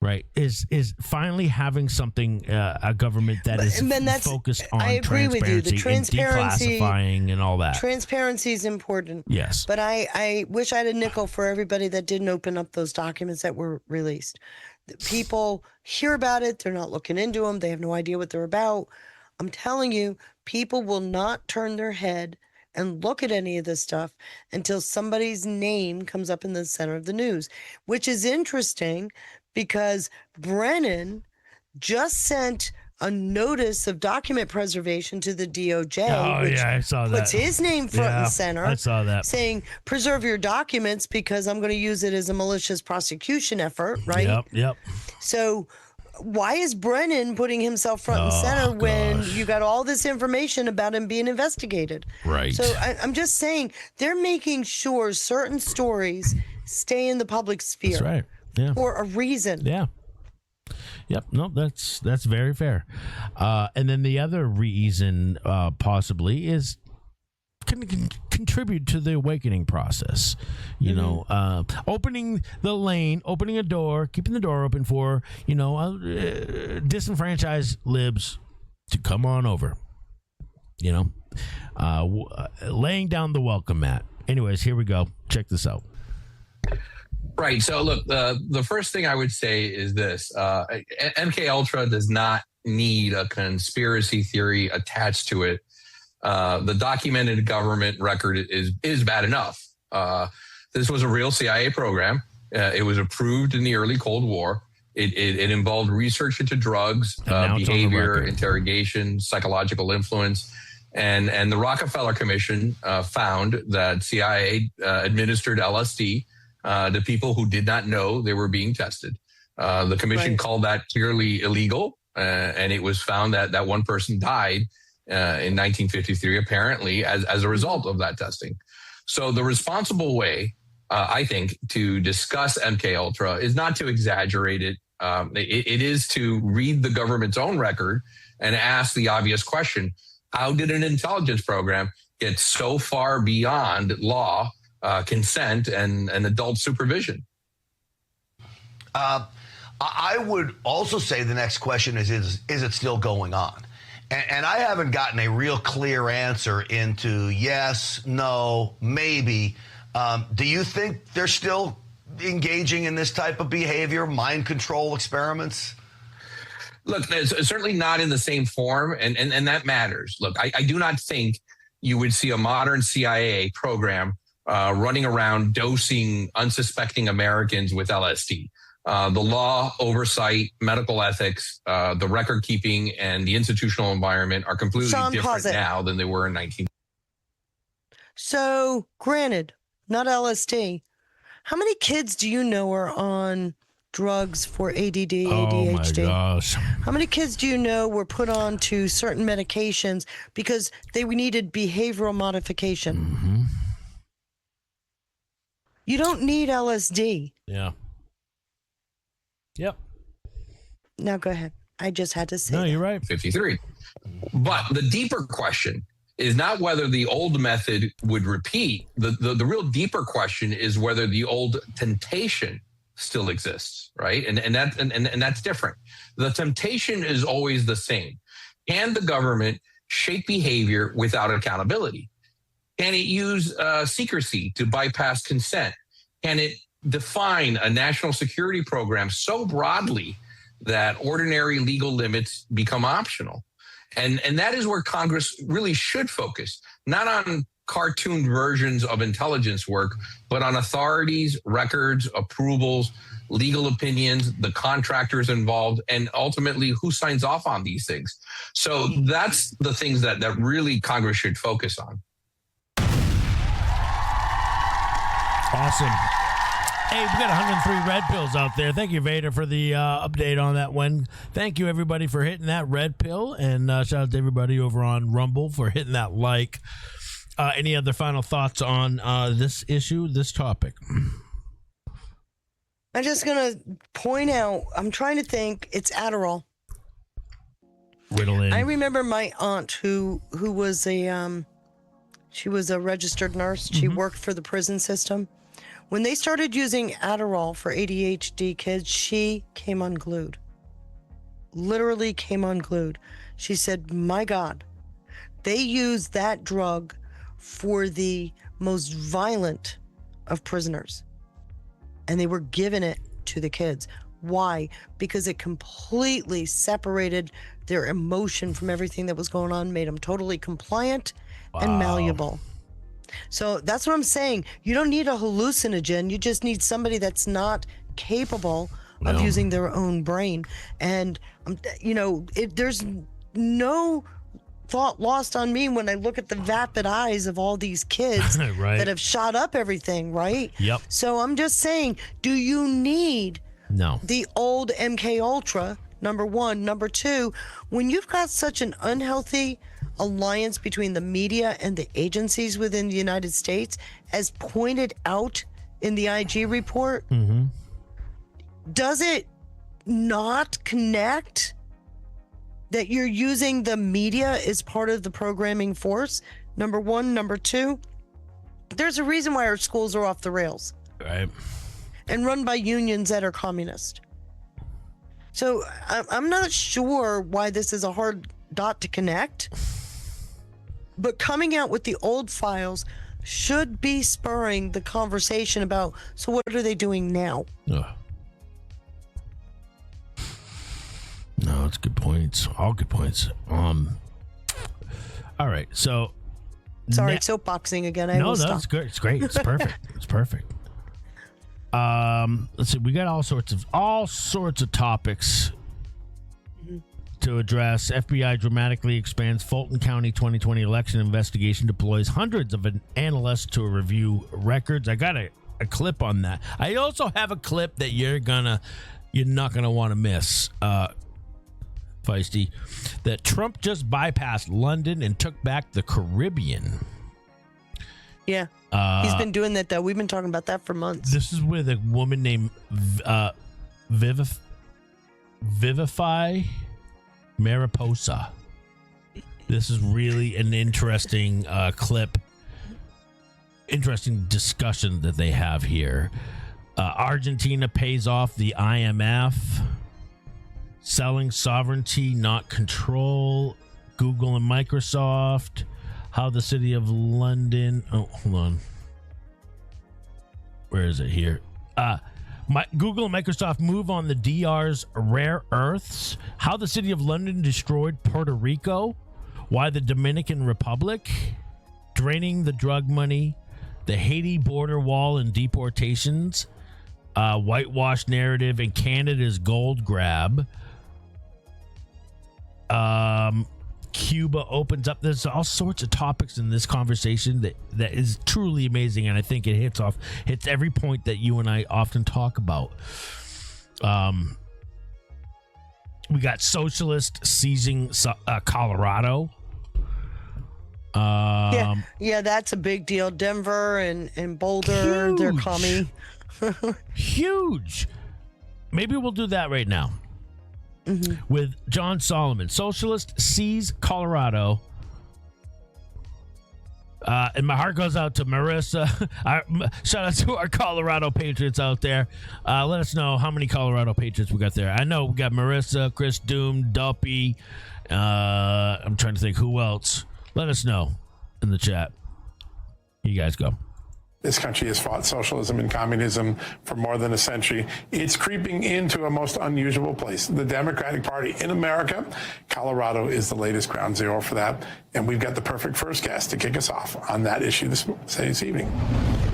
right? Is finally having something, a government that is focused on I agree with you. The transparency, and declassifying and all that. Transparency is important. Yes. But I wish I had a nickel for everybody that didn't open up those documents that were released. People hear about it. They're not looking into them. They have no idea what they're about. I'm telling you, people will not turn their head and look at any of this stuff until somebody's name comes up in the center of the news, which is interesting because Brennan just sent a notice of document preservation to the DOJ, which I saw that. Puts his name front and center. I saw that. Saying, preserve your documents because I'm going to use it as a malicious prosecution effort, right? Yep. So why is Brennan putting himself front and center when you got all this information about him being investigated? Right. So I'm just saying they're making sure certain stories stay in the public sphere. That's right. Yeah. For a reason. Yeah. Yep. No, that's very fair. And then the other reason possibly is can contribute to the awakening process. You know, opening the lane, opening a door, keeping the door open for, disenfranchised libs to come on over. Laying down the welcome mat. Anyways, here we go. Check this out. Right. So look, the first thing I would say is this: MK Ultra does not need a conspiracy theory attached to it. The documented government record is bad enough. This was a real CIA program. It was approved in the early Cold War. It involved research into drugs, behavior, interrogation, psychological influence. And the Rockefeller Commission found that CIA administered LSD to people who did not know they were being tested. The commission called that clearly illegal, and it was found that one person died in 1953, apparently, as a result of that testing. So the responsible way, I think, to discuss MK Ultra is not to exaggerate it. It is to read the government's own record and ask the obvious question: how did an intelligence program get so far beyond law, consent, and adult supervision? I would also say the next question is it still going on? And I haven't gotten a real clear answer into yes, no, maybe. Do you think they're still engaging in this type of behavior, mind control experiments? Look, it's certainly not in the same form, and that matters. Look, I do not think you would see a modern CIA program running around dosing unsuspecting Americans with LSD. The law, oversight, medical ethics, the record keeping, and the institutional environment are completely different now than they were in 19. So, granted, not LSD. How many kids do you know are on drugs for ADD, ADHD? Oh my gosh. How many kids do you know were put on to certain medications because they needed behavioral modification? Mm-hmm. You don't need LSD. Yeah. Yep. Now go ahead. I just had to say. No, you're right. 53. But the deeper question is not whether the old method would repeat. The real deeper question is whether the old temptation still exists, right? And that's different. The temptation is always the same. Can the government shape behavior without accountability? Can it use secrecy to bypass consent? Can it define a national security program so broadly that ordinary legal limits become optional? And that is where Congress really should focus, not on cartoon versions of intelligence work, but on authorities, records, approvals, legal opinions, the contractors involved, and ultimately who signs off on these things. So that's the things that really Congress should focus on. Awesome. Hey, we got 103 red pills out there. Thank you, Vader, for the update on that one. Thank you, everybody, for hitting that red pill. And shout out to everybody over on Rumble for hitting that like. Any other final thoughts on this issue, this topic? I'm just going to point out, I'm trying to think, it's Adderall. Ritalin. I remember my aunt who was she was a registered nurse. She worked for the prison system. When they started using Adderall for ADHD kids, she came unglued. Literally came unglued. She said, my God, they use that drug for the most violent of prisoners. And they were giving it to the kids. Why? Because it completely separated their emotion from everything that was going on, made them totally compliant and malleable. So that's what I'm saying. You don't need a hallucinogen. You just need somebody that's not capable of using their own brain. And, there's no thought lost on me when I look at the vapid eyes of all these kids right. that have shot up everything, right? Yep. So I'm just saying, do you need the old MK Ultra, number one? Number two, when you've got such an unhealthy alliance between the media and the agencies within the United States, as pointed out in the IG report, does it not connect that you're using the media as part of the programming force? Number one. Number two, there's a reason why our schools are off the rails. Right. And run by unions that are communist. So I'm not sure why this is a hard dot to connect. But coming out with the old files should be spurring the conversation about, so what are they doing now? No, it's good points. All good points. All right, so sorry, soapboxing again. That's good. It's great. It's perfect. It's perfect. Let's see. We got all sorts of topics to address. FBI dramatically expands Fulton County 2020 election investigation, deploys hundreds of analysts to review records. I got a clip on that. I also have a clip that you're not gonna want to miss. Feisty, that Trump just bypassed London and took back the Caribbean. Yeah. He's been doing that, though. We've been talking about that for months. This is with a woman named Vivify Mariposa. This is really an interesting clip. Interesting discussion that they have here. Argentina pays off the IMF. Selling sovereignty, not control. Google and Microsoft. How the city of London. Oh, hold on. Where is it here? Google and Microsoft move on the DR's rare earths. How the city of London destroyed Puerto Rico. Why the Dominican Republic. Draining the drug money. The Haiti border wall and deportations. Whitewash narrative and Canada's gold grab. Cuba opens up. There's all sorts of topics in this conversation that is truly amazing, and I think it hits every point that you and I often talk about. We got socialist seizing Colorado. Yeah, that's a big deal. Denver and Boulder, they're commie. Huge. Maybe we'll do that right now. With John Solomon. Socialist seize Colorado. And my heart goes out to Marissa. Shout out to our Colorado Patriots out there. Let us know how many Colorado Patriots we got there. I know we got Marissa, Chris Doom, Duppy. I'm trying to think who else. Let us know in the chat. You guys go. This country has fought socialism and communism for more than a century. It's creeping into a most unusual place. The Democratic Party in America, Colorado is the latest ground zero for that. And we've got the perfect first guest to kick us off on that issue this evening.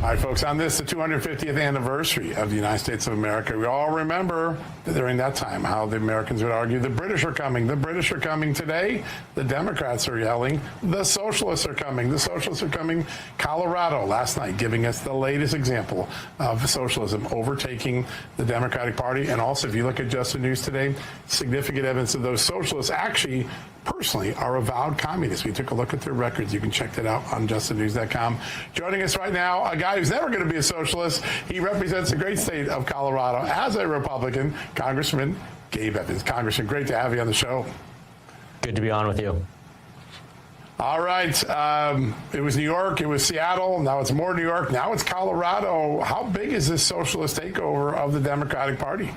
All right, folks, on this, the 250th anniversary of the United States of America, we all remember that during that time how the Americans would argue the British are coming. The British are coming. Today, the Democrats are yelling, the socialists are coming. The socialists are coming. Colorado last night giving us the latest example of socialism overtaking the Democratic Party. And also, if you look at Just the News today, significant evidence of those socialists actually personally are avowed communists. We took a look at their records. You can check that out on justthenews.com. Joining us right now, a guy who's never going to be a socialist. He represents the great state of Colorado as a Republican, Congressman Gabe Evans. Congressman, great to have you on the show. Good to be on with you. All right. It was New York. It was Seattle. Now it's more New York. Now it's Colorado. How big is this socialist takeover of the Democratic Party?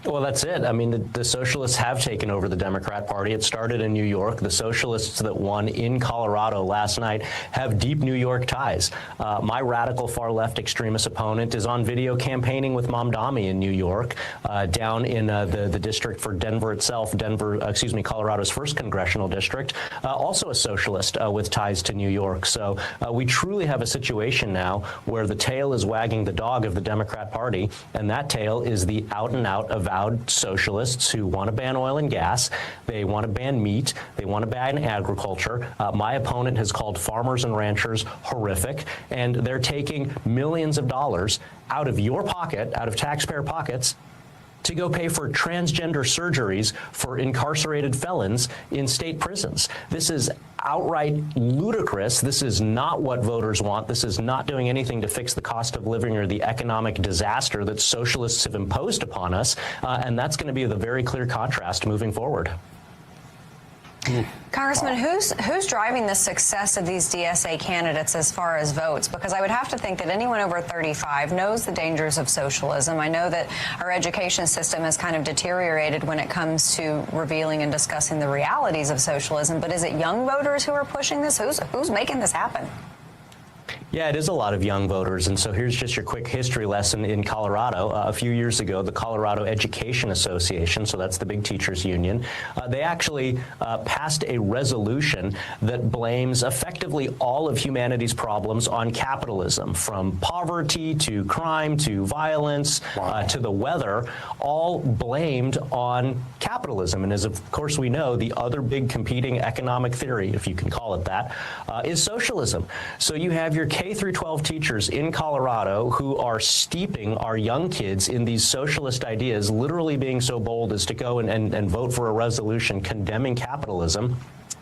Well, that's it. I mean, the socialists have taken over the Democrat Party. It started in New York. The socialists that won in Colorado last night have deep New York ties. My radical far-left extremist opponent is on video campaigning with Mamdani in New York, down in the district for Denver itself, Colorado's first congressional district, also a socialist with ties to New York. So we truly have a situation now where the tail is wagging the dog of the Democrat Party, and that tail is the out-and-out avowed socialists who want to ban oil and gas. They want to ban meat. They want to ban agriculture. My opponent has called farmers and ranchers horrific, and they're taking millions of dollars out of your pocket, out of taxpayer pockets, to go pay for transgender surgeries for incarcerated felons in state prisons. This is outright ludicrous. This is not what voters want. This is not doing anything to fix the cost of living or the economic disaster that socialists have imposed upon us. And that's going to be the very clear contrast moving forward. Congressman, who's driving the success of these DSA candidates as far as votes? Because I would have to think that anyone over 35 knows the dangers of socialism. I know that our education system has kind of deteriorated when it comes to revealing and discussing the realities of socialism. But is it young voters who are pushing this? Who's making this happen? Yeah, it is a lot of young voters. And so here's just your quick history lesson in Colorado. A few years ago, the Colorado Education Association, so that's the big teachers union, they actually passed a resolution that blames effectively all of humanity's problems on capitalism, from poverty to crime to violence to the weather, all blamed on capitalism. And as of course we know, the other big competing economic theory, if you can call it that, is socialism. So you have your K through 12 teachers in Colorado who are steeping our young kids in these socialist ideas, literally being so bold as to go and vote for a resolution condemning capitalism.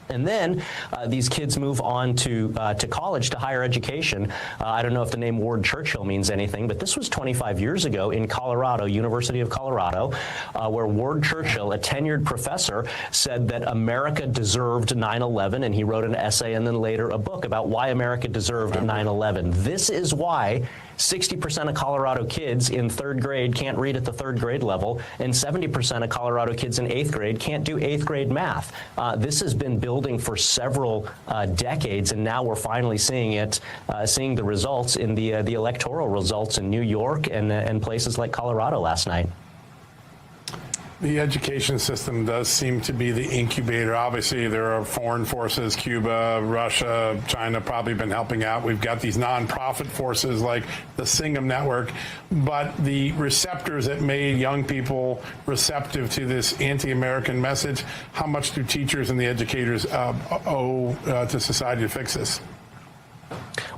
And then these kids move on to college, to higher education. I don't know if the name Ward Churchill means anything, but this was 25 years ago in Colorado, University of Colorado, where Ward Churchill, a tenured professor, said that America deserved 9/11, and he wrote an essay and then later a book about why America deserved 9/11. This is why 60% of Colorado kids in third grade can't read at the third grade level, and 70% of Colorado kids in eighth grade can't do eighth grade math. This has been building for several decades, and now we're finally seeing it, seeing the results in the electoral results in New York and places like Colorado last night. The education system does seem to be the incubator. Obviously, there are foreign forces, Cuba, Russia, China probably been helping out. We've got these nonprofit forces like the Singham Network. But the receptors that made young people receptive to this anti-American message, how much do teachers and the educators owe to society to fix this?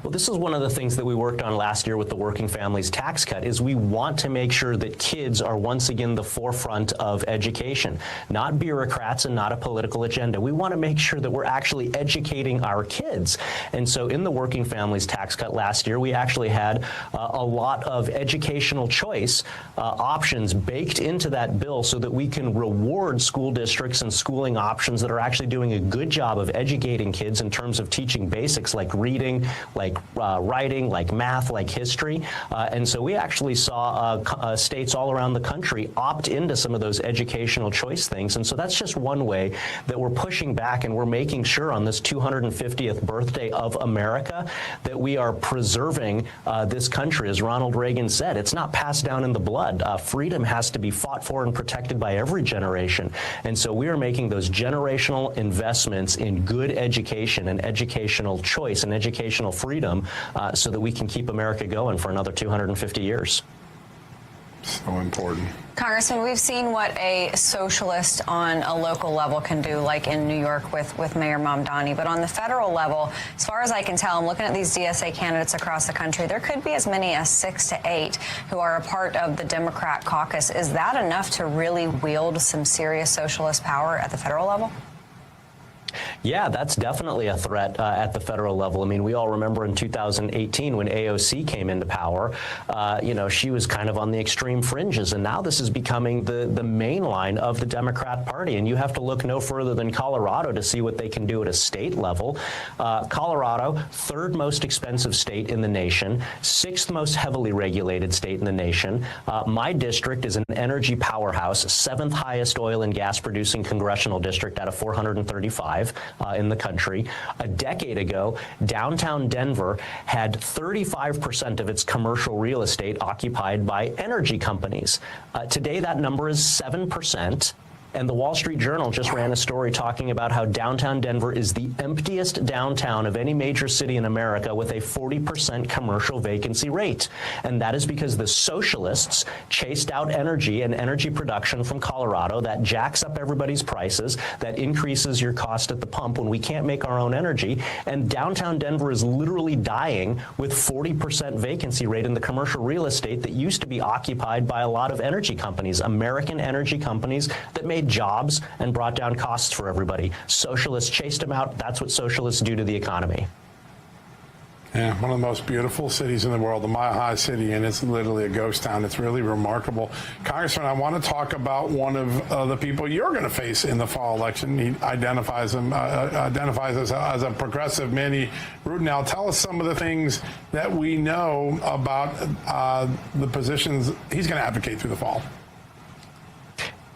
Well, this is one of the things that we worked on last year with the Working Families Tax Cut, is we want to make sure that kids are once again the forefront of education, not bureaucrats and not a political agenda. We want to make sure that we're actually educating our kids. And so in the Working Families Tax Cut last year, we actually had a lot of educational choice options baked into that bill so that we can reward school districts and schooling options that are actually doing a good job of educating kids in terms of teaching basics like reading, like writing, like math, like history. And so we actually saw states all around the country opt into some of those educational choice things. And so that's just one way that we're pushing back, and we're making sure on this 250th birthday of America that we are preserving this country. As Ronald Reagan said, it's not passed down in the blood. Freedom has to be fought for and protected by every generation. And so we are making those generational investments in good education and educational choice and educational freedom so that we can keep America going for another 250 years. So important. Congressman, we've seen what a socialist on a local level can do, like in New York with Mayor Mamdani. But on the federal level, as far as I can tell, I'm looking at these DSA candidates across the country, there could be as many as 6 to 8 who are a part of the Democrat caucus. Is that enough to really wield some serious socialist power at the federal level? Yeah, that's definitely a threat at the federal level. I mean, we all remember in 2018 when AOC came into power, she was kind of on the extreme fringes, and now this is becoming the main line of the Democrat Party. And you have to look no further than Colorado to see what they can do at a state level. Colorado, 3rd most expensive state in the nation, 6th most heavily regulated state in the nation. My district is an energy powerhouse, 7th highest oil and gas producing congressional district out of 435. In the country. A decade ago, downtown Denver had 35% of its commercial real estate occupied by energy companies. Today, that number is 7%. And the Wall Street Journal just ran a story talking about how downtown Denver is the emptiest downtown of any major city in America with a 40% commercial vacancy rate. And that is because the socialists chased out energy and energy production from Colorado. That jacks up everybody's prices. That increases your cost at the pump when we can't make our own energy. And downtown Denver is literally dying with 40% vacancy rate in the commercial real estate that used to be occupied by a lot of energy companies, American energy companies that made jobs and brought down costs for everybody. Socialists chased them out. That's what socialists do to the economy. Yeah, one of the most beautiful cities in the world, the Mile High City, and it's literally a ghost town. It's really remarkable. Congressman, I want to talk about one of the people you're going to face in the fall election. He identifies as a progressive, Manny Rudenell. Tell us some of the things that we know about the positions he's going to advocate through the fall.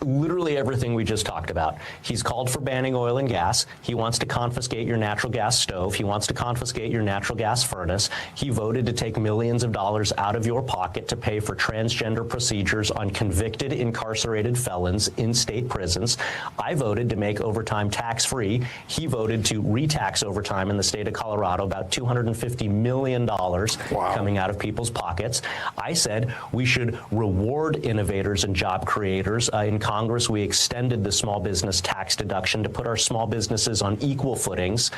Literally everything we just talked about. He's called for banning oil and gas. He wants to confiscate your natural gas stove. He wants to confiscate your natural gas furnace. He voted to take millions of dollars out of your pocket to pay for transgender procedures on convicted, incarcerated felons in state prisons. I voted to make overtime tax-free. He voted to re-tax overtime in the state of Colorado, about $250 million coming out of people's pockets. I said we should reward innovators and job creators. In Congress, we extended the small business tax deduction to put our small businesses on equal footings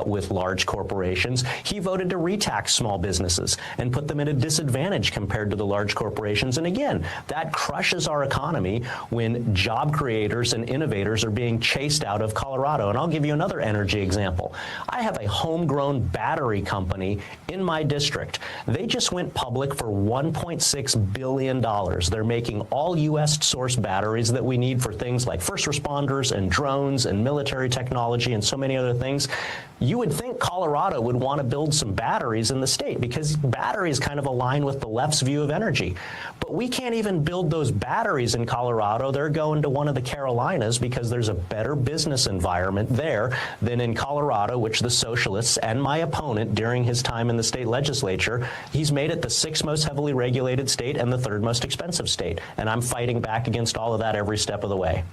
with large corporations. He voted to re-tax small businesses and put them at a disadvantage compared to the large corporations. And again, that crushes our economy when job creators and innovators are being chased out of Colorado. And I'll give you another energy example. I have a homegrown battery company in my district. They just went public for $1.6 billion. They're making all U.S. source batteries that we need for things like first responders and drones and military technology and so many other things. You would think Colorado would want to build some batteries in the state because batteries kind of align with the left's view of energy. But we can't even build those batteries in Colorado. They're going to one of the Carolinas because there's a better business environment there than in Colorado, which the socialists and my opponent during his time in the state legislature, he's made it the 6th most heavily regulated state and the 3rd most expensive state. And I'm fighting back against all of that every step of the way.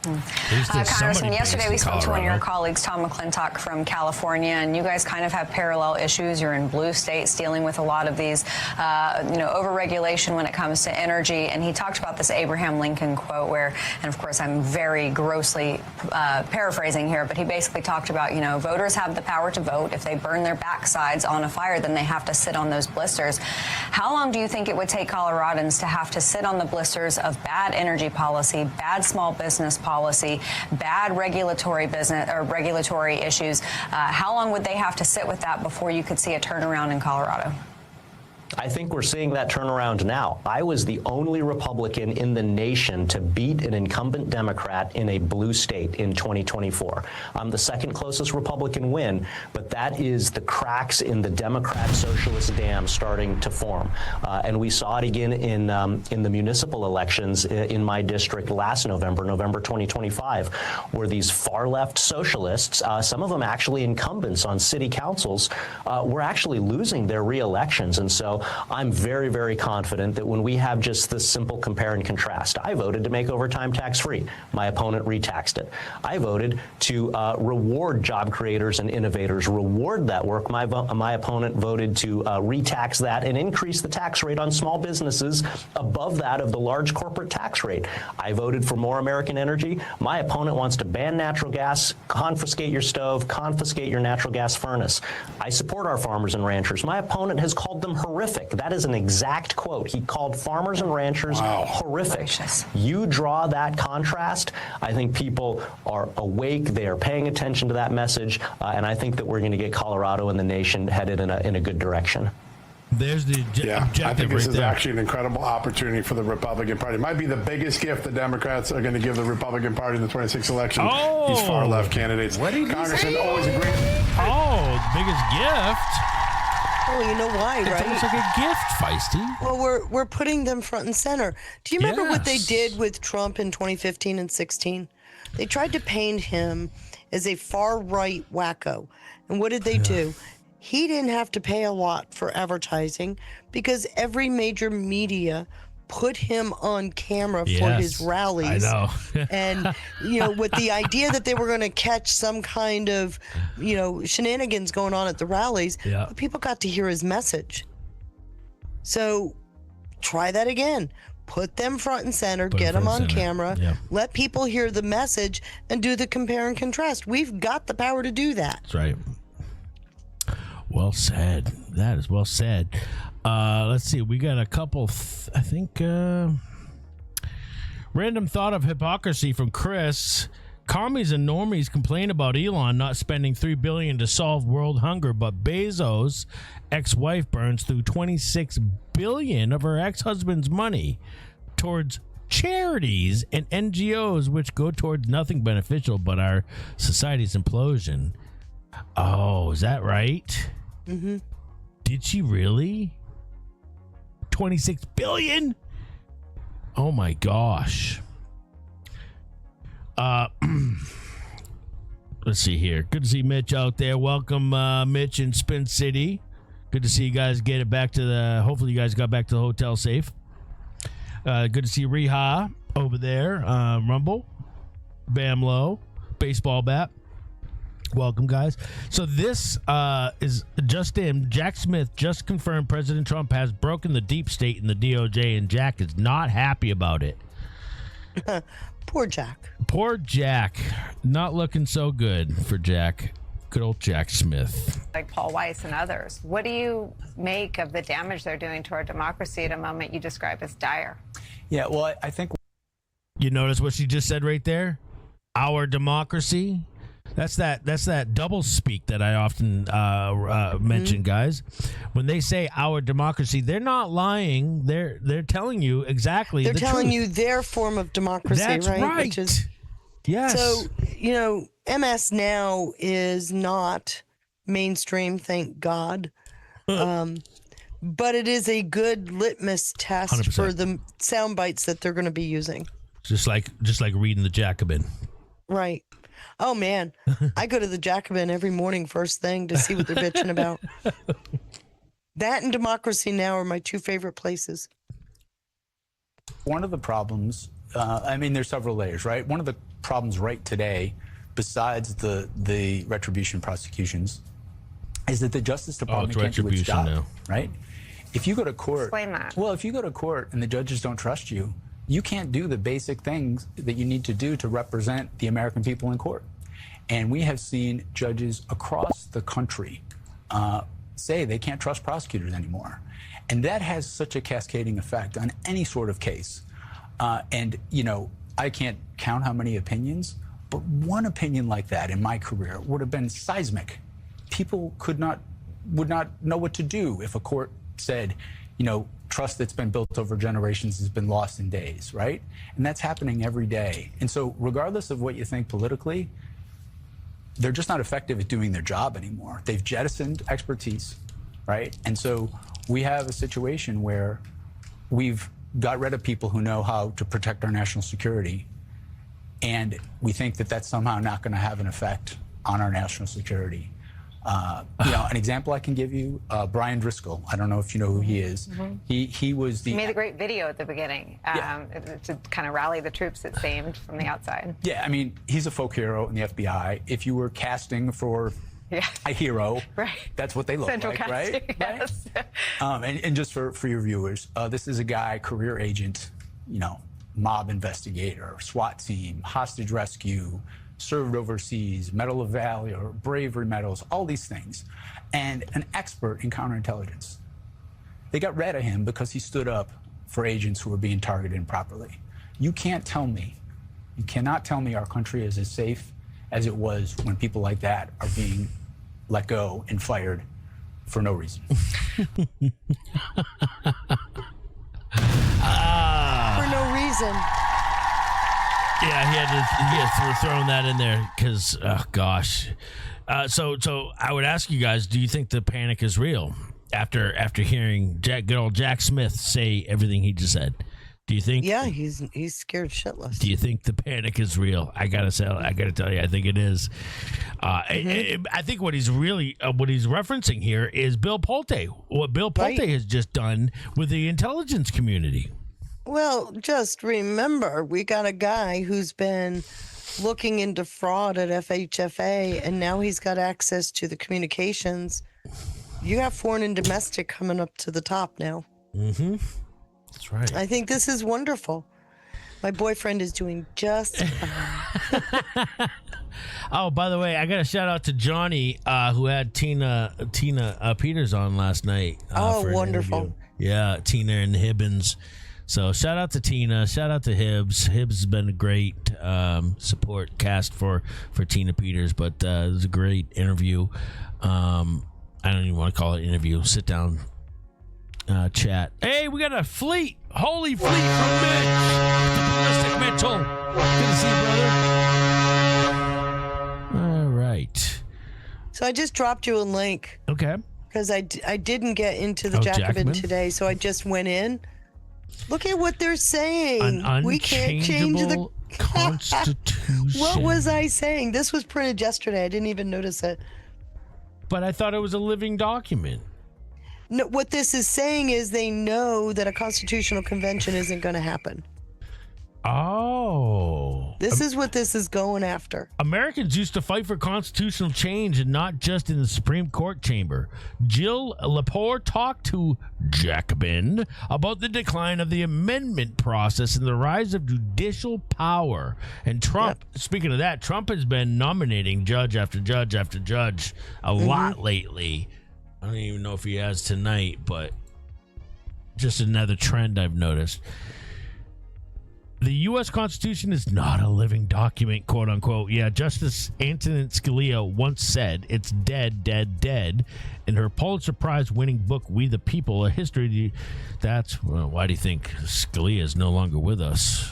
Congressman, yesterday we spoke to one of your colleagues, Tom McClintock from California, and you guys kind of have parallel issues. You're in blue states dealing with a lot of these, overregulation when it comes to energy. And he talked about this Abraham Lincoln quote where, and of course I'm very grossly paraphrasing here, but he basically talked about, voters have the power to vote. If they burn their backsides on a fire, then they have to sit on those blisters. How long do you think it would take Coloradans to have to sit on the blisters of bad energy policy, bad small business policy, bad regulatory issues? How long would they have to sit with that before you could see a turnaround in Colorado? I think we're seeing that turnaround now. I was the only Republican in the nation to beat an incumbent Democrat in a blue state in 2024. I'm the second closest Republican win, but that is the cracks in the Democrat socialist dam starting to form. And we saw it again in the municipal elections in my district last November 2025, where these far left socialists, some of them actually incumbents on city councils, were actually losing their re-elections. And so I'm very, very confident that when we have just this simple compare and contrast, I voted to make overtime tax-free. My opponent retaxed it. I voted to reward job creators and innovators, reward that work. My opponent voted to retax that and increase the tax rate on small businesses above that of the large corporate tax rate. I voted for more American energy. My opponent wants to ban natural gas, confiscate your stove, confiscate your natural gas furnace. I support our farmers and ranchers. My opponent has called them horrific. That is an exact quote. He called farmers and ranchers horrific. Gracious. You draw that contrast, I think people are awake, they are paying attention to that message, and I think that we're going to get Colorado and the nation headed in a good direction. There's the objective. I think this right is there. actually an incredible opportunity for the Republican Party. It might be the biggest gift the Democrats are going to give the Republican Party in the 26th election. These far left candidates. What did he Congressman, say? always a great. Biggest gift. Oh, you know why, right? It's almost like a gift, Feisty. Well, we're putting them front and center. Do you remember what they did with Trump in 2015 and 16? They tried to paint him as a far-right wacko. And what did they do? He didn't have to pay a lot for advertising because every major media put him on camera for his rallies. I know. And, with the idea that they were going to catch some kind of, shenanigans going on at the rallies, but people got to hear his message. So try that again. Put them front and center, get them on camera, let people hear the message, and do the compare and contrast. We've got the power to do that. That's right. Well said. That is well said. Let's see. We got a couple, random thought of hypocrisy from Chris. Commies and normies complain about Elon not spending $3 billion to solve world hunger, but Bezos' ex-wife burns through $26 billion of her ex-husband's money towards charities and NGOs, which go towards nothing beneficial but our society's implosion. Oh, is that right? Mm-hmm. Did she really? 26 billion? Oh my gosh. Let's see here. Good to see Mitch out there. Welcome, Mitch in Spin City. Good to see you guys get it back to hopefully you guys got back to the hotel safe. Good to see Reha over there. Rumble. Bam Low. Baseball bat. Welcome, guys. So this is just in. Jack Smith just confirmed President Trump has broken the deep state in the DOJ, and Jack is not happy about it. Poor Jack. Poor Jack. Not looking so good for Jack. Good old Jack Smith. Like Paul Weiss and others. What do you make of the damage they're doing to our democracy at a moment you describe as dire? Yeah, well, I think... You notice what she just said right there? Our democracy? That's that double speak that I often mention, guys. When they say our democracy, they're not lying. They're telling you exactly. They're the telling truth. you their form of democracy, That's right? Which is, yes. So MS now is not mainstream, thank God. But it is a good litmus test 100%. for the sound bites that they're going to be using. Just like reading the Jacobin. Right. Oh, man. I go to the Jacobin every morning first thing to see what they're bitching about. That and Democracy Now! Are my two favorite places. One of the problems I mean, there's several layers, right? One of the problems right today, besides the retribution prosecutions, is that the Justice Department can't do its job, now. Right? If you go to court, explain that. Well, if you go to court and the judges don't trust you, you can't do the basic things that you need to do to represent the American people in court. And we have seen judges across the country say they can't trust prosecutors anymore. And that has such a cascading effect on any sort of case. And, you know, I can't count how many opinions, but one opinion like that in my career would have been seismic. People would not know what to do if a court said, you know, trust that's been built over generations has been lost in days, right? And that's happening every day. And so regardless of what you think politically, they're just not effective at doing their job anymore. They've jettisoned expertise, right? And so we have a situation where we've got rid of people who know how to protect our national security, and we think that that's somehow not going to have an effect on our national security. You know, an example I can give you, Brian Driscoll. I don't know if you know who he is. He was the... He made a great video at the beginning to kind of rally the troops, it seemed, from the outside. Yeah, I mean, he's a folk hero in the FBI. If you were casting for a hero, that's what they look Central like, casting, right? yes. And just for your viewers, this is a guy, career agent, you know, mob investigator, SWAT team, hostage rescue, served overseas, Medal of Valor, bravery medals, all these things, and an expert in counterintelligence. They got rid of him because he stood up for agents who were being targeted improperly. You can't tell me, you cannot tell me our country is as safe as it was when people like that are being let go and fired for no reason. For no reason. Yeah, he had thrown that in there because, oh gosh. So I would ask you guys: do you think the panic is real after hearing good old Jack Smith say everything he just said? Do you think? Yeah, he's scared shitless. Do you think the panic is real? I gotta tell you, I think it is. I think what he's referencing here is Bill Pulte. What Bill Pulte has just done with the intelligence community. Well, just remember, we got a guy who's been looking into fraud at FHFA, and now he's got access to the communications. You have foreign and domestic coming up to the top now. Mm-hmm. That's right. I think this is wonderful. My boyfriend is doing just fine. Oh, by the way, I got a shout out to Johnny, who had Tina Peters on last night. Oh, wonderful. Yeah, Tina and Hibbins. So shout out to Tina, shout out to Hibbs. Hibbs has been a great support cast for Tina Peters, but it was a great interview. I don't even want to call it an interview. Sit down, chat. Hey, we got a fleet, holy fleet from Mitch, the ballistic Mitchell. Good to see you, brother. All right. So I just dropped you a link. Okay. Because I didn't get into the Jacobin today, so I just went in. Look at what they're saying. We can't change the Constitution. What was I saying? This was printed yesterday. I didn't even notice it. But I thought it was a living document. No, what this is saying is they know that a constitutional convention isn't going to happen. Oh. This is what this is going after. Americans used to fight for constitutional change and not just in the Supreme Court chamber. Jill Lepore talked to Jacobin about the decline of the amendment process and the rise of judicial power. And Trump, speaking of that, Trump has been nominating judge after judge after judge a lot lately. I don't even know if he has tonight, but just another trend I've noticed. The U.S. Constitution is not a living document, quote unquote. Yeah, Justice Antonin Scalia once said it's dead, dead, dead. In her Pulitzer Prize winning book, We the People, A History. Why do you think Scalia is no longer with us?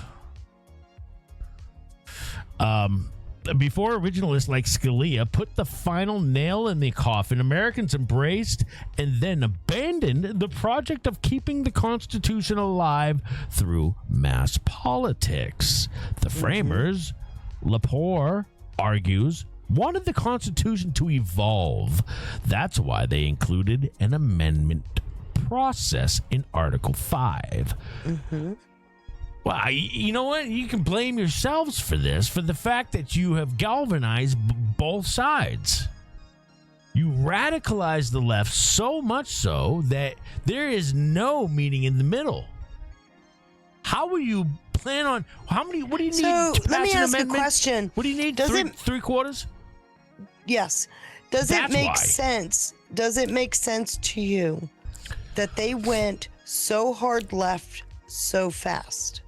Before originalists like Scalia put the final nail in the coffin, Americans embraced and then abandoned the project of keeping the Constitution alive through mass politics. The framers, Lepore argues, wanted the Constitution to evolve. That's why they included an amendment process in Article 5. Well, you know what? You can blame yourselves for this, for the fact that you have galvanized both sides. You radicalized the left so much so that there is no meeting in the middle. How will you plan on what do you need So to pass let me an ask amendment? a question. What do you need? Three quarters? Yes. Does That's it make why. sense? Does it make sense to you that they went so hard left so fast?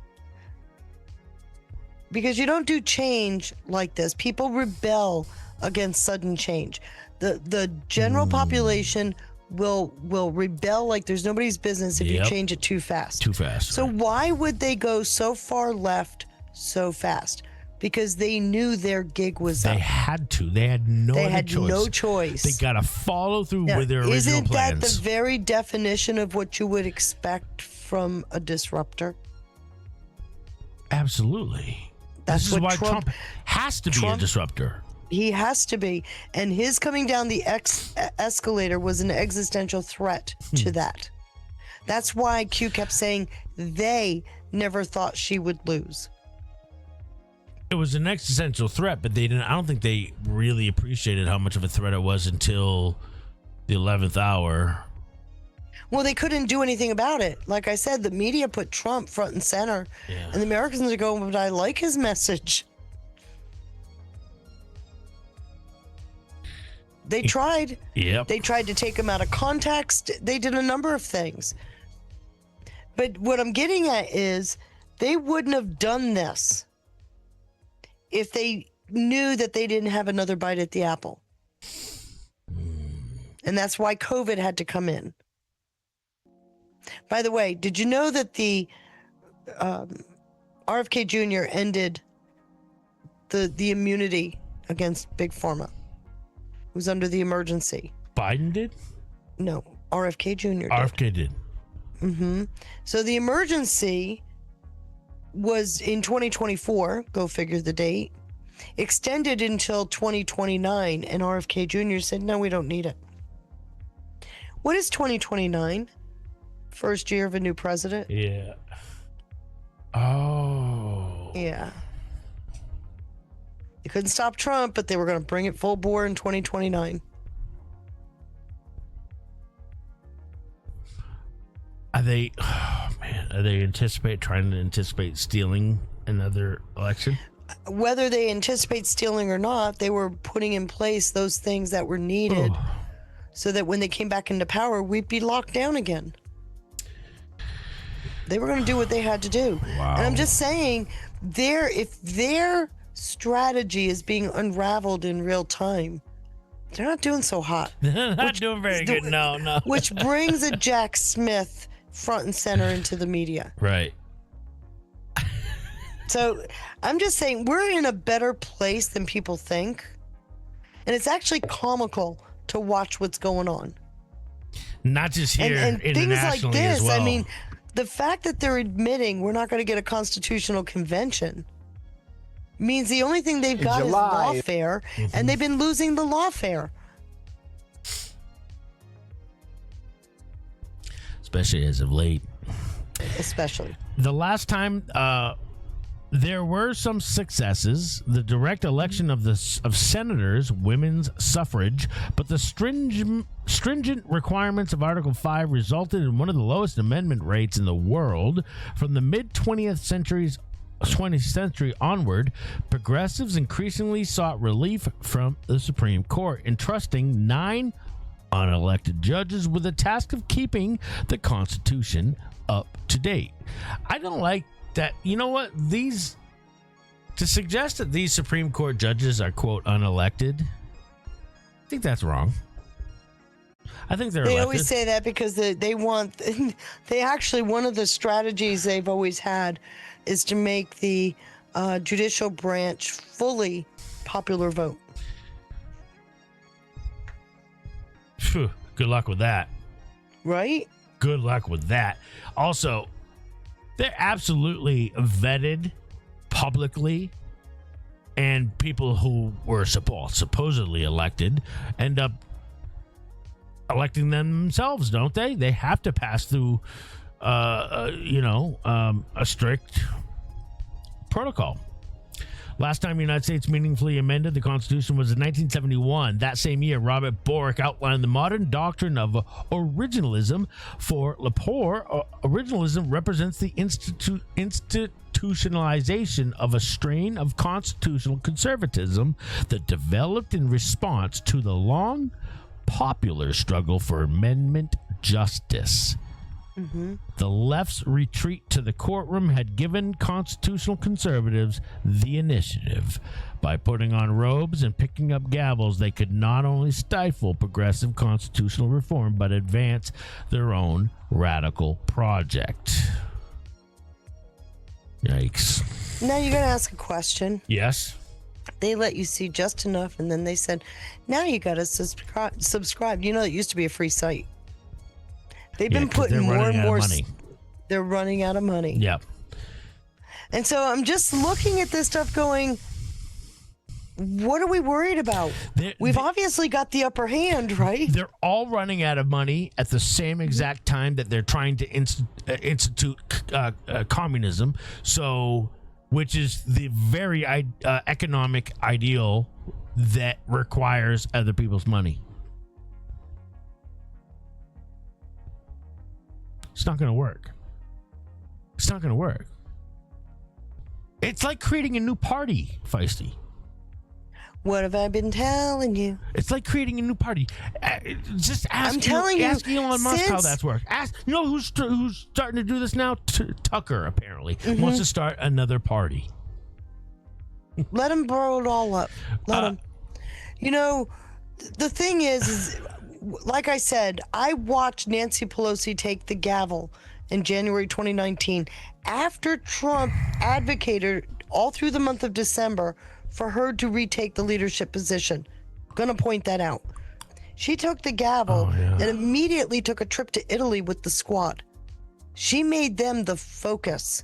Because you don't do change like this. People rebel against sudden change. The general population will rebel like there's nobody's business if you Yep. change it too fast. Too fast. So why would they go so far left so fast? Because they knew their gig was They up. had to. They had no They other had choice. no choice. They got to follow through Now, with their original isn't plans. that the very definition of what you would expect from a disruptor? Absolutely. That's this is what why Trump has to be a disruptor. He has to be. And his coming down the escalator was an existential threat to that. That's why Q kept saying they never thought she would lose. It was an existential threat, but they didn't. I don't think they really appreciated how much of a threat it was until the 11th hour. Well, they couldn't do anything about it. Like I said, the media put Trump front and center. Yeah. And the Americans are going, but I like his message. They tried. Yep. They tried to take him out of context. They did a number of things. But what I'm getting at is they wouldn't have done this if they knew that they didn't have another bite at the apple. And that's why COVID had to come in. By the way, did you know that the RFK Jr. ended the immunity against Big Pharma? It was under the emergency. Biden did? No, RFK Jr. did. RFK did. Mm-hmm. So the emergency was in 2024, go figure the date, extended until 2029, and RFK Jr. said, no, we don't need it. What is 2029? First year of a new president? Yeah. Oh. Yeah. They couldn't stop Trump, but they were going to bring it full bore in 2029. Are they trying to anticipate stealing another election? Whether they anticipate stealing or not, they were putting in place those things that were needed so that when they came back into power, we'd be locked down again. They were going to do what they had to do. Wow. And I'm just saying, if their strategy is being unraveled in real time, they're not doing so hot. They're not doing very good. No. Which brings a Jack Smith front and center into the media. Right. So I'm just saying we're in a better place than people think. And it's actually comical to watch what's going on. Not just here, and things like internationally this. as well. I mean, the fact that they're admitting we're not going to get a constitutional convention means the only thing they've got is lawfare, and they've been losing the lawfare. Especially as of late. Especially. The last time there were some successes, the direct election of senators, women's suffrage, but the stringent requirements of Article 5 resulted in one of the lowest amendment rates in the world. From the mid-20th century onward, progressives increasingly sought relief from the Supreme Court, entrusting 9 unelected judges with the task of keeping the Constitution up to date. I don't like that. You know what? To suggest that these Supreme Court judges are, quote, unelected, I think that's wrong. I think they're They elected. always say that because they want, they actually, one of the strategies they've always had is to make the judicial branch fully popular vote. Phew, good luck with that. Right? Good luck with that. Also, they're absolutely vetted publicly, and people who were supposedly elected end up electing themselves, don't they? They have to pass through, a strict protocol. Last time the United States meaningfully amended the Constitution was in 1971. That same year, Robert Bork outlined the modern doctrine of originalism. For Lepore, originalism represents the institutionalization of a strain of constitutional conservatism that developed in response to the long popular struggle for amendment justice. The left's retreat to the courtroom had given constitutional conservatives the initiative. By putting on robes and picking up gavels, they could not only stifle progressive constitutional reform, but advance their own radical project. Yikes. Now you're going to ask a question. Yes. They let you see just enough, and then they said, now you got to subscribe. You know, it used to be a free site. They've been putting more and more money. They're running out of money. Yep. And so I'm just looking at this stuff going, what are we worried about? We've obviously got the upper hand, right? They're all running out of money at the same exact time that they're trying to institute communism. So, which is the very economic ideal that requires other people's money. It's not going to work. It's not going to work. It's like creating a new party, Feisty. What have I been telling you? It's like creating a new party. Just ask. I'm telling you, ask Elon Musk how that's worked. Ask. You know who's starting to do this now? Tucker apparently wants to start another party. Let him blow it all up. Let him. You know, the thing is, like I said, I watched Nancy Pelosi take the gavel in January 2019 after Trump advocated all through the month of December for her to retake the leadership position. Gonna point that out. She took the gavel and immediately took a trip to Italy with the squad. She made them the focus,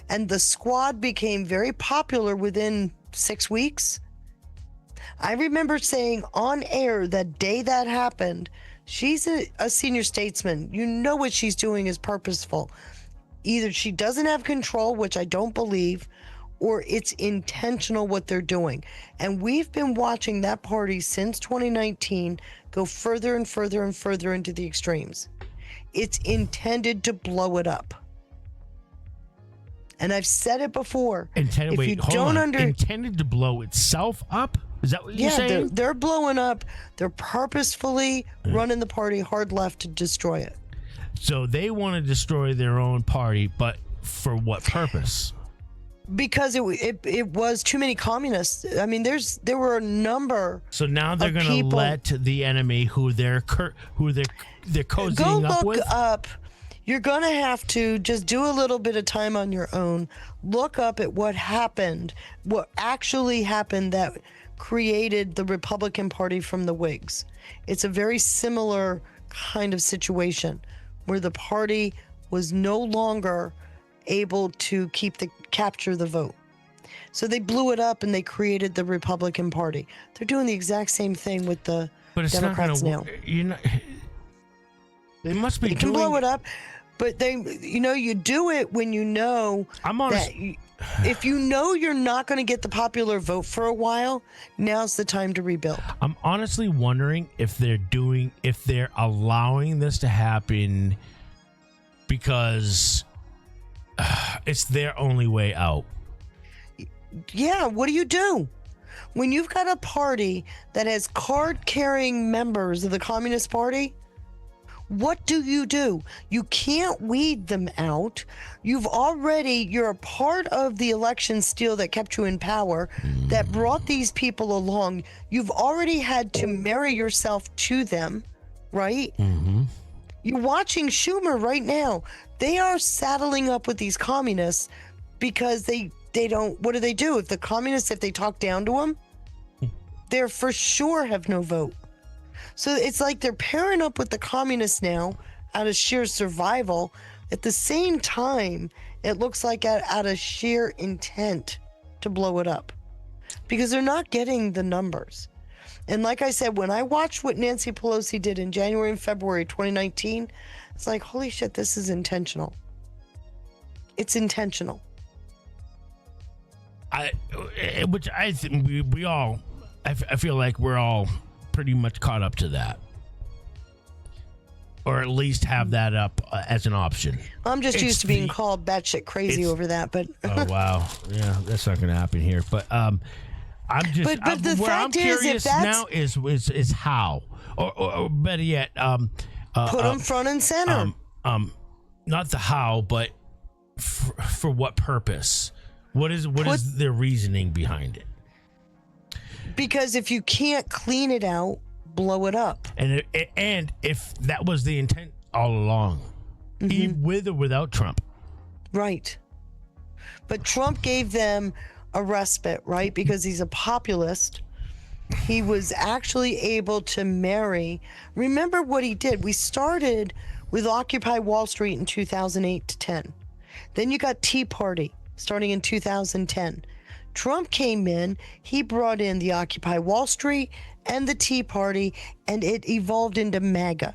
and the squad became very popular within 6 weeks. I remember saying on air that day that happened, she's a senior statesman. You know what she's doing is purposeful. Either she doesn't have control, which I don't believe, or it's intentional what they're doing. And we've been watching that party since 2019 go further and further and further into the extremes. It's intended to blow it up. And I've said it before. Intended to blow itself up? Is that what you're saying? They're blowing up. They're purposefully running the party hard left to destroy it. So they want to destroy their own party, but for what purpose? Because it was too many communists. I mean, there were a number. So now they're going to let the enemy who they're cozying up with. Go look up. You're going to have to just do a little bit of time on your own. Look up at what happened, what actually happened that created the Republican Party from the Whigs. It's a very similar kind of situation where the party was no longer able to capture the vote. So they blew it up and they created the Republican Party. They're doing the exact same thing with the Democrats now. They must be. They can blow it up, but you do it when you know if you know you're not going to get the popular vote for a while, now's the time to rebuild. I'm honestly wondering if they're allowing this to happen because it's their only way out. Yeah, what do you do? When you've got a party that has card-carrying members of the Communist Party, what do? You can't weed them out. You're a part of the election steal that kept you in power, that brought these people along. You've already had to marry yourself to them, right? Mm-hmm. You're watching Schumer right now. They are saddling up with these communists because they don't. What do? If the communists, if they talk down to them, they for sure have no vote. So it's like they're pairing up with the communists now out of sheer survival. At the same time, it looks like out of sheer intent to blow it up because they're not getting the numbers. And like I said, when I watched what Nancy Pelosi did in January and February 2019, it's like, holy shit, this is intentional. It's intentional. which I think we all, I feel like we're all pretty much caught up to that. Or at least have that up as an option. I'm just used to being called batshit crazy over that, but oh wow, yeah, that's not going to happen here. But I'm just. But the where I'm fact is, curious if that's now is how, or better yet, put them front and center. Not the how, but for what purpose? What is the reasoning behind it? Because if you can't clean it out, blow it up. And if that was the intent all along, even with or without Trump. Right. But Trump gave them a respite, right? Because he's a populist. He was actually able to marry. Remember what he did. We started with Occupy Wall Street in 2008 to 10. Then you got Tea Party starting in 2010. Trump came in, he brought in the Occupy Wall Street and the Tea Party, and it evolved into MAGA.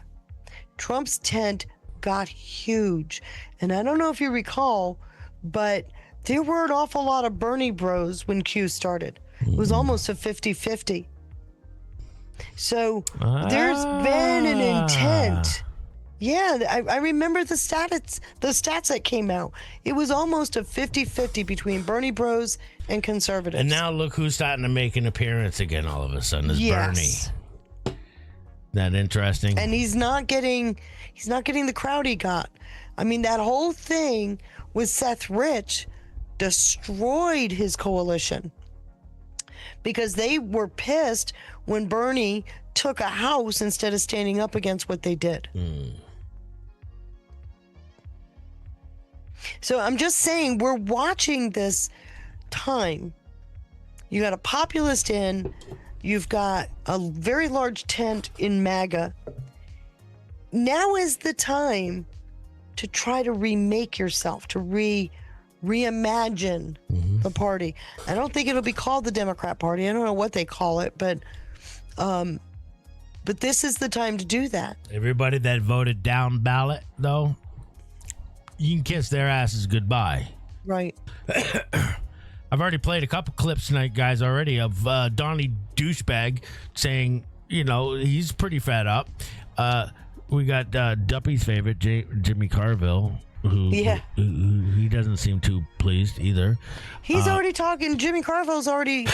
Trump's tent got huge. And I don't know if you recall, but there were an awful lot of Bernie bros when Q started. It was almost a 50-50. So there's been an intent. Yeah, I remember the stats that came out. It was almost a 50-50 between Bernie bros and conservatives. And now look who's starting to make an appearance again all of a sudden is Yes. Bernie. That interesting? And he's not getting the crowd he got. I mean, that whole thing with Seth Rich destroyed his coalition because they were pissed when Bernie took a house instead of standing up against what they did. So I'm just saying, we're watching this time. You got a populist in, you've got a very large tent in MAGA. Now is the time to try to remake yourself, to reimagine the party. I don't think it'll be called the Democrat Party. I don't know what they call it, but this is the time to do that. Everybody that voted down ballot, though, you can kiss their asses goodbye. Right. I've already played a couple clips tonight, guys, already of Donnie Douchebag saying, he's pretty fed up. We got Duppy's favorite, Jimmy Carville, who he doesn't seem too pleased either. He's already talking. Jimmy Carville's already.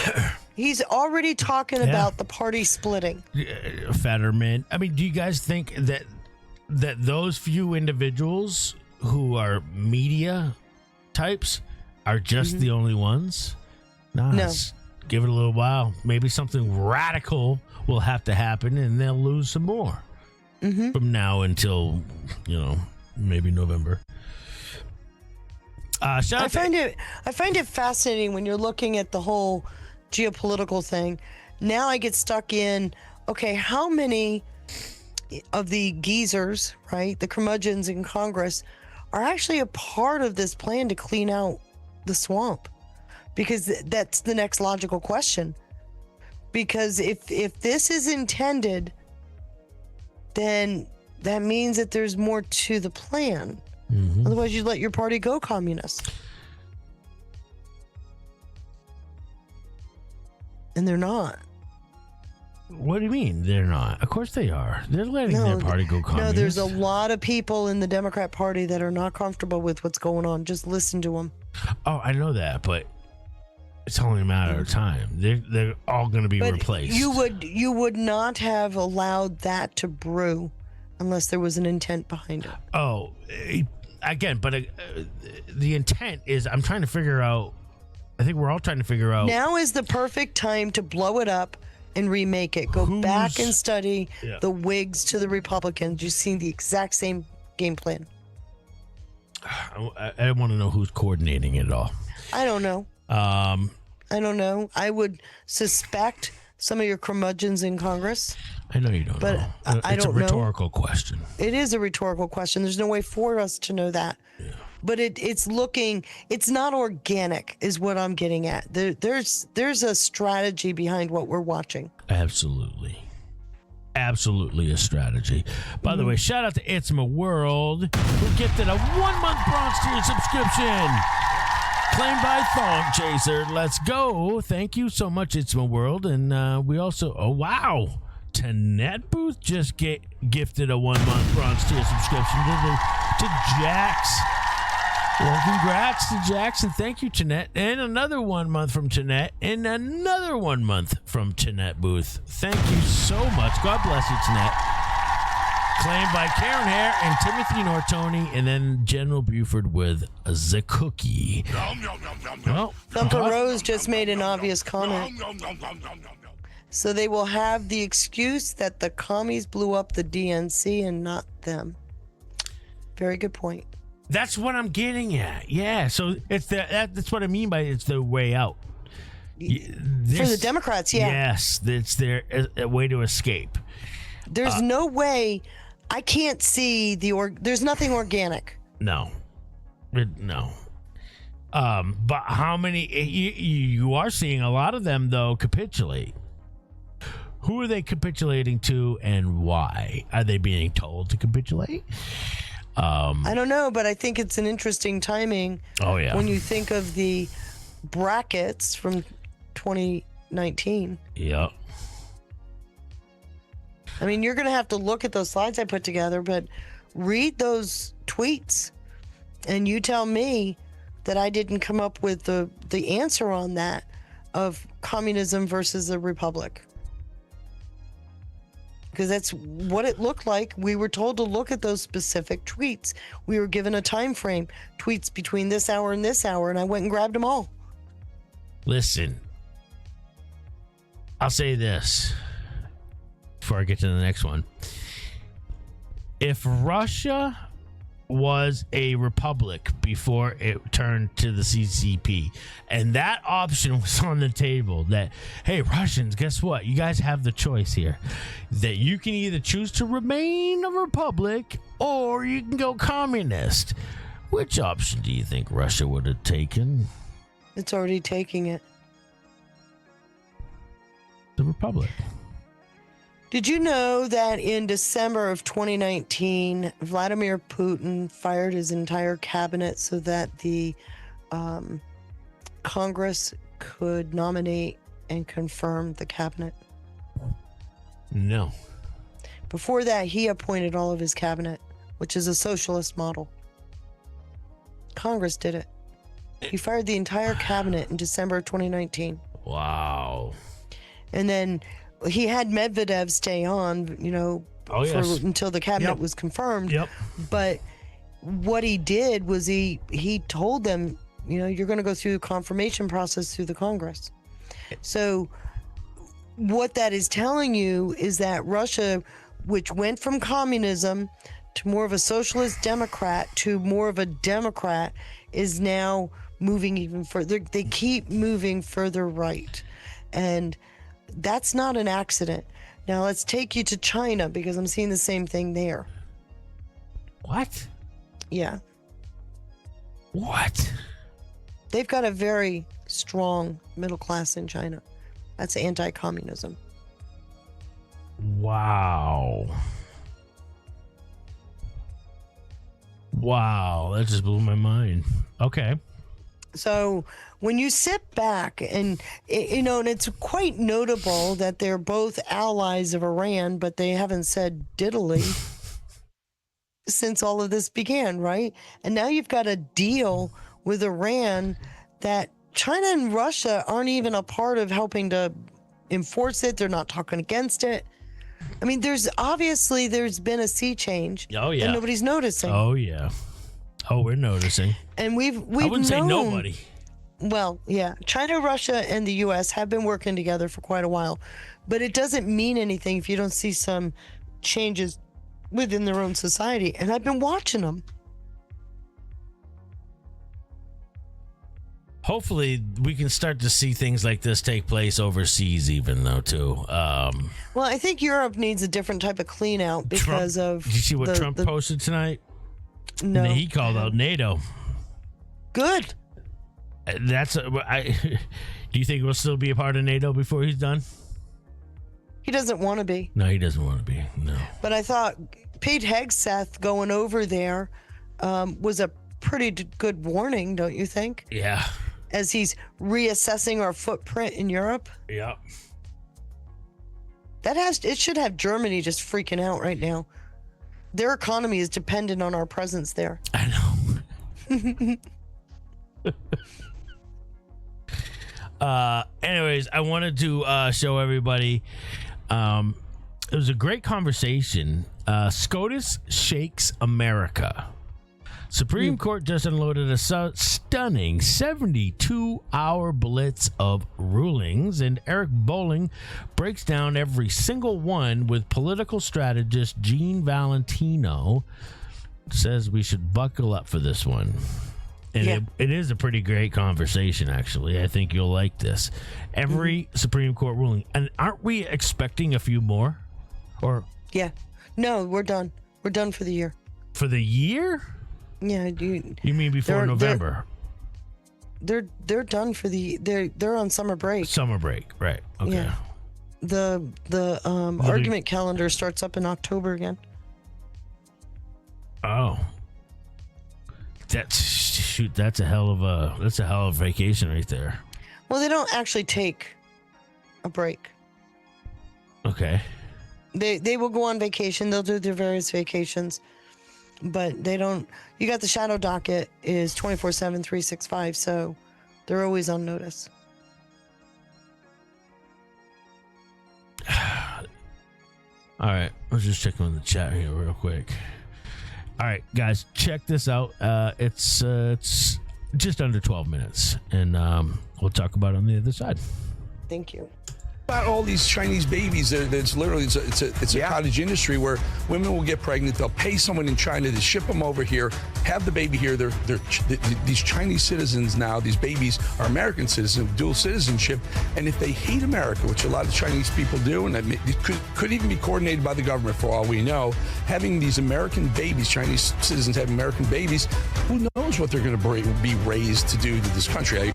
He's already talking about the party splitting. Fetterman. I mean, do you guys think that those few individuals who are media types are just the only ones? No. Give it a little while. Maybe something radical will have to happen, and they'll lose some more from now until maybe November. I find it fascinating when you're looking at the whole geopolitical thing. Now I get stuck in, okay, how many of the geezers, right, the curmudgeons in Congress, are actually a part of this plan to clean out the swamp? Because that's the next logical question. Because if this is intended, then that means that there's more to the plan. Otherwise, you'd let your party go communist. And they're not. What do you mean they're not? Of course they are. They're letting their party go communist. No, there's a lot of people in the Democrat Party that are not comfortable with what's going on. Just listen to them. Oh, I know that, but it's only a matter of time. They're all going to be replaced. You would not have allowed that to brew unless there was an intent behind it. Oh, again, but the intent is, I'm trying to figure out. I think we're all trying to figure out. Now is the perfect time to blow it up and remake it. Go back and study the Whigs to the Republicans. You've seen the exact same game plan. I want to know who's coordinating it all. I don't know. I don't know. I would suspect some of your curmudgeons in Congress. I know you don't know. I don't know. It's a rhetorical question. It is a rhetorical question. There's no way for us to know that. Yeah. But it's not organic is what I'm getting at. There's a strategy behind what we're watching. Absolutely a strategy. By the way, shout out to It's My World, who gifted a 1-month bronze tier subscription. Claimed by Thong Chaser. Let's go. Thank you so much, It's My World. And we also, oh, wow. Tanette Booth just gifted a 1-month bronze tier subscription to Jax. Well, congrats to Jax, and thank you, Tanette. And another 1 month from Tanette, and another 1 month from Tanette Booth. Thank you so much. God bless you, Tanette. Claimed by Karen Hare and Timothy Nortoni, and then General Buford with the cookie. Well, Thumper Rose just made an obvious comment. So they will have the excuse that the commies blew up the DNC and not them. Very good point. That's what I'm getting at. Yeah, so it's that's what I mean by it's the way out. For the Democrats, yeah. Yes, it's their a way to escape. There's no way. I can't see there's nothing organic. No. No. But how many you are seeing a lot of them though capitulate. Who are they capitulating to and why? Are they being told to capitulate? I don't know, but I think it's an interesting timing. Oh, yeah. When you think of the brackets from 2019. Yep. I mean, you're going to have to look at those slides I put together, but read those tweets and you tell me that I didn't come up with the answer on that of communism versus the republic. Because that's what it looked like. We were told to look at those specific tweets. We were given a time frame, tweets between this hour and this hour, and I went and grabbed them all. Listen, I'll say this before I get to the next one. If Russia was a republic before it turned to the CCP, and that option was on the table that, hey, Russians, guess what? You guys have the choice here that you can either choose to remain a republic or you can go communist. Which option do you think Russia would have taken? It's already taking it. The republic. Did you know that in December of 2019, Vladimir Putin fired his entire cabinet so that the Congress could nominate and confirm the cabinet? No. Before that, he appointed all of his cabinet, which is a socialist model. Congress did it. He fired the entire cabinet in December of 2019. Wow. And then he had Medvedev stay on, until the cabinet was confirmed. Yep. But what he did was he told them, you're going to go through the confirmation process through the Congress. So what that is telling you is that Russia, which went from communism to more of a socialist democrat to more of a democrat, is now moving even further. They keep moving further right. And that's not an accident. Now let's take you to China because I'm seeing the same thing there. What? Yeah. What? They've got a very strong middle class in China. That's anti-communism. Wow. Wow, that just blew my mind. Okay. So when you sit back and it's quite notable that they're both allies of Iran, but they haven't said diddly since all of this began, right? And now you've got a deal with Iran that China and Russia aren't even a part of helping to enforce it. They're not talking against it. I mean, there's been a sea change. Oh, yeah. And nobody's noticing. Oh, yeah. Oh, we're noticing. And we've I wouldn't say nobody. Well, yeah. China, Russia, and the U.S. have been working together for quite a while. But it doesn't mean anything if you don't see some changes within their own society. And I've been watching them. Hopefully, we can start to see things like this take place overseas even, though, too. Well, I think Europe needs a different type of clean out because of... Did you see what Trump posted tonight? No. He called out NATO. Good. Do you think we'll still be a part of NATO before he's done? He doesn't want to be. No, he doesn't want to be. No. But I thought Pete Hegseth going over there was a pretty good warning, don't you think? Yeah. as he's reassessing our footprint in Europe. Yep. It should have Germany just freaking out right now. Their economy is dependent on our presence there. I know. Anyways, I wanted to show everybody. It was a great conversation. SCOTUS shakes America. Supreme Court just unloaded a stunning 72-hour blitz of rulings, and Eric Bolling breaks down every single one with political strategist Gene Valentino. Says we should buckle up for this one. And it is a pretty great conversation, actually. I think you'll like this. Every Supreme Court ruling. And aren't we expecting a few more? Or yeah. No, we're done. We're done for the year. For the year? Yeah, you mean before November? They're done for they're on summer break. Summer break, right? Okay. Yeah. The argument calendar starts up in October again. Oh. That's a hell of a vacation right there. Well, they don't actually take a break. Okay. They will go on vacation. They'll do their various vacations. But they don't. You got the shadow docket is 24/7, 365, so they're always on notice. All right, let's just check on the chat here real quick. All right, guys, check this out. It's just under 12 minutes, and we'll talk about it on the other side. Thank you. About all these Chinese babies, it's literally it's a cottage industry where women will get pregnant. They'll pay someone in China to ship them over here, have the baby here. These Chinese citizens now, these babies are American citizens, dual citizenship. And if they hate America, which a lot of Chinese people do, and it could even be coordinated by the government for all we know, having these American babies, Chinese citizens having American babies, who knows what they're going to be raised to do to this country.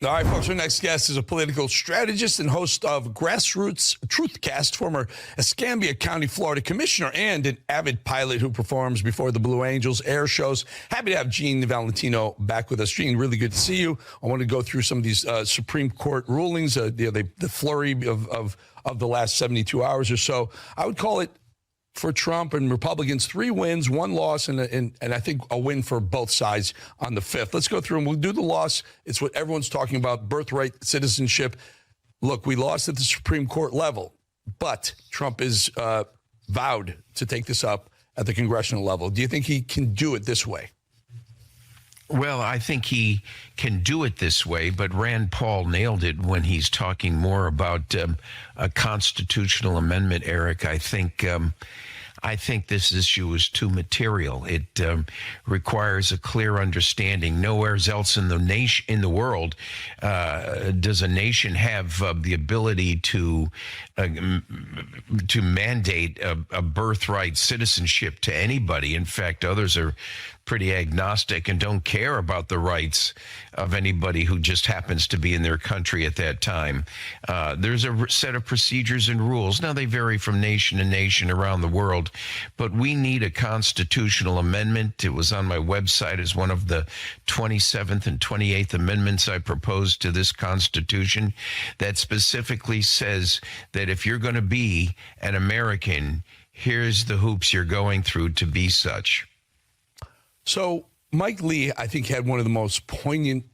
All right, folks, our next guest is a political strategist and host of Grassroots Truthcast, former Escambia County, Florida commissioner, and an avid pilot who performs before the Blue Angels air shows. Happy to have Gene Valentino back with us. Gene, really good to see you. I want to go through some of these Supreme Court rulings, the flurry of the last 72 hours or so. I would call it, for Trump and Republicans, 3 wins, 1 loss, and I think a win for both sides on the 5th. Let's go through and we'll do the loss. It's what everyone's talking about, birthright citizenship. Look, we lost at the Supreme Court level, but Trump is vowed to take this up at the congressional level. Do you think he can do it this way? Well, I think he can do it this way, but Rand Paul nailed it when he's talking more about a constitutional amendment, Eric. I think this issue is too material. It requires a clear understanding. Nowhere else in the world does a nation have the ability to mandate a birthright citizenship to anybody. In fact, others are pretty agnostic and don't care about the rights of anybody who just happens to be in their country at that time. There's a set of procedures and rules. Now, they vary from nation to nation around the world, but we need a constitutional amendment. It was on my website as one of the 27th and 28th amendments I proposed to this Constitution that specifically says that if you're going to be an American, here's the hoops you're going through to be such. So Mike Lee, I think, had one of the most poignant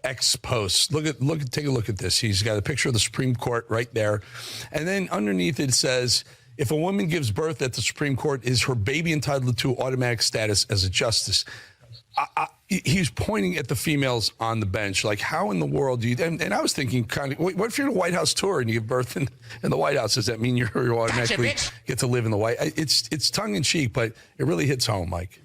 X posts. Take a look at this. He's got a picture of the Supreme Court right there. And then underneath it says, if a woman gives birth at the Supreme Court, is her baby entitled to automatic status as a justice? He's pointing at the females on the bench, like, how in the world do you, and I was thinking, kind of, what if you're in a White House tour and you give birth in the White House? Does that mean you automatically get to live in the White? It's tongue in cheek, but it really hits home, Mike.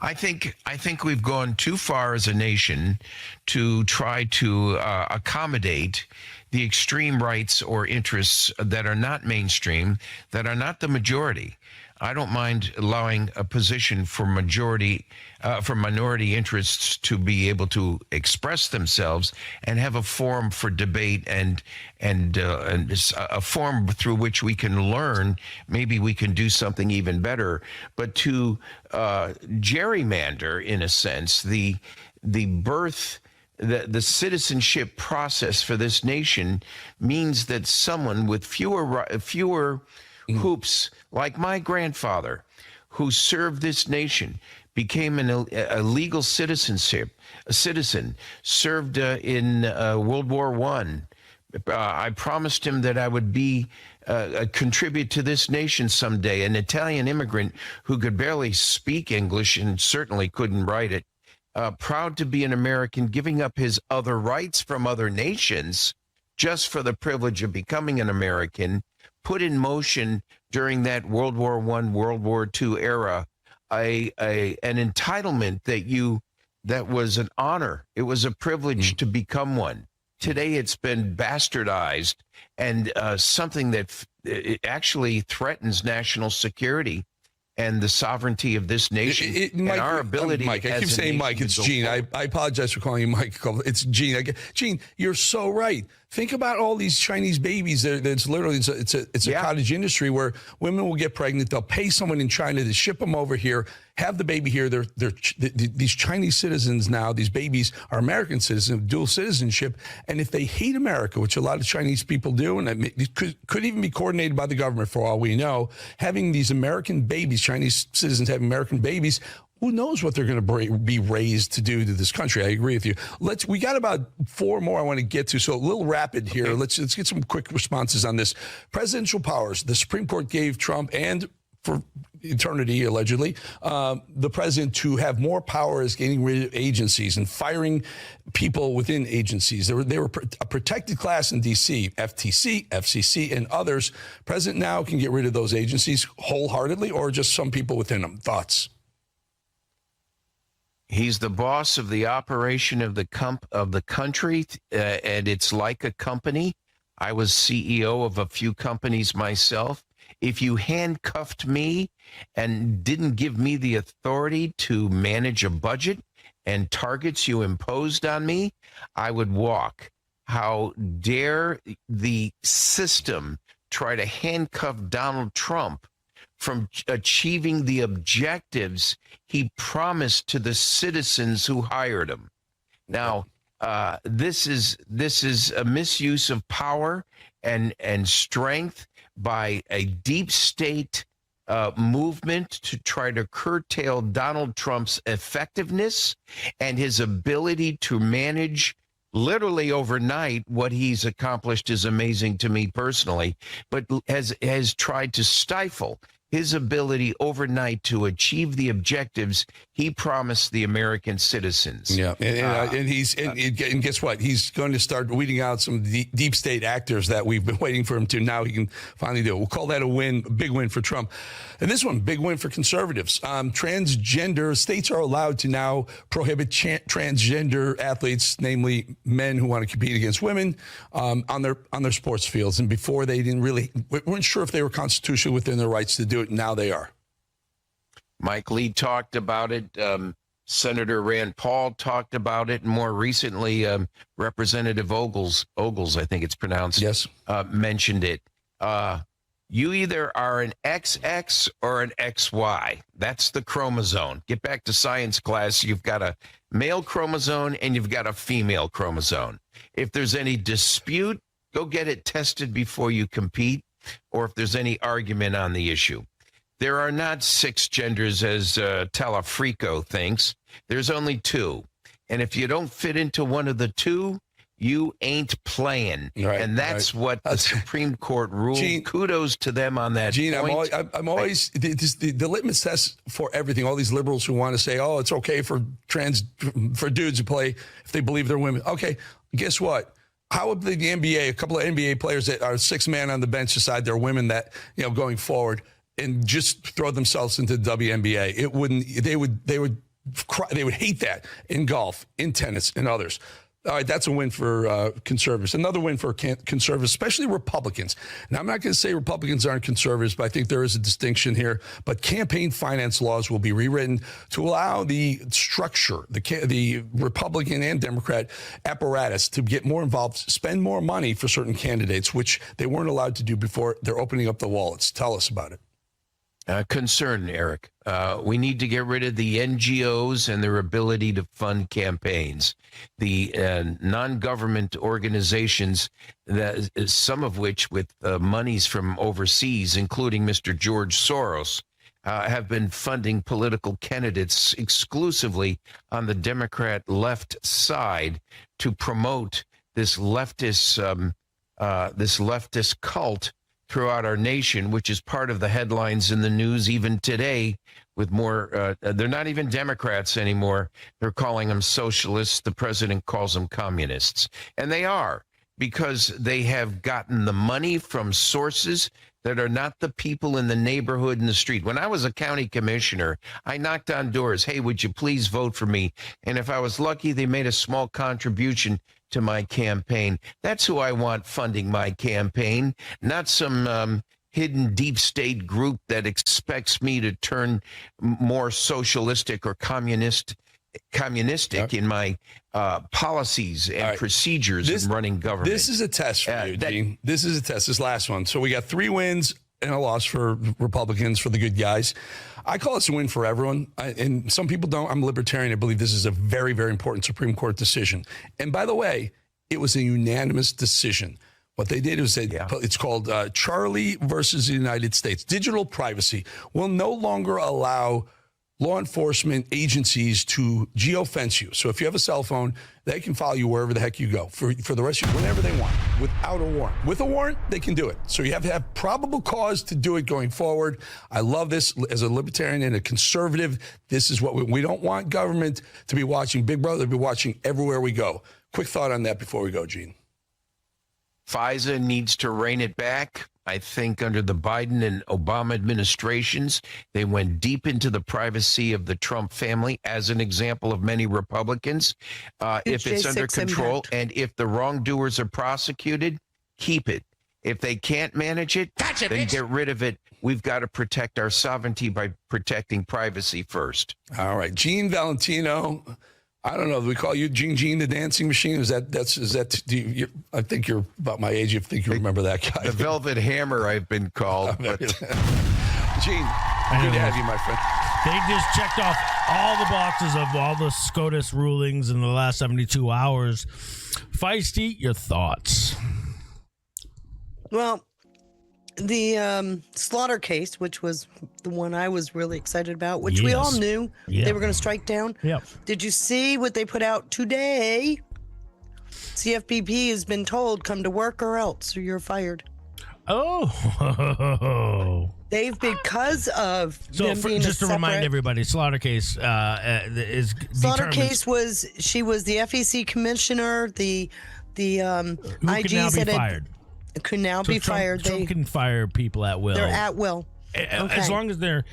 I think we've gone too far as a nation to try to accommodate the extreme rights or interests that are not mainstream, that are not the majority. I don't mind allowing a position for minority interests to be able to express themselves and have a forum for debate and a forum through which we can learn. Maybe we can do something even better. But to gerrymander, in a sense, the birth the citizenship process for this nation means that someone with fewer hoops, like my grandfather, who served this nation, became a legal citizen, served in World War I. I promised him that I would contribute to this nation someday. An Italian immigrant who could barely speak English and certainly couldn't write it. Proud to be an American, giving up his other rights from other nations just for the privilege of becoming an American, put in motion during that World War I, World War II era, an entitlement that was an honor. It was a privilege to become one. Today, it's been bastardized and something that it actually threatens national security and the sovereignty of this nation and our ability. Mike, I keep saying Mike. It's Gene. I apologize for calling you Mike. It's Gene. Gene, you're so right. Think about all these Chinese babies. It's literally it's a cottage industry where women will get pregnant. They'll pay someone in China to ship them over here, have the baby here. These Chinese citizens now. These babies are American citizens, dual citizenship. And if they hate America, which a lot of Chinese people do, and it could even be coordinated by the government for all we know, having these American babies, Chinese citizens having American babies. Who knows what they're going to be raised to do to this country? I agree with you. We got about 4 more I want to get to, so a little rapid here. Okay. Let's get some quick responses on this. Presidential powers. The Supreme Court gave Trump, and for eternity, allegedly, the president to have more power as getting rid of agencies and firing people within agencies. They were a protected class in D.C., FTC, FCC, and others. President now can get rid of those agencies wholeheartedly or just some people within them. Thoughts? He's the boss of the operation of the country, and it's like a company. I was CEO of a few companies myself. If you handcuffed me and didn't give me the authority to manage a budget and targets you imposed on me, I would walk. How dare the system try to handcuff Donald Trump from achieving the objectives he promised to the citizens who hired him. Now, this is a misuse of power and strength by a deep state movement to try to curtail Donald Trump's effectiveness and his ability to manage. Literally overnight, what he's accomplished is amazing to me personally, but has tried to stifle his ability overnight to achieve the objectives he promised the American citizens. Yeah, and guess what? He's going to start weeding out some deep state actors that we've been waiting for him to. Now he can finally do it. We'll call that a win, a big win for Trump. And this one, big win for conservatives. Transgender states are allowed to now prohibit transgender athletes, namely men who want to compete against women, on their sports fields. And before they weren't sure if they were constitutionally within their rights to do it. Now they are. Mike Lee talked about it. Senator Rand Paul talked about it. And more recently, Representative Ogles, I think it's pronounced, yes, mentioned it. You either are an XX or an XY. That's the chromosome. Get back to science class. You've got a male chromosome and you've got a female chromosome. If there's any dispute, go get it tested before you compete, or if there's any argument on the issue. There are not 6 genders as Talafrico thinks. There's only 2. And if you don't fit into one of the 2, you ain't playing. Right, and that's what the Supreme Court ruled. Gene, kudos to them on that Gene, point. I'm always the litmus test for everything. All these liberals who want to say, oh, it's okay for dudes to play if they believe they're women. Okay, guess what? How would the NBA, a couple of NBA players that are 6-man on the bench decide they're women that, going forward, and just throw themselves into the WNBA? It wouldn't. They would cry, they would hate that in golf, in tennis, and others. All right, that's a win for conservatives. Another win for conservatives, especially Republicans. Now, I'm not going to say Republicans aren't conservatives, but I think there is a distinction here. But campaign finance laws will be rewritten to allow the structure, the Republican and Democrat apparatus to get more involved, spend more money for certain candidates, which they weren't allowed to do before. They're opening up the wallets. Tell us about it. concern, Eric. We need to get rid of the NGOs and their ability to fund campaigns. The non-government organizations, that some of which with monies from overseas, including Mr. George Soros, have been funding political candidates exclusively on the Democrat left side to promote this leftist cult throughout our nation, which is part of the headlines in the news even today with more, they're not even Democrats anymore. They're calling them socialists. The president calls them communists. And they are, because they have gotten the money from sources that are not the people in the neighborhood and the street. When I was a county commissioner, I knocked on doors. Hey, would you please vote for me? And if I was lucky, they made a small contribution to my campaign. That's who I want funding my campaign, not some hidden deep state group that expects me to turn more socialistic or communistic in my policies and procedures in running government. This is a test for you, Gene. This is a test, this last one. So we got 3 wins and a loss for Republicans, for the good guys. I call this a win for everyone, and some people don't. I'm a libertarian. I believe this is a very, very important Supreme Court decision. And by the way, it was a unanimous decision. What they did was it's called Charlie versus the United States. Digital privacy will no longer allow law enforcement agencies to geofence you. So if you have a cell phone, they can follow you wherever the heck you go for the rest of you, whenever they want, without a warrant. With a warrant, they can do it. So you have to have probable cause to do it going forward. I love this. As a libertarian and a conservative, this is what we don't want government to be watching Big Brother, to be watching everywhere we go. Quick thought on that before we go, Gene. FISA needs to rein it back. I think under the Biden and Obama administrations, they went deep into the privacy of the Trump family, as an example of many Republicans. If it's under control and if the wrongdoers are prosecuted, keep it. If they can't manage it, then get rid of it. We've got to protect our sovereignty by protecting privacy first. All right. Gene Valentino. I don't know. Do we call you Gene the Dancing Machine? I think you're about my age. You think you remember that guy? The Velvet Hammer, I've been called. Gene, good to have you, my friend. They just checked off all the boxes of all the SCOTUS rulings in the last 72 hours. Feisty, your thoughts? Well, the Slaughter case, which was the one I was really excited about, which we all knew they were going to strike down. Yep. Did you see what they put out today? CFPB has been told, come to work or else, or you're fired. Oh. They've, because of so them being just to remind everybody, Slaughter case is Slaughter case was, she was the FEC commissioner, the IG said fired. It could now be fired. Trump can fire people at will. They're at will. As long as they're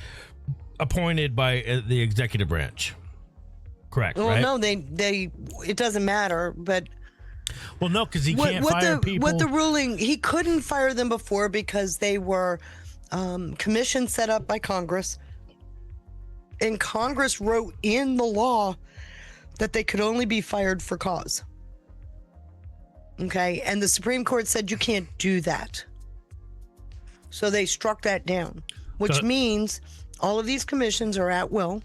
appointed by the executive branch. Correct, well, right? no, they it doesn't matter, but well, no, because he can't fire people. What the ruling, he couldn't fire them before because they were commissions set up by Congress, and Congress wrote in the law that they could only be fired for cause. Okay, and the Supreme Court said you can't do that. So they struck that down, which means all of these commissions are at will,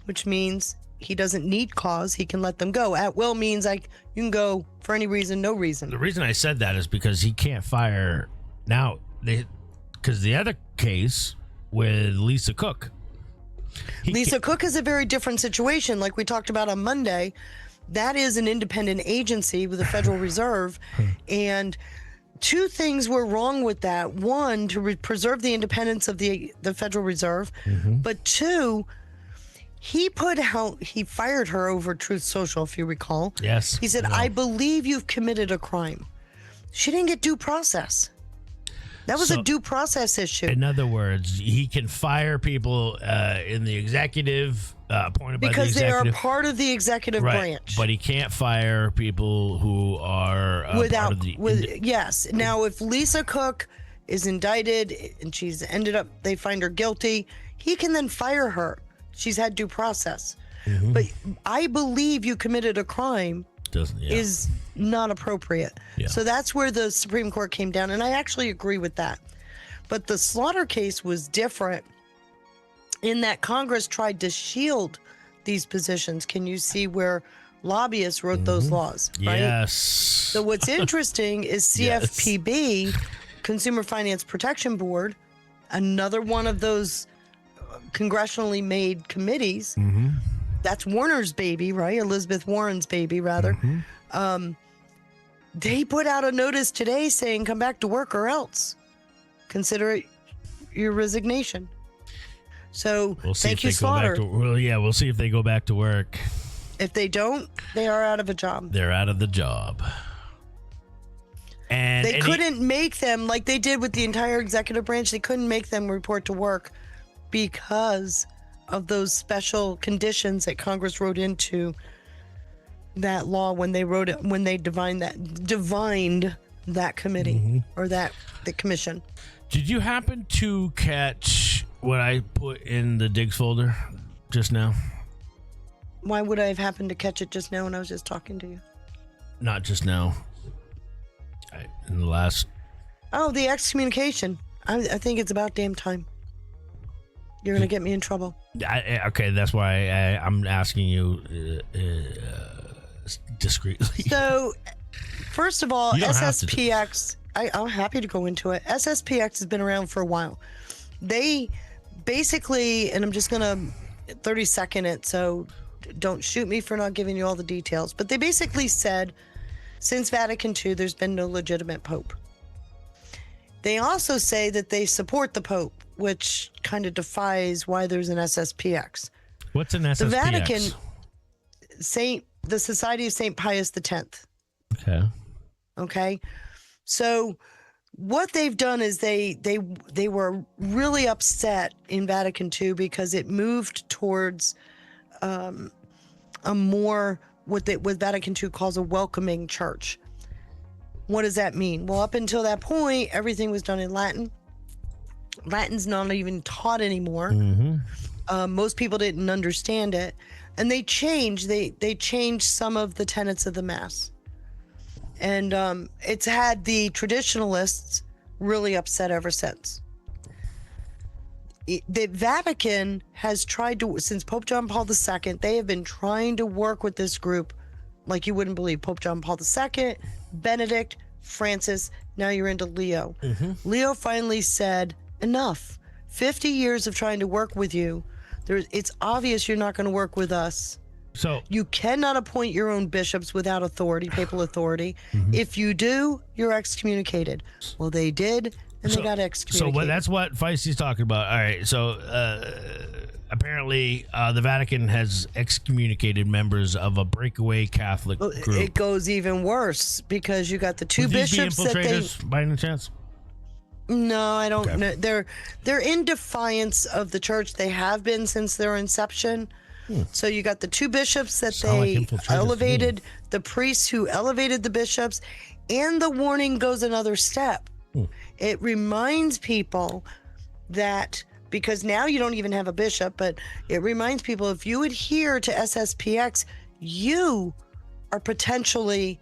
which means he doesn't need cause. He can let them go. At will means like you can go for any reason, no reason. The reason I said that is because he can't fire now. Because the other case with Lisa Cook. Lisa Cook is a very different situation. Like we talked about on Monday, that is an independent agency with the Federal Reserve. And two things were wrong with that. One, to preserve the independence of the Federal Reserve. Mm-hmm. But two, he fired her over Truth Social, if you recall. Yes. He said, I believe you've committed a crime. She didn't get due process. That was a due process issue. In other words, he can fire people in the executive, appointed by the executive. Because they are part of the executive branch. But he can't fire people who are part of the... Yes. Now, if Lisa Cook is indicted and she's they find her guilty, he can then fire her. She's had due process. Mm-hmm. But I believe you committed a crime is not appropriate. Yeah. So that's where the Supreme Court came down, and I actually agree with that. But the Slaughter case was different in that Congress tried to shield these positions. Can you see where lobbyists wrote those laws? Right? Yes. So what's interesting is CFPB, Consumer Finance Protection Board, another one of those congressionally made committees. That's Warner's baby, right? Elizabeth Warren's baby, rather. They put out a notice today saying, come back to work or else. Consider your resignation. So We'll see thank if you, they go back Slaughter. we'll see if they go back to work. If they don't, they are out of a job. They're out of the job. And They couldn't make them, like they did with the entire executive branch, they couldn't make them report to work because of those special conditions that Congress wrote into that law when they wrote it, when they divined that committee or the commission. Did you happen to catch what I put in the digs folder just now? Why would I have happened to catch it just now when I was just talking to you? Not just now. In the last... Oh, the excommunication. I think it's about damn time. You're going to get me in trouble. Okay, that's why I'm asking you discreetly. So, first of all, You don't have to. SSPX, I'm happy to go into it. SSPX has been around for a while. They basically, and I'm just going to 30-second it, so don't shoot me for not giving you all the details, but they basically said, since Vatican II, there's been no legitimate pope. They also say that they support the pope, which kind of defies why there's an SSPX. What's an SSPX? The Vatican, the Society of St. Pius X. Okay. So what they've done is they were really upset in Vatican II because it moved towards a more what Vatican II calls a welcoming church. What does that mean? Well, up until that point, everything was done in Latin. Latin's not even taught anymore. Most people didn't understand it, and they changed. They changed some of the tenets of the Mass, and it's had the traditionalists really upset ever since. The Vatican has tried to, since Pope John Paul II, they have been trying to work with this group like you wouldn't believe. Pope John Paul II, Benedict, Francis, now you're into Leo. Leo finally said, enough. 50 years of trying to work with you. It's obvious you're not going to work with us. So you cannot appoint your own bishops without authority, papal authority. If you do, you're excommunicated. Well, they did, and they got excommunicated. So that's what Feisty's talking about. All right. So apparently the Vatican has excommunicated members of a breakaway Catholic group. It goes even worse because you got the two Would these bishops be that they... infiltrators by any chance? No, I don't know. They're in defiance of the church. They have been since their inception. So you got the two bishops that they elevated, the priests who elevated the bishops, and the warning goes another step. It reminds people that, because now you don't even have a bishop, but it reminds people if you adhere to SSPX, you are potentially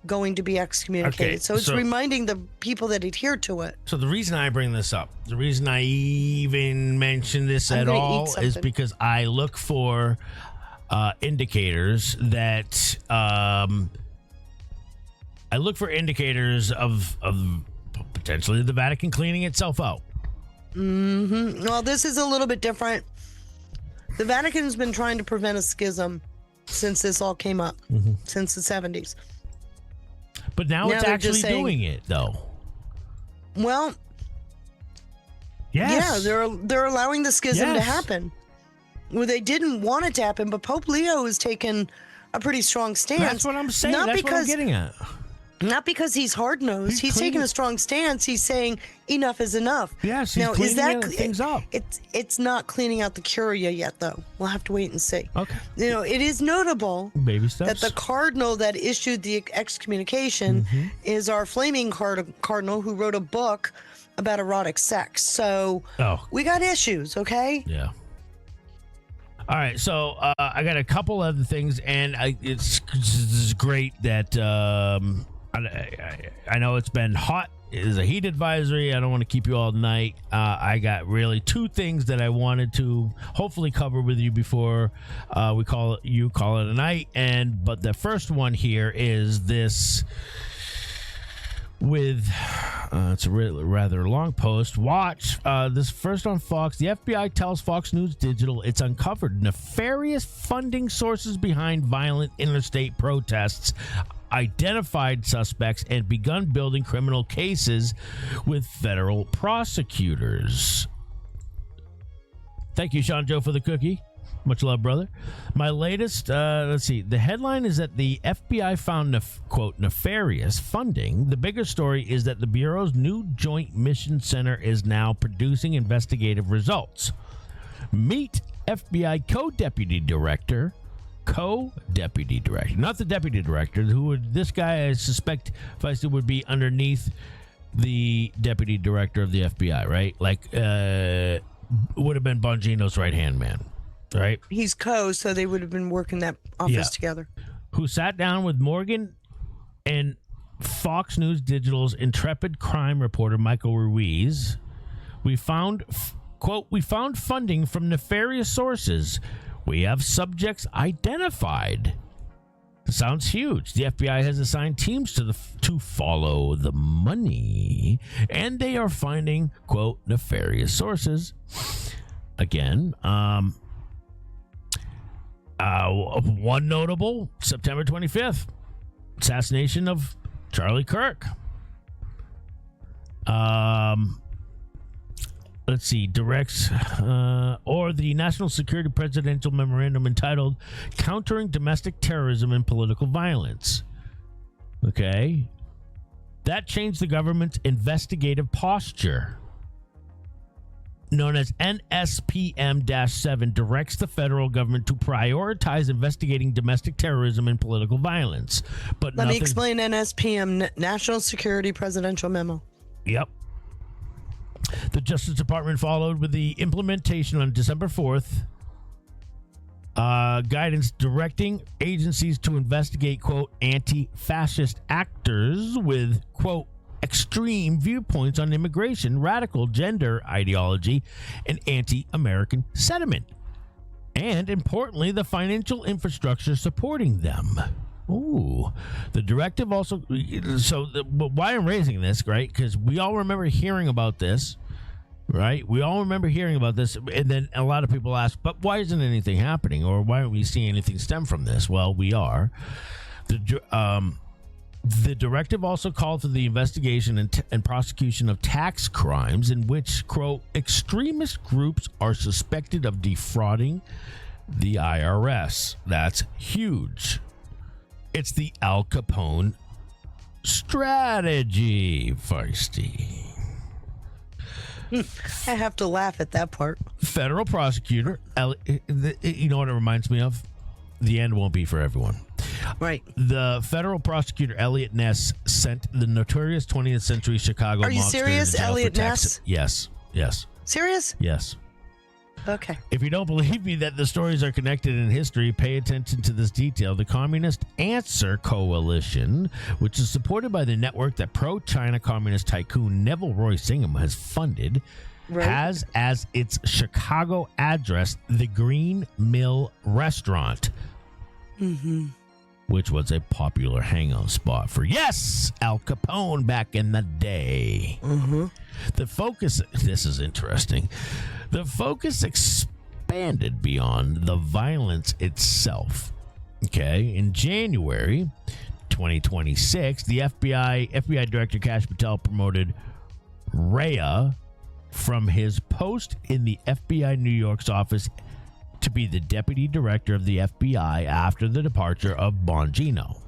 going to be excommunicated. Okay, so it's reminding the people that adhere to it. So the reason I bring this up, the reason I even mention this at all is because I look for indicators that of potentially the Vatican cleaning itself out. Well, this is a little bit different. The Vatican's been trying to prevent a schism since this all came up, since the 70s. But now it's actually doing it, though. Well, yes. Yeah, they're allowing the schism to happen. Well, they didn't want it to happen, but Pope Leo has taken a pretty strong stance. That's what I'm saying. That's what I'm getting at. Not because he's hard-nosed. He's taking a strong stance. He's saying enough is enough. Yes, he's cleaning things up. It's not cleaning out the curia yet, though. We'll have to wait and see. Okay. You know, it is notable Baby steps. that the cardinal that issued the excommunication is our flaming cardinal who wrote a book about erotic sex. So we got issues, okay? Yeah. All right, so I got a couple other things, and it's great that I know it's been hot. It is a heat advisory. I don't want to keep you all night. I got really two things that I wanted to hopefully cover with you before we call it a night. But the first one here is this. With it's a rather long post. Watch this first on Fox. The FBI tells Fox News Digital it's uncovered nefarious funding sources behind violent interstate protests, identified suspects, and begun building criminal cases with federal prosecutors. Thank you, Sean Joe, for the cookie. Much love, brother. My latest, let's see. The headline is that the FBI found, quote, nefarious funding. The bigger story is that the Bureau's new Joint Mission Center is now producing investigative results. Meet FBI co-deputy director, not the deputy director, this guy I suspect Feisty would be underneath the deputy director of the FBI, right? Like, would have been Bongino's right-hand man. Right, he's so they would have been working that office together. Who sat down with Morgan and Fox News Digital's intrepid crime reporter Michael Ruiz. We found, quote, we found funding from nefarious sources. We have subjects identified. Sounds huge. The FBI has assigned teams to follow the money, and they are finding, quote, nefarious sources. Again, one notable, September 25th, assassination of Charlie Kirk. Let's see, directs, or the National Security Presidential Memorandum entitled Countering Domestic Terrorism and Political Violence. Okay. That changed the government's investigative posture. Known as NSPM-7, directs the federal government to prioritize investigating domestic terrorism and political violence. But let me explain NSPM, National Security Presidential Memo. Yep. The Justice Department followed with the implementation on December 4th. Guidance directing agencies to investigate, quote, anti-fascist actors with, quote, extreme viewpoints on immigration, radical gender ideology, and anti-American sentiment. And importantly, the financial infrastructure supporting them. Ooh. The directive also... but why I'm raising this, right? Because we all remember hearing about this, right? We all remember hearing about this, and then a lot of people ask, but why isn't anything happening? Or why aren't we seeing anything stem from this? Well, we are. The directive also called for the investigation and prosecution of tax crimes in which, quote, extremist groups are suspected of defrauding the IRS. That's huge. It's the Al Capone strategy, Feisty. I have to laugh at that part. Federal prosecutor, you know what it reminds me of? The end won't be for everyone. Right. The federal prosecutor Elliot Ness sent the notorious 20th century Chicago. Are you serious, Elliot Ness? Yes. Serious? Yes. Okay. If you don't believe me that the stories are connected in history, pay attention to this detail. The Communist Answer Coalition, which is supported by the network that pro-China communist tycoon Neville Roy Singham has funded, has as its Chicago address the Green Mill Restaurant. Mm-hmm. Which was a popular hangout spot for, yes, Al Capone back in the day. Mm-hmm. The focus, this is interesting, the focus expanded beyond the violence itself. Okay, in January 2026, the FBI Director Kash Patel promoted Rhea from his post in the FBI New York's office to be the deputy director of the FBI after the departure of Bongino.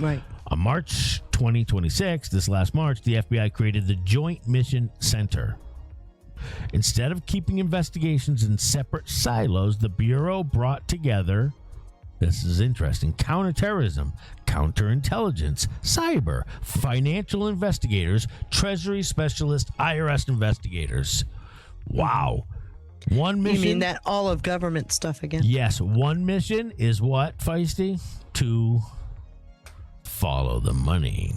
Right. On March 2026, this last March, the FBI created the Joint Mission Center. Instead of keeping investigations in separate silos, the Bureau brought together, this is interesting, counterterrorism, counterintelligence, cyber, financial investigators, Treasury specialists, IRS investigators. Wow. One mission. You mean that all of government stuff again? Yes. One mission is what, Feisty? To follow the money.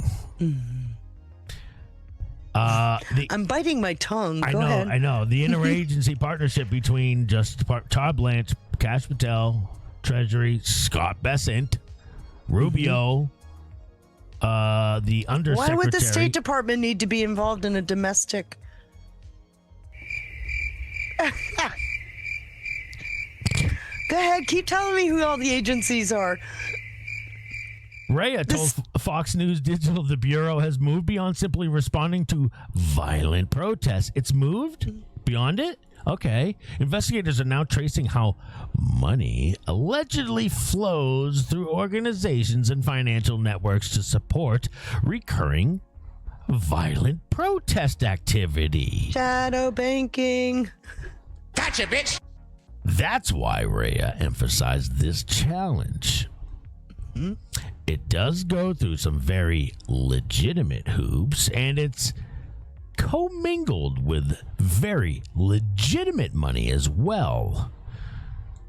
I'm biting my tongue. Go ahead. I know. The interagency partnership between Todd Blanche, Kash Patel, Treasury, Scott Bessent, Rubio, the undersecretary. Why would the State Department need to be involved in a domestic? Go ahead. Keep telling me who all the agencies are. Rhea told Fox News Digital the Bureau has moved beyond simply responding to violent protests. It's moved beyond it? Okay. Investigators are now tracing how money allegedly flows through organizations and financial networks to support recurring violent protest activity. Shadow banking. Gotcha, bitch! That's why Rhea emphasized this challenge. It does go through some very legitimate hoops, and it's commingled with very legitimate money as well.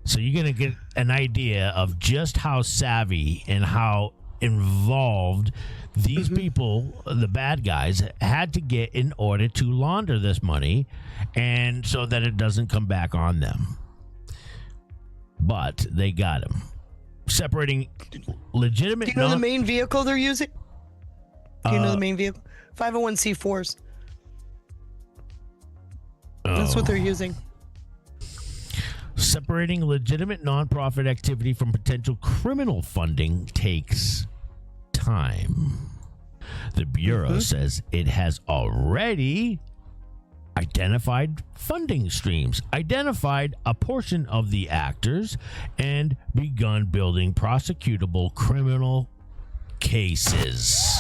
So you're going to get an idea of just how savvy and how involved these people, the bad guys, had to get in order to launder this money, and so that it doesn't come back on them. But they got him. Separating legitimate... Do you know the main vehicle they're using? Do you know the main vehicle? 501c4s. That's what they're using. Separating legitimate nonprofit activity from potential criminal funding takes time. The Bureau says it has already identified funding streams, identified a portion of the actors, and begun building prosecutable criminal cases.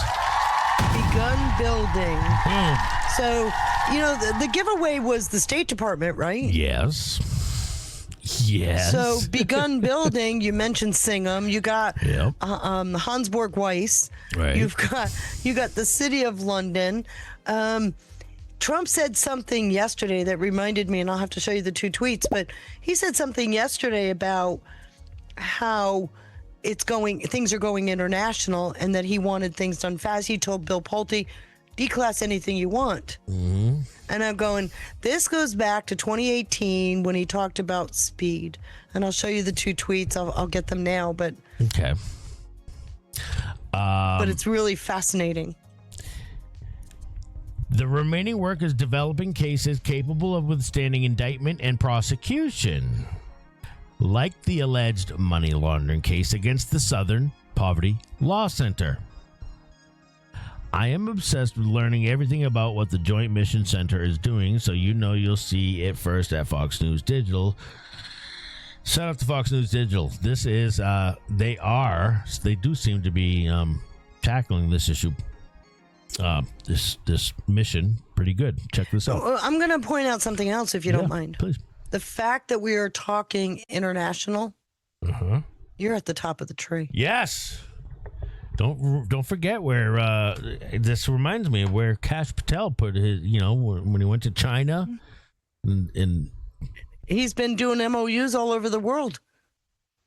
Begun building. So, you know, the giveaway was the State Department, right? Yes. Yes. So, begun building, you mentioned Singham. You got Hansborg Weiss. Right. You got the City of London. Trump said something yesterday that reminded me, and I'll have to show you the two tweets, but he said something yesterday about how things are going international and that he wanted things done fast. He told Bill Pulte, declass anything you want. And I'm going, this goes back to 2018 when he talked about speed. And I'll show you the two tweets. I'll get them now, but okay. But it's really fascinating. The remaining work is developing cases capable of withstanding indictment and prosecution, like the alleged money laundering case against the Southern Poverty Law Center. I am obsessed with learning everything about what the Joint Mission Center is doing, so you'll see it first at Fox News Digital. Shout out to Fox News Digital. This is, they do seem to be tackling this issue. This mission pretty good. Check this out. I'm going to point out something else if you don't mind. Please. The fact that we are talking international, you're at the top of the tree. Yes. Don't forget where this reminds me of where Kash Patel put his, when he went to China and he's been doing MOUs all over the world.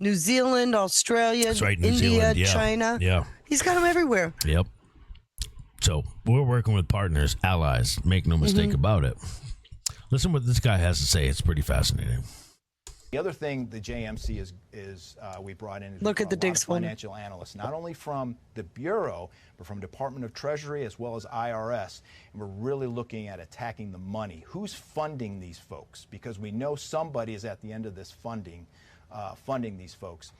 New Zealand, Australia, that's right, New India, Zealand. Yeah. China. Yeah. He's got them everywhere. Yep. So we're working with partners, allies. Make no mistake about it. Listen what this guy has to say. It's pretty fascinating. The other thing the JMC is we brought in Look at the Diggs financial analysts, not only from the Bureau, but from Department of Treasury as well as IRS. And we're really looking at attacking the money. Who's funding these folks? Because we know somebody is at the end of this funding these folks.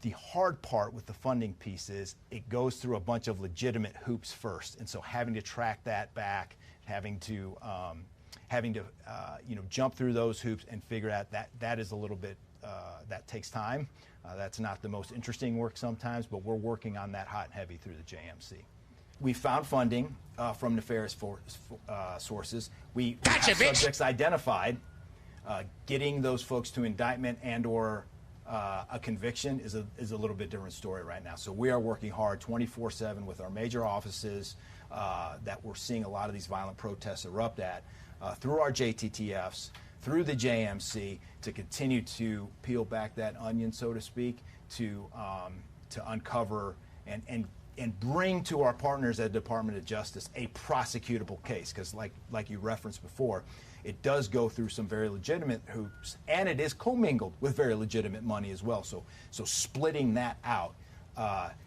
The hard part with the funding piece is it goes through a bunch of legitimate hoops first, and so having to track that back, having to jump through those hoops and figure out that is a little bit that takes time. That's not the most interesting work sometimes, but we're working on that hot and heavy through the JMC. We found funding from nefarious sources. We have subjects identified. Getting those folks to indictment and/or a conviction is a little bit different story right now. So we are working hard 24/7 with our major offices that we're seeing a lot of these violent protests erupt at through our JTTFs, through the JMC, to continue to peel back that onion, so to speak, to uncover and and bring to our partners at the Department of Justice a prosecutable case, because like you referenced before, it does go through some very legitimate hoops, and it is commingled with very legitimate money as well. So splitting that out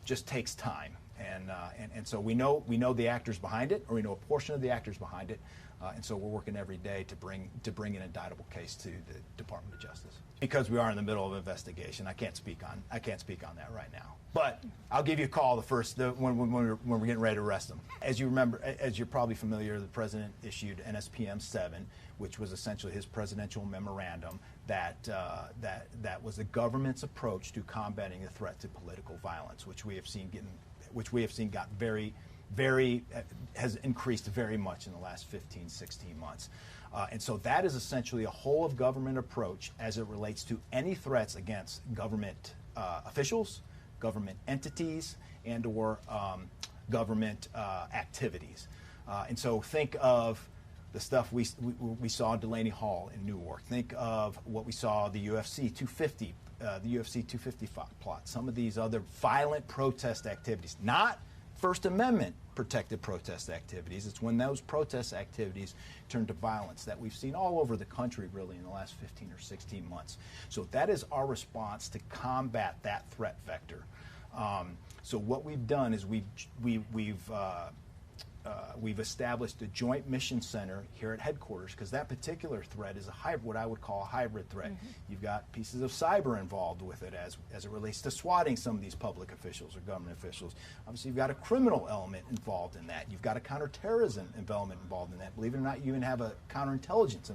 just takes time, and so we know the actors behind it, or we know a portion of the actors behind it, and so we're working every day to bring an indictable case to the Department of Justice. Because we are in the middle of an investigation, I can't speak on that right now. But I'll give you a call when we're getting ready to arrest them. As you remember, as you're probably familiar, the president issued NSPM 7, which was essentially his presidential memorandum that was the government's approach to combating the threat to political violence, which we have seen got has increased very much in the last 15, 16 months. And so that is essentially a whole of government approach as it relates to any threats against government officials, government entities, and or government activities. And so think of the stuff we saw at Delaney Hall in Newark. Think of what we saw the UFC 250 plot. Some of these other violent protest activities, not First Amendment protected protest activities. It's when those protest activities turn to violence that we've seen all over the country really in the last 15 or 16 months. So that is our response to combat that threat vector. So what we've done is we've established a joint mission center here at headquarters, because that particular threat is what I would call a hybrid threat. Mm-hmm. You've got pieces of cyber involved with it as it relates to swatting some of these public officials or government officials. Obviously, you've got a criminal element involved in that. You've got a counterterrorism element involved in that. Believe it or not, you even have a counterintelligence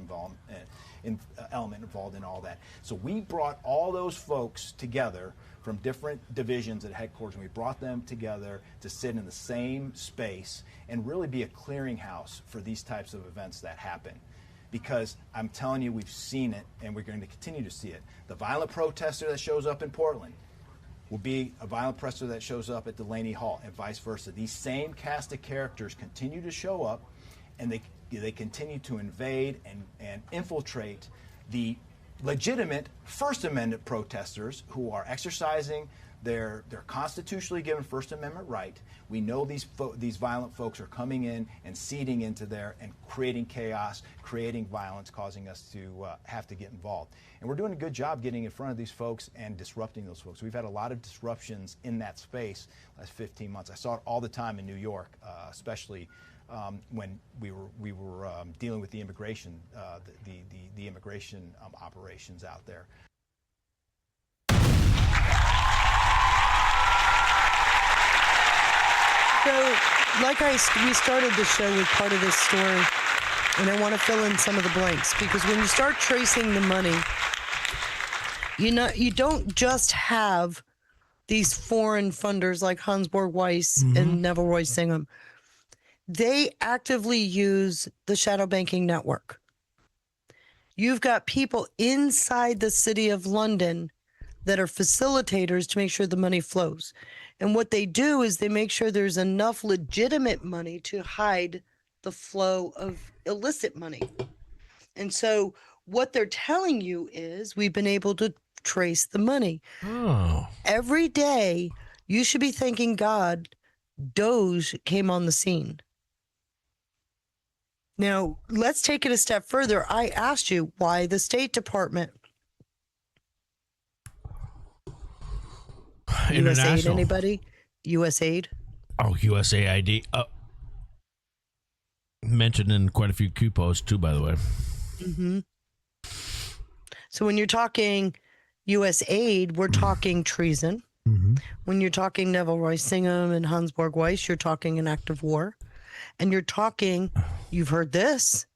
element involved in all that. So we brought all those folks together from different divisions at headquarters, and we brought them together to sit in the same space and really be a clearinghouse for these types of events that happen. Because I'm telling you, we've seen it, and we're going to continue to see it. The violent protester that shows up in Portland will be a violent protester that shows up at Delaney Hall, and vice versa. These same cast of characters continue to show up, and they continue to invade and infiltrate the legitimate First Amendment protesters who are exercising their constitutionally given First Amendment right. We know these violent folks are coming in and seeding into there and creating chaos, creating violence, causing us to have to get involved. And we're doing a good job getting in front of these folks and disrupting those folks. We've had a lot of disruptions in that space last 15 months. I saw it all the time in New York, especially when we were dealing with the immigration operations out there. So, we started the show with part of this story, and I want to fill in some of the blanks, because when you start tracing the money, you don't just have these foreign funders like Hansborg Weiss and Neville Roy Singham. They actively use the shadow banking network. You've got people inside the city of London that are facilitators to make sure the money flows. And what they do is they make sure there's enough legitimate money to hide the flow of illicit money. And so what they're telling you is we've been able to trace the money. Oh. Every day you should be thanking God Doge came on the scene. Now, let's take it a step further. I asked you why the State Department. USAID, anybody? USAID? Oh, USAID. Mentioned in quite a few Q posts, too, by the way. Mm-hmm. So when you're talking USAID, we're talking treason. Mm-hmm. When you're talking Neville Roy Singham and Hansborg Weiss, you're talking an act of war. And you're talking, you've heard this,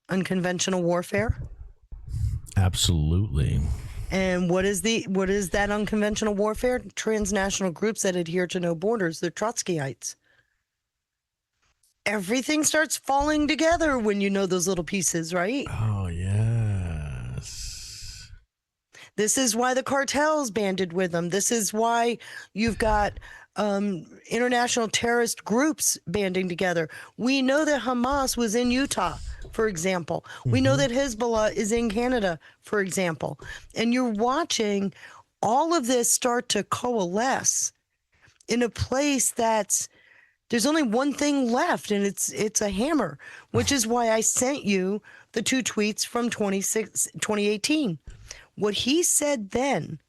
unconventional warfare. Absolutely. And what is that unconventional warfare? Transnational groups that adhere to no borders. They're Trotskyites. Everything starts falling together when you know those little pieces, right? Oh, yes. This is why the cartels banded with them. This is why you've got international terrorist groups banding together. We know that Hamas was in Utah, for example. We know that Hezbollah is in Canada, for example. And you're watching all of this start to coalesce in a place there's only one thing left, and it's a hammer, which is why I sent you the 2 tweets from 2018. What he said then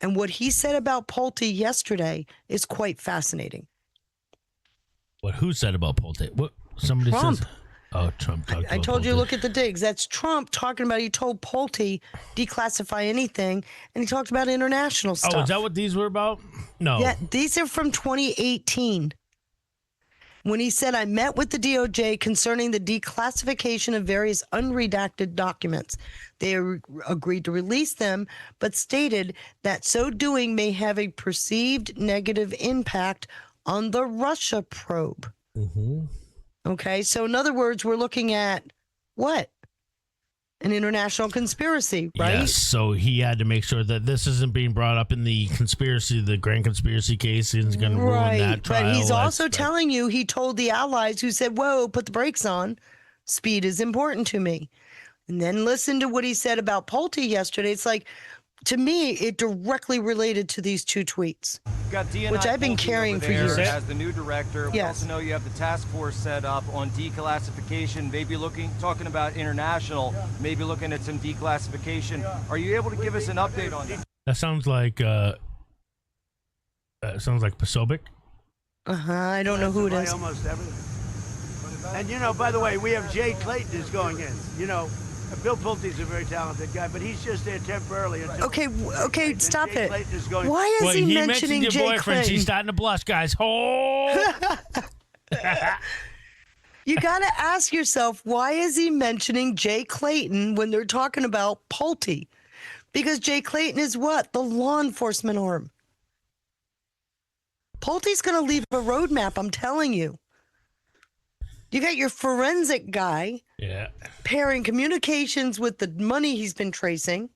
and what he said about Pulte yesterday is quite fascinating. What? Who said about Pulte? What? Somebody Trump. says. Oh, Trump talked I about told you, Pulte. look at the digs. That's Trump talking about, he told Pulte declassify anything, and he talked about international stuff. Oh, is that what these were about? No. Yeah, these are from 2018. When he said, I met with the DOJ concerning the declassification of various unredacted documents. They agreed to release them, but stated that so doing may have a perceived negative impact on the Russia probe. Mm-hmm. Okay, so in other words, we're looking at what? An international conspiracy, right? Yes, so he had to make sure that this isn't being brought up in the grand conspiracy case. He's going to ruin that trial. But he's also telling you, he told the allies who said, whoa, put the brakes on. Speed is important to me. And then listen to what he said about Pulte yesterday. It's like, to me, it directly related to these 2 tweets, which I've been carrying for years. As the new director, we Yes. also know you have the task force set up on declassification, maybe talking about international, maybe looking at some declassification. Are you able to give us an update on that? That sounds like Posobiec. I don't know who it is. Almost everything. And by the way, we have Jay Clayton is going in. Bill Pulte's a very talented guy, but he's just there temporarily. Okay, stop it. Going. Why is he mentioning your Jay boyfriend? Clayton? She's starting to blush, guys. Oh! You got to ask yourself, why is he mentioning Jay Clayton when they're talking about Pulte? Because Jay Clayton is what? The law enforcement arm. Pulte's going to leave a roadmap, I'm telling you. You got your forensic guy pairing communications with the money he's been tracing.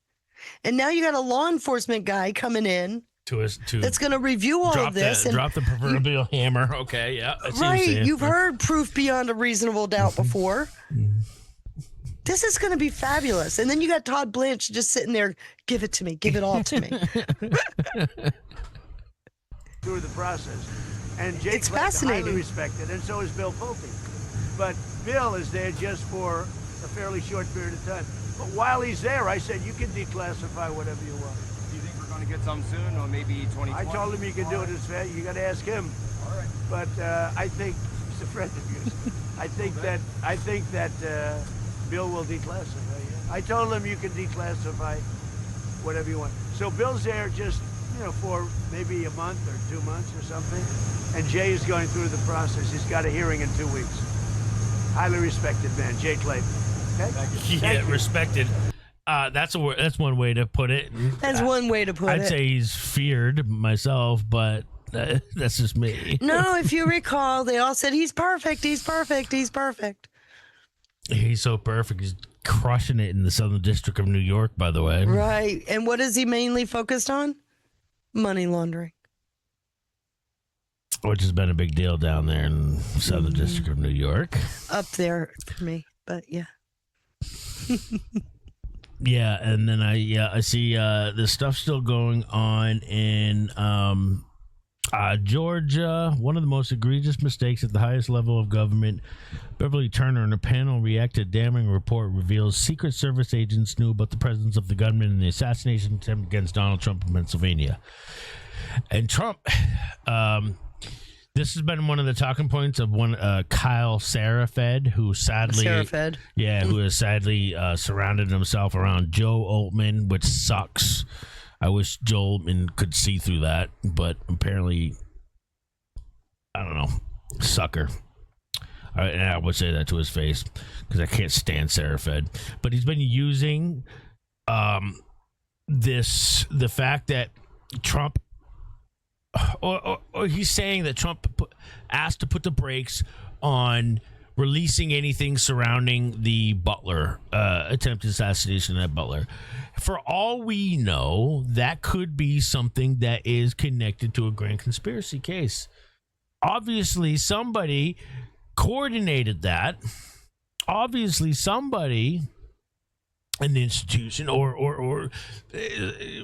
And now you got a law enforcement guy coming in that's going to review all of this. And drop the proverbial hammer. Okay, yeah. I see what you're right. saying. You've heard proof beyond a reasonable doubt before. This is going to be fabulous. And then you got Todd Blanche just sitting there, give it to me, give it all to me. Through the process. And Jay It's Clayton, fascinating. highly respected, and so is Bill Pulte. But Bill is there just for a fairly short period of time. But while he's there, I said, you can declassify whatever you want. Do you think we're going to get some soon, or maybe 2020? I told him you can do it as fast. You got to ask him. All right. But I think he's a friend of yours. I think that Bill will declassify. Yeah. I told him you can declassify whatever you want. So Bill's there just for maybe a month or 2 months or something, and Jay is going through the process. He's got a hearing in 2 weeks. Highly respected man, Jay Clayton. Okay? Yeah, respected. That's one way to put it. That's one way to put it. I'd say he's feared myself, but that's just me. No, if you recall, they all said he's perfect, he's perfect, he's perfect. He's so perfect. He's crushing it in the Southern District of New York, by the way. Right. And what is he mainly focused on? Money laundering. Which has been a big deal down there in the Southern District of New York. Up there for me, but yeah. Yeah, and then I see the stuff still going on in Georgia. One of the most egregious mistakes at the highest level of government. Beverly Turner in a panel reacted. Damning report reveals Secret Service agents knew about the presence of the gunman in the assassination attempt against Donald Trump in Pennsylvania. And Trump, this has been one of the talking points of one Kyle Sarafed, who sadly, who has sadly surrounded himself around Joe Altman, which sucks. I wish Joe Altman could see through that, but apparently, I don't know, sucker. And I would say that to his face because I can't stand Sarafed. But he's been using the fact that Trump, or he's saying that Trump asked to put the brakes on releasing anything surrounding the Butler attempted assassination of Butler. For all we know, that could be something that is connected to a grand conspiracy case. Obviously, somebody coordinated that. Obviously, somebody in the institution, or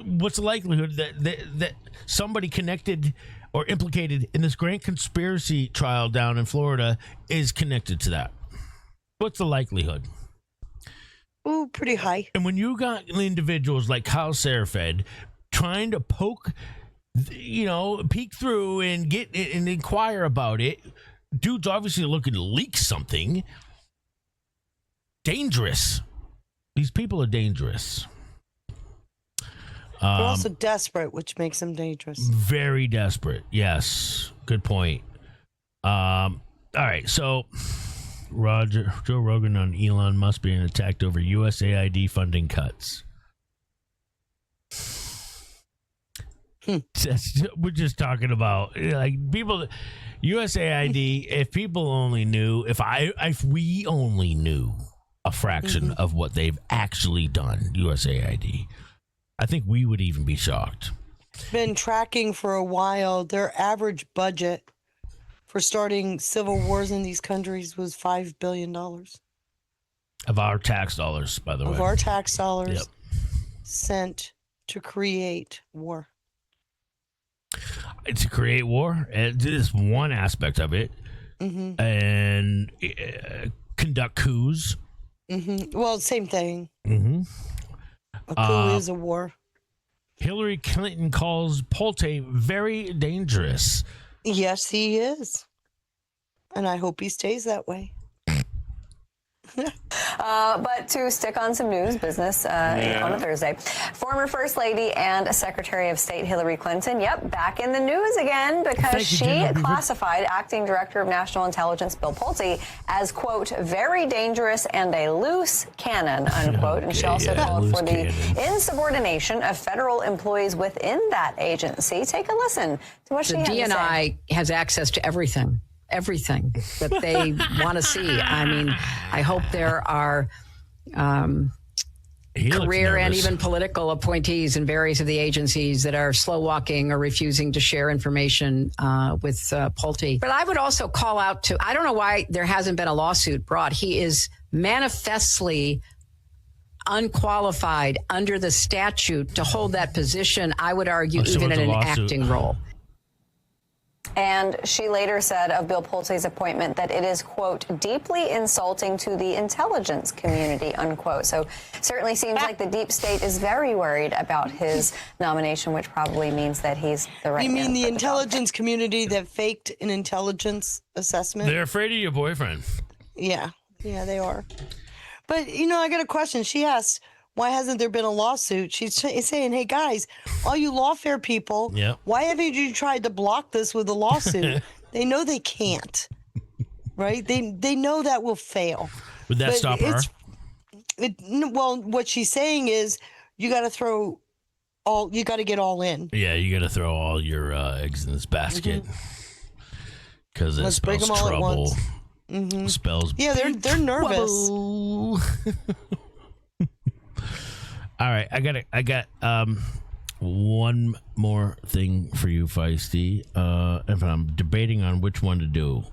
what's the likelihood that somebody connected or implicated in this grand conspiracy trial down in Florida is connected to that? What's the likelihood? Ooh, pretty high. And when you got individuals like Kyle Serafed trying to poke, peek through and get and inquire about it, dude's obviously looking to leak something. Dangerous. These people are dangerous. They're also desperate, which makes them dangerous. Very desperate. Yes. Good point. All right. So, Joe Rogan on Elon Musk being attacked over USAID funding cuts. We're just talking about people. USAID. If people only knew, if we only knew a fraction of what they've actually done, USAID, I think we would even be shocked. Been tracking for a while. Their average budget for starting civil wars in these countries was $5 billion. Of our tax dollars, by the way. Of our tax dollars sent to create war. To create war? This is one aspect of it. And conduct coups. Well, same thing. A coup is a war. Hillary Clinton calls Polte very dangerous. Yes, he is. And I hope he stays that way. But to stick on some news business on a Thursday, former First Lady and Secretary of State Hillary Clinton, back in the news again because she classified Acting Director of National Intelligence Bill Pulte as, quote, very dangerous and a loose cannon, unquote. And she also called for the insubordination of federal employees within that agency. Take a listen to what she had to say. The DNI has access to everything that they want to see. I mean, I hope there are career and even political appointees in various of the agencies that are slow walking or refusing to share information with Pulte. But I would also call out to, I don't know why there hasn't been a lawsuit brought. He is manifestly unqualified under the statute to hold that position, I would argue, even in an acting role. And she later said of Bill Pulte's appointment that it is, quote, deeply insulting to the intelligence community, unquote. So certainly seems like the deep state is very worried about his nomination, which probably means that he's the right man. You mean the intelligence community that faked an intelligence assessment? They're afraid of your boyfriend. Yeah, they are. But, I got a question. She asked, why hasn't there been a lawsuit? She's saying, hey, guys, all you lawfare people, why haven't you tried to block this with a lawsuit? They know they can't, right? They know that will fail. Would that stop her? Well, what she's saying is you got to get all in. Yeah, you got to throw all your eggs in this basket. Because it spells trouble. Spells. Yeah, they're nervous. All right, I got one more thing for you, Feisty. If I'm debating on which one to do,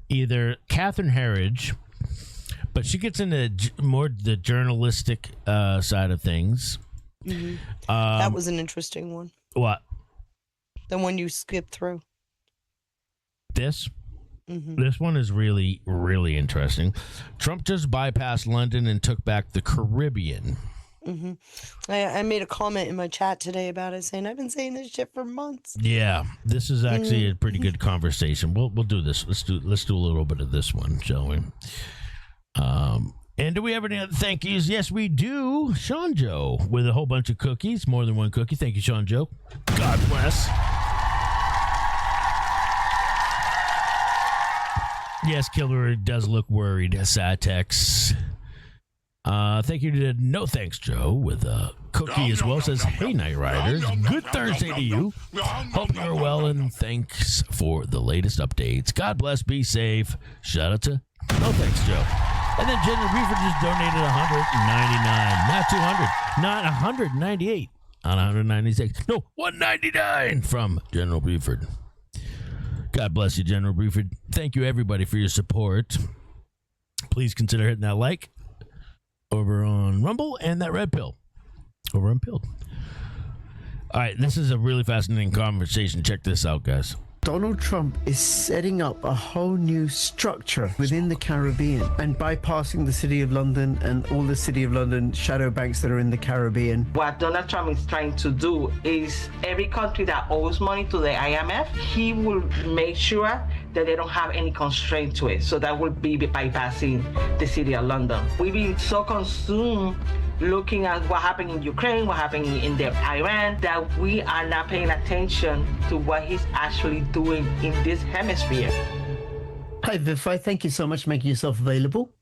either Catherine Herridge, but she gets into more the journalistic side of things. That was an interesting one. What? The one you skipped through. This? This one is really, really interesting. Trump just bypassed London and took back the Caribbean. I made a comment in my chat today about it, saying I've been saying this shit for months. Yeah, this is actually a pretty good conversation. We'll do this. Let's do a little bit of this one, shall we? And do we have any other thank yous? Yes, we do. Sean Joe with a whole bunch of cookies, more than one cookie. Thank you, Sean Joe. God bless. Yes, Killer does look worried. Satex. Thank you to No Thanks Joe with a cookie as well. Says, hey, Night Riders. Good Thursday to you. Hope you're well and thanks for the latest updates. God bless. Be safe. Shout out to No Thanks Joe. And then General Reefer just donated $199. Not 200. Not 198. On 196. No, 199 from General Buford. God bless you, General Buford. Thank you, everybody, for your support. Please consider hitting that like over on Rumble and that red pill over on Pilled. All right, this is a really fascinating conversation. Check this out, guys. Donald Trump is setting up a whole new structure within the Caribbean and bypassing the City of London and all the City of London shadow banks that are in the Caribbean. What Donald Trump is trying to do is every country that owes money to the IMF, he will make sure that they don't have any constraint to it. So that would be bypassing the City of London. We've been so consumed looking at what happened in Ukraine, what happened in Iran, that we are not paying attention to what he's actually doing in this hemisphere. Hi, Vifai. Thank you so much for making yourself available.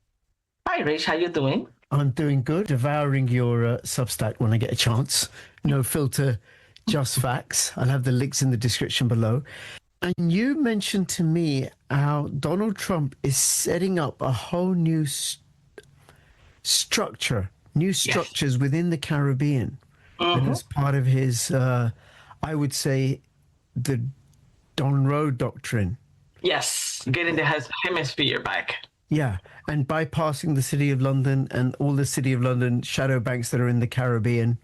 Hi, Rich. How you doing? I'm doing good. Devouring your Substack when I get a chance. No filter, just facts. I'll have the links in the description below. And you mentioned to me how Donald Trump is setting up a whole new structure. New structures within the Caribbean. And as part of his, I would say, the Don Roe doctrine. Yes, getting the hemisphere back. Yeah, and bypassing the City of London and all the City of London shadow banks that are in the Caribbean.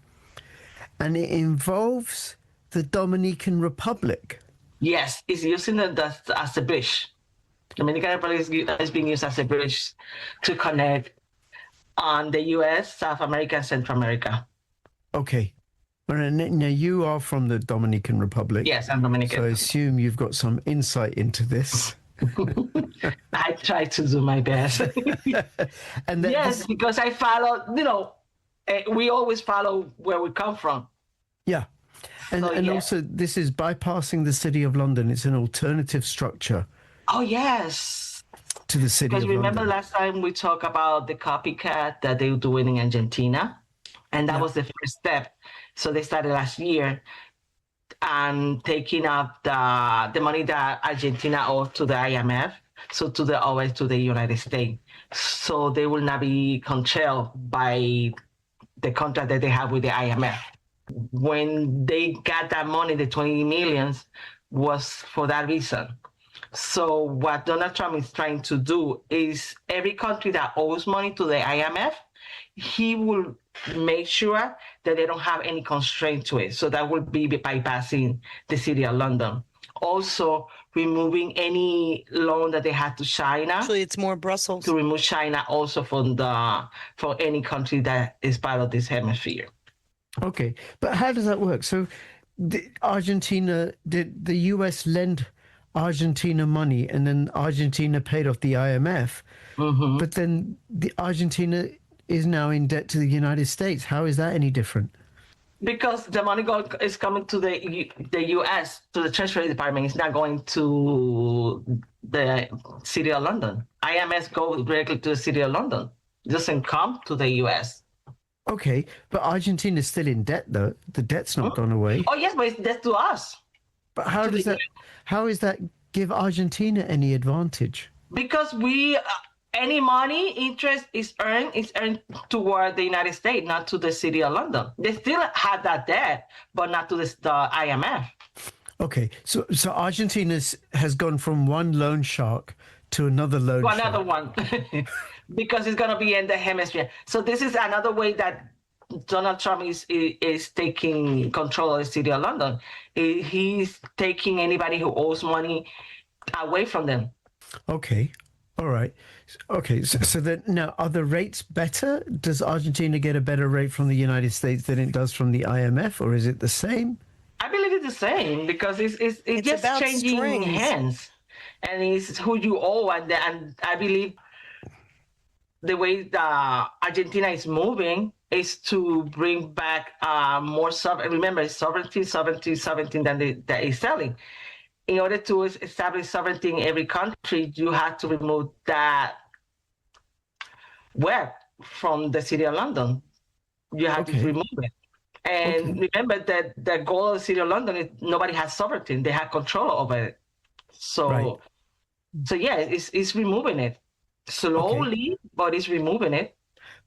And it involves the Dominican Republic. Yes, it's using it as a bridge. Dominican Republic is being used as a bridge to connect on the U.S., South America, and Central America. Okay. Now, you are from the Dominican Republic. Yes, I'm Dominican. So I assume you've got some insight into this. I try to do my best. And yes, because I follow, we always follow where we come from. Yeah. And also, this is bypassing the City of London. It's an alternative structure. Oh, yes. To the City of London. Because remember last time we talked about the copycat that they were doing in Argentina? And that was the first step. So they started last year and taking up the money that Argentina owed to the IMF, so to the United States. So they will not be controlled by the contract that they have with the IMF. When they got that money, the 20 millions, was for that reason. So what Donald Trump is trying to do is every country that owes money to the IMF, he will make sure that they don't have any constraint to it. So that would be bypassing the City of London. Also, removing any loan that they had to China. Actually, it's more Brussels. To remove China also from any country that is part of this hemisphere. Okay, but how does that work? So Argentina, did the US lend Argentina money and then Argentina paid off the IMF, but then Argentina is now in debt to the United States. How is that any different? Because the money is coming to the U.S., to the Treasury Department. It's not going to the City of London. IMF goes directly to the City of London. It doesn't come to the U.S. Okay, but Argentina is still in debt, though. The debt's not gone away. Oh, yes, but it's debt to us. But how does that give Argentina any advantage? Because any money interest is earned toward the United States, not to the City of London. They still have that debt, but not to the IMF. Okay, so Argentina has gone from one loan shark to another loan shark. Another one, because it's going to be in the hemisphere. So this is another way that Donald Trump is taking control of the City of London. He's taking anybody who owes money away from them. Okay. All right. Okay. So then now, are the rates better? Does Argentina get a better rate from the United States than it does from the IMF, or is it the same? I believe it's the same because it's just changing hands, and it's who you owe, and I believe the way Argentina is moving is to bring back more sovereignty. Remember, it's sovereignty that is selling. In order to establish sovereignty in every country, you have to remove that web from the City of London. You have to remove it. And remember that the goal of the City of London is nobody has sovereignty. They have control over it. So yeah, it's removing it. Slowly, but it's removing it.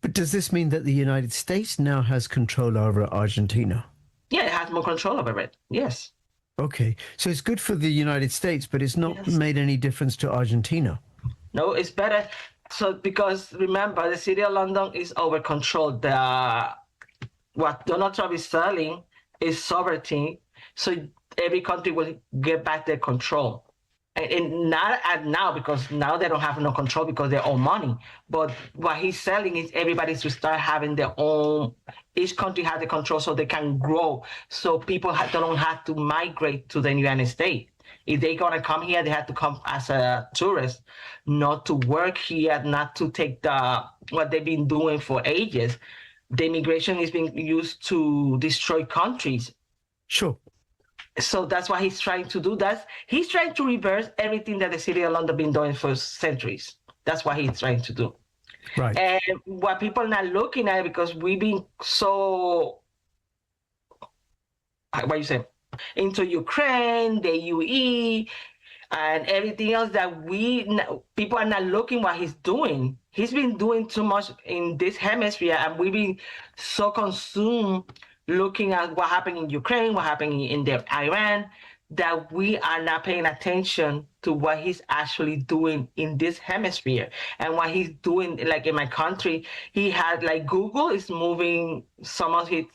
But does this mean that the United States now has control over Argentina? Yeah, it has more control over it. Yes. Okay, so it's good for the United States, but it's not made any difference to Argentina. No, it's better. So because remember, the City of London is over controlled. What Donald Trump is selling is sovereignty, so every country will get back their control. And not at now, because now they don't have no control because they own money. But what he's selling is everybody to start having their own, each country has the control so they can grow. So people don't have to migrate to the United States. If they're going to come here, they have to come as a tourist, not to work here, not to take what they've been doing for ages. The immigration is being used to destroy countries. Sure. So that's what he's trying to do. He's trying to reverse everything that the city of London been doing for centuries. That's what he's trying to do. Right. And what people are not looking at, because we've been so, what you say, into Ukraine, the UE, and everything else that people are not looking what he's doing. He's been doing too much in this hemisphere, and we've been so consumed looking at what happened in Ukraine, what happened in Iran, that we are not paying attention to what he's actually doing in this hemisphere. And what he's doing, like in my country, he had, like, Google is moving some of his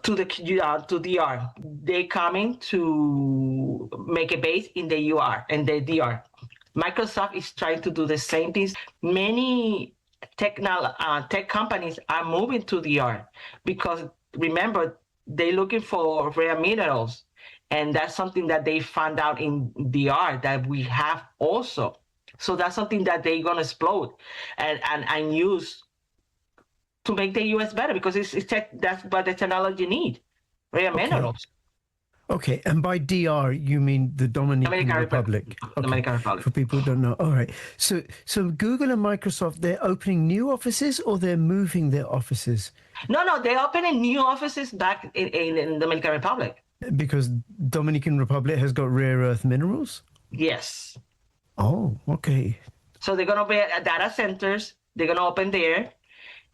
to DR. They coming to make a base in the UR and the DR. Microsoft is trying to do the same things. Many tech companies are moving to DR because, remember, they're looking for rare minerals. And that's something that they found out in DR that we have also. So that's something that they're going to explode and use to make the U.S. better, because that's what the technology need, rare minerals. Okay, and by DR, you mean the Dominican Republic. Okay. Dominican Republic. For people who don't know. All right. So Google and Microsoft, they're opening new offices or they're moving their offices? No, they're opening new offices back in Dominican Republic. Because Dominican Republic has got rare earth minerals? Yes. Oh, okay. So they're going to be at data centers. They're going to open there.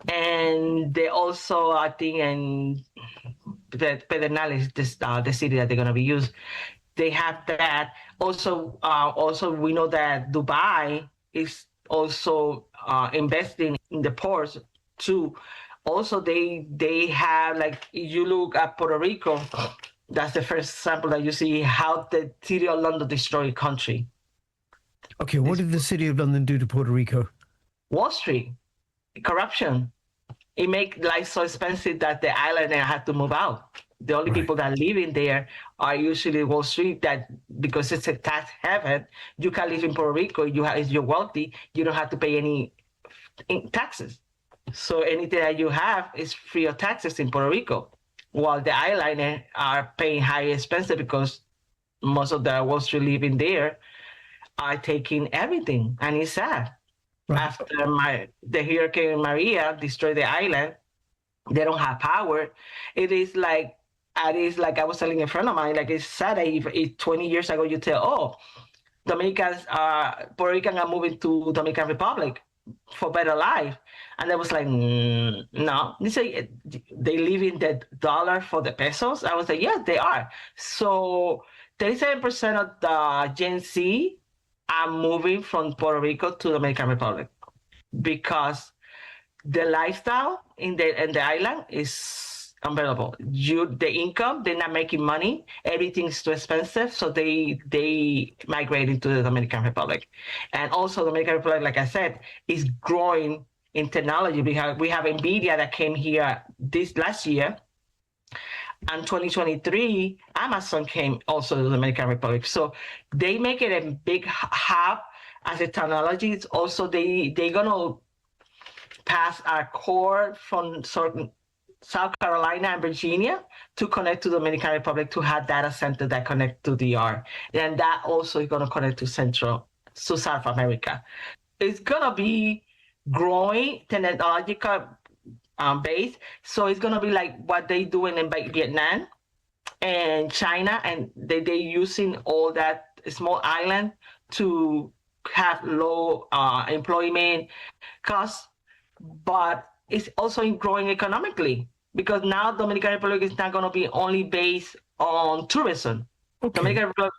And they also, I think, in Pedernales, the city that they're going to be used, they have that. Also, we know that Dubai is also investing in the ports too. Also, they have, like, you look at Puerto Rico, that's the first sample that you see how the city of London destroyed a country. Okay, what did the city of London do to Puerto Rico? Wall Street. Corruption. It makes life so expensive that the islander had to move out. The only people that live in there are usually Wall Street, that because it's a tax heaven, you can live in Puerto Rico. If you're wealthy, you don't have to pay any taxes. So anything that you have is free of taxes in Puerto Rico, while the islander are paying high expenses because most of the Wall Street living there are taking everything, and it's sad. Right. After the Hurricane Maria destroyed the island, they don't have power. It is like I was telling a friend of mine, like, it's sad that if 20 years ago you tell, Dominicans, Puerto Rican are moving to Dominican Republic for better life. And I was like, no. They say they live in the dollar for the pesos. I was like, yes, they are. So 37% of the Gen Z are moving from Puerto Rico to the Dominican Republic because the lifestyle in the island is unbearable. The income, they're not making money. Everything's too expensive, so they migrate into the Dominican Republic. And also, the Dominican Republic, like I said, is growing in technology. We have NVIDIA that came here this last year. And 2023, Amazon came also to the Dominican Republic. So they make it a big hub as a technology. It's also, they're going to pass a core from certain South Carolina and Virginia to connect to the Dominican Republic to have data center that connect to DR. And that also is going to connect to South America. It's going to be growing technological base. So it's going to be like what they doing in Vietnam and China, and they're using all that small island to have low employment costs, but it's also growing economically because now Dominican Republic is not going to be only based on tourism. Okay. Dominican Republic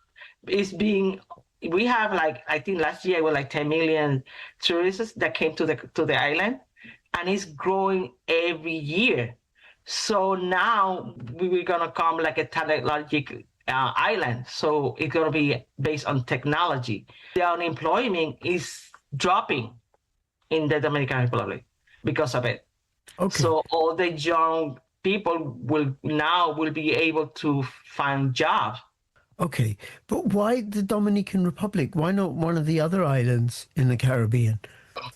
is we have, like, I think last year was like 10 million tourists that came to the island. And it's growing every year. So now we're gonna come like a technological island. So it's gonna be based on technology. The unemployment is dropping in the Dominican Republic because of it. Okay. So all the young people will be able to find jobs. Okay, but why the Dominican Republic? Why not one of the other islands in the Caribbean?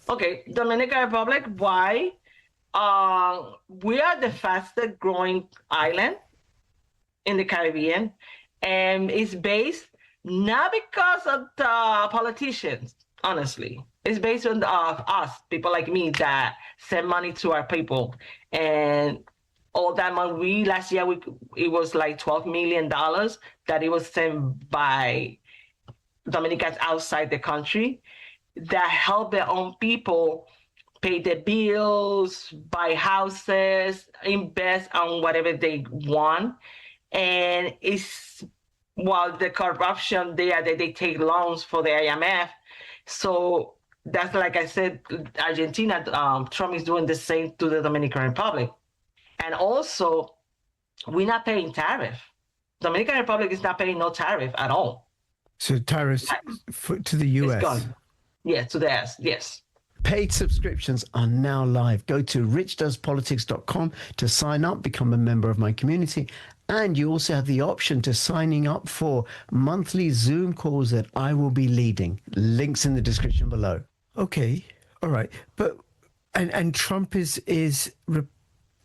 Okay, Dominican Republic, why? We are the fastest growing island in the Caribbean, and it's based not because of the politicians, honestly. It's based on us, people like me that send money to our people. And all that money, last year, it was like $12 million that it was sent by Dominicans outside the country that help their own people pay their bills, buy houses, invest on whatever they want. And it's while the corruption there, they take loans for the IMF. So that's, like I said, Argentina, Trump is doing the same to the Dominican Republic. And also, we're not paying tariff. Dominican Republic is not paying no tariff at all. So tariffs to the US. It's gone. Yeah, to the US, yes. Paid subscriptions are now live. Go to richdoespolitics.com to sign up, become a member of my community. And you also have the option to signing up for monthly Zoom calls that I will be leading. Links in the description below. Okay. All right. But, and Trump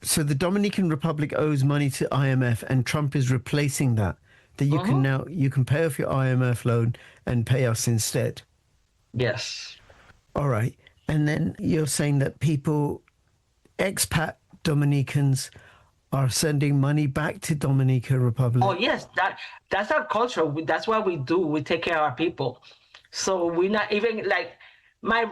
so the Dominican Republic owes money to IMF and Trump is replacing that. That you can now, you can pay off your IMF loan and pay us instead. Yes. All right. And then you're saying that expat Dominicans are sending money back to Dominican Republic. Oh, yes. That's our culture. That's what we do. We take care of our people. So we're not even like I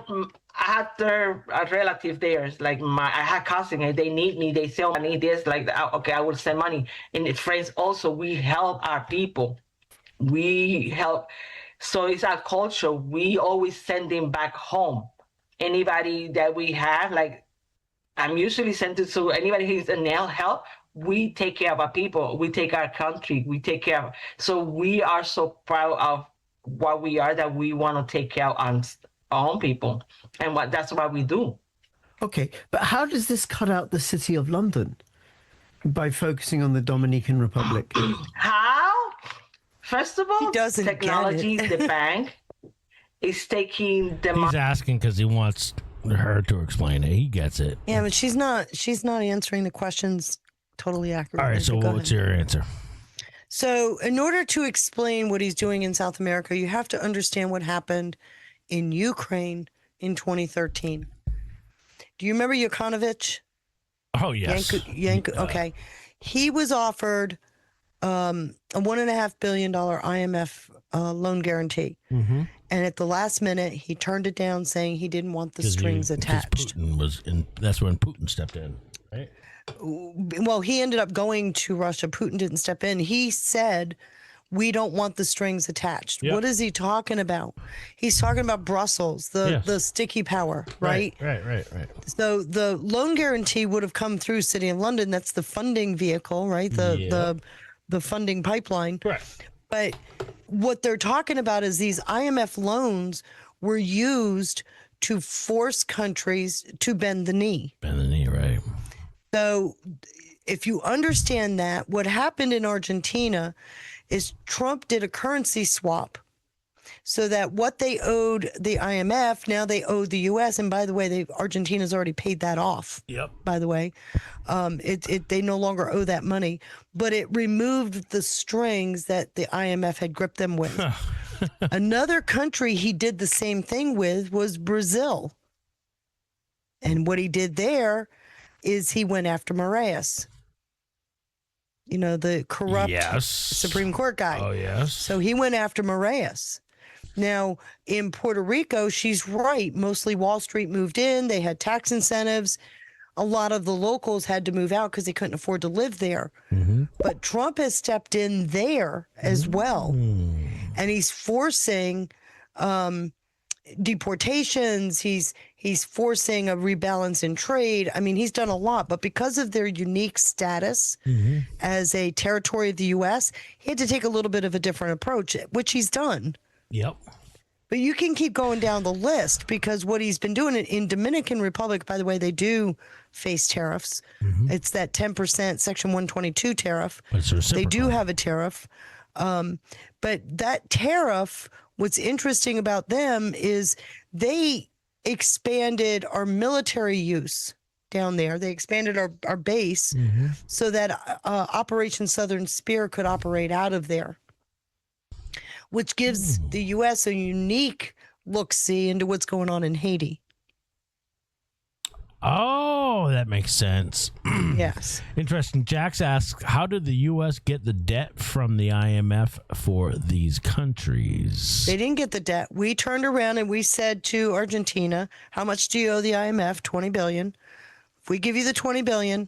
had a relative there, like I had cousin, and they need me. They say, I need this, like, okay, I will send money. And the friends also, we help our people. We help. So it's our culture. We always send them back home. Anybody that we have, like, I'm usually sent to anybody who's in help. We take care of our people. We take our country. We take care of. So we are so proud of what we are that we want to take care of our own people, and that's what we do. Okay, but how does this cut out the City of London by focusing on the Dominican Republic? How? First of all, technology, the bank is taking the money. He's asking because he wants her to explain it. He gets it. Yeah, but she's not answering the questions totally accurately. All right, so what's your answer? So in order to explain what he's doing in South America, you have to understand what happened in Ukraine in 2013. Do you remember Yanukovych? Oh, yes. Okay. He was offered a $1.5 billion IMF loan guarantee. Mm-hmm. And at the last minute, he turned it down, saying he didn't want the strings attached. That's when Putin stepped in, right? Well, he ended up going to Russia. Putin didn't step in. He said, we don't want the strings attached. Yep. What is he talking about? He's talking about Brussels, the sticky power, right? Right. So the loan guarantee would have come through City of London. That's the funding vehicle, right? The funding pipeline. Right. But what they're talking about is these IMF loans were used to force countries to bend the knee. Right. So if you understand that, what happened in Argentina is Trump did a currency swap so that what they owed the IMF, now they owe the U.S. And by the way, Argentina's already paid that off. Yep. By the way, they no longer owe that money, but it removed the strings that the IMF had gripped them with. Another country he did the same thing with was Brazil. And what he did there is he went after Moraes. You know, the corrupt Supreme Court guy. Oh, yes. So he went after Moraes. Now, in Puerto Rico, she's right. Mostly Wall Street moved in. They had tax incentives. A lot of the locals had to move out because they couldn't afford to live there. Mm-hmm. But Trump has stepped in there as well. And he's forcing deportations. He's forcing a rebalance in trade. I mean, he's done a lot, but because of their unique status as a territory of the U.S., he had to take a little bit of a different approach, which he's done. Yep. But you can keep going down the list because what he's been doing in Dominican Republic, by the way, they do face tariffs. It's that 10% Section 122 tariff. They do have a tariff. But that tariff, what's interesting about them is they expanded our military use down there. They expanded our base so that Operation Southern Spear could operate out of there, which gives the U.S. a unique look-see into what's going on in Haiti. Oh, that makes sense. Yes. Interesting. Jax asks, how did the U.S. get the debt from the IMF for these countries? They didn't get the debt. We turned around and we said to Argentina, how much do you owe the IMF? $20 billion. If we give you the $20 billion,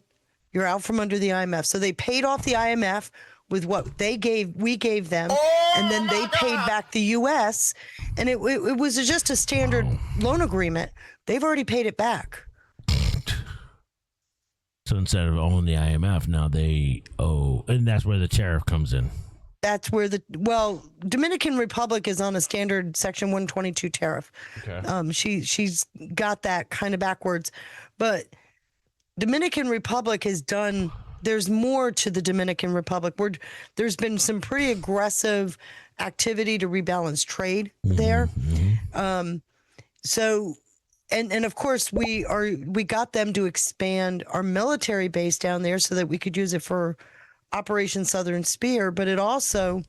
you're out from under the IMF. So they paid off the IMF with what we gave them, and then they paid back the U.S., and it was just a standard loan agreement. They've already paid it back. So instead of owing the IMF, now they owe, and that's where the tariff comes in. That's where Dominican Republic is on a standard Section 122 tariff. Okay. She's got that kind of backwards, but Dominican Republic has done. There's more to the Dominican Republic. There's been some pretty aggressive activity to rebalance trade there. So. And of course we got them to expand our military base down there so that we could use it for Operation Southern Spear, but it also,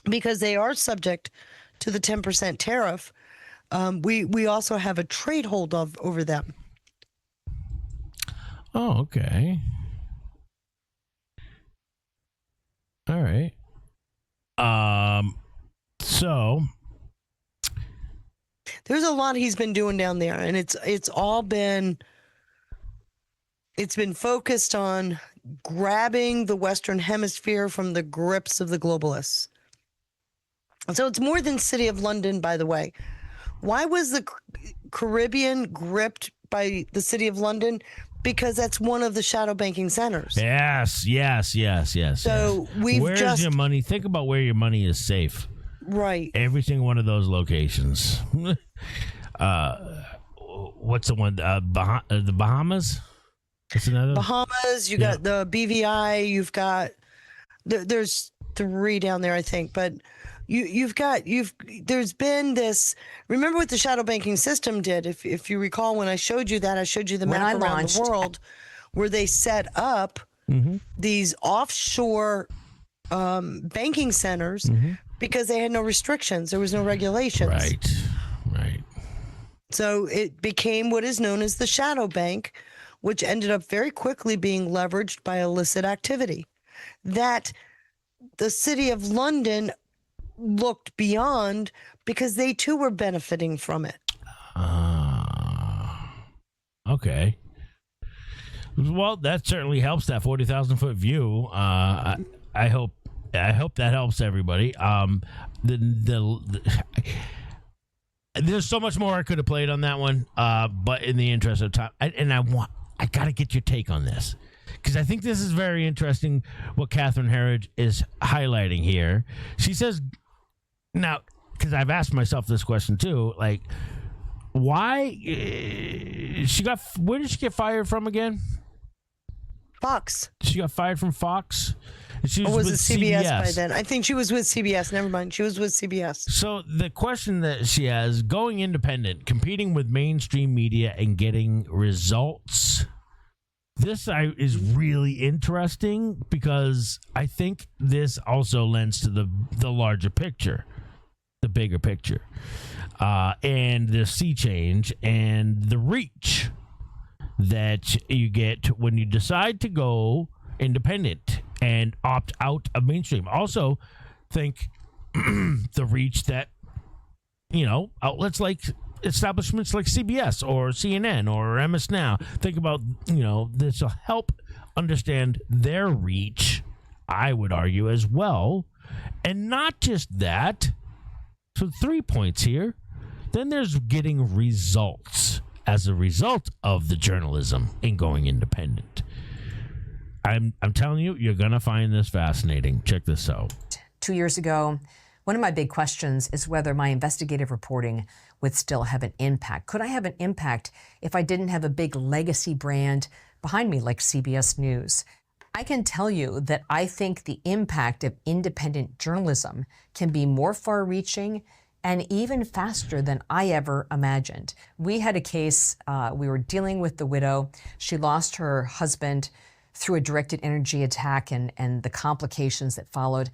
because they are subject to the 10% tariff, we also have a trade hold over them. Oh, okay. All right. So there's a lot he's been doing down there, and it's been focused on grabbing the Western Hemisphere from the grips of the globalists. So it's more than City of London, by the way. Why was the Caribbean gripped by the City of London? Because that's one of the shadow banking centers. Yes. So where's your money? Think about where your money is safe. Right. Every single one of those locations. What's the one? The Bahamas? That's another? Bahamas, you got the BVI, you've got, there's 3 down there, I think, but there's been this, remember what the shadow banking system did? If you recall, when I showed you that, I showed you the map around the world where they set up these offshore banking centers because they had no restrictions. There was no regulations. Right. So it became what is known as the shadow bank, which ended up very quickly being leveraged by illicit activity. That the City of London looked beyond because they too were benefiting from it. Okay. Well, that certainly helps, that 40,000-foot view. I hope that helps everybody. There's so much more I could have played on that one, but in the interest of time, I got to get your take on this, because I think this is very interesting what Catherine Herridge is highlighting here. She says, now, because I've asked myself this question too, like, why where did she get fired from again? Fox. She got fired from Fox? Or was it CBS by then? I think she was with CBS. Never mind. She was with CBS. So the question that she has, going independent, competing with mainstream media and getting results. This is really interesting because I think this also lends to the larger picture, the bigger picture, and the sea change and the reach that you get when you decide to go independent and opt out of mainstream. Also, think the reach that, outlets like establishments like CBS or CNN or MS Now, think about, this will help understand their reach, I would argue, as well. And not just that. So 3 points here. Then there's getting results as a result of the journalism and going independent. I'm telling you, you're going to find this fascinating. Check this out. 2 years ago, one of my big questions is whether my investigative reporting would still have an impact. Could I have an impact if I didn't have a big legacy brand behind me like CBS News? I can tell you that I think the impact of independent journalism can be more far-reaching and even faster than I ever imagined. We had a case, we were dealing with the widow. She lost her husband through a directed energy attack and the complications that followed.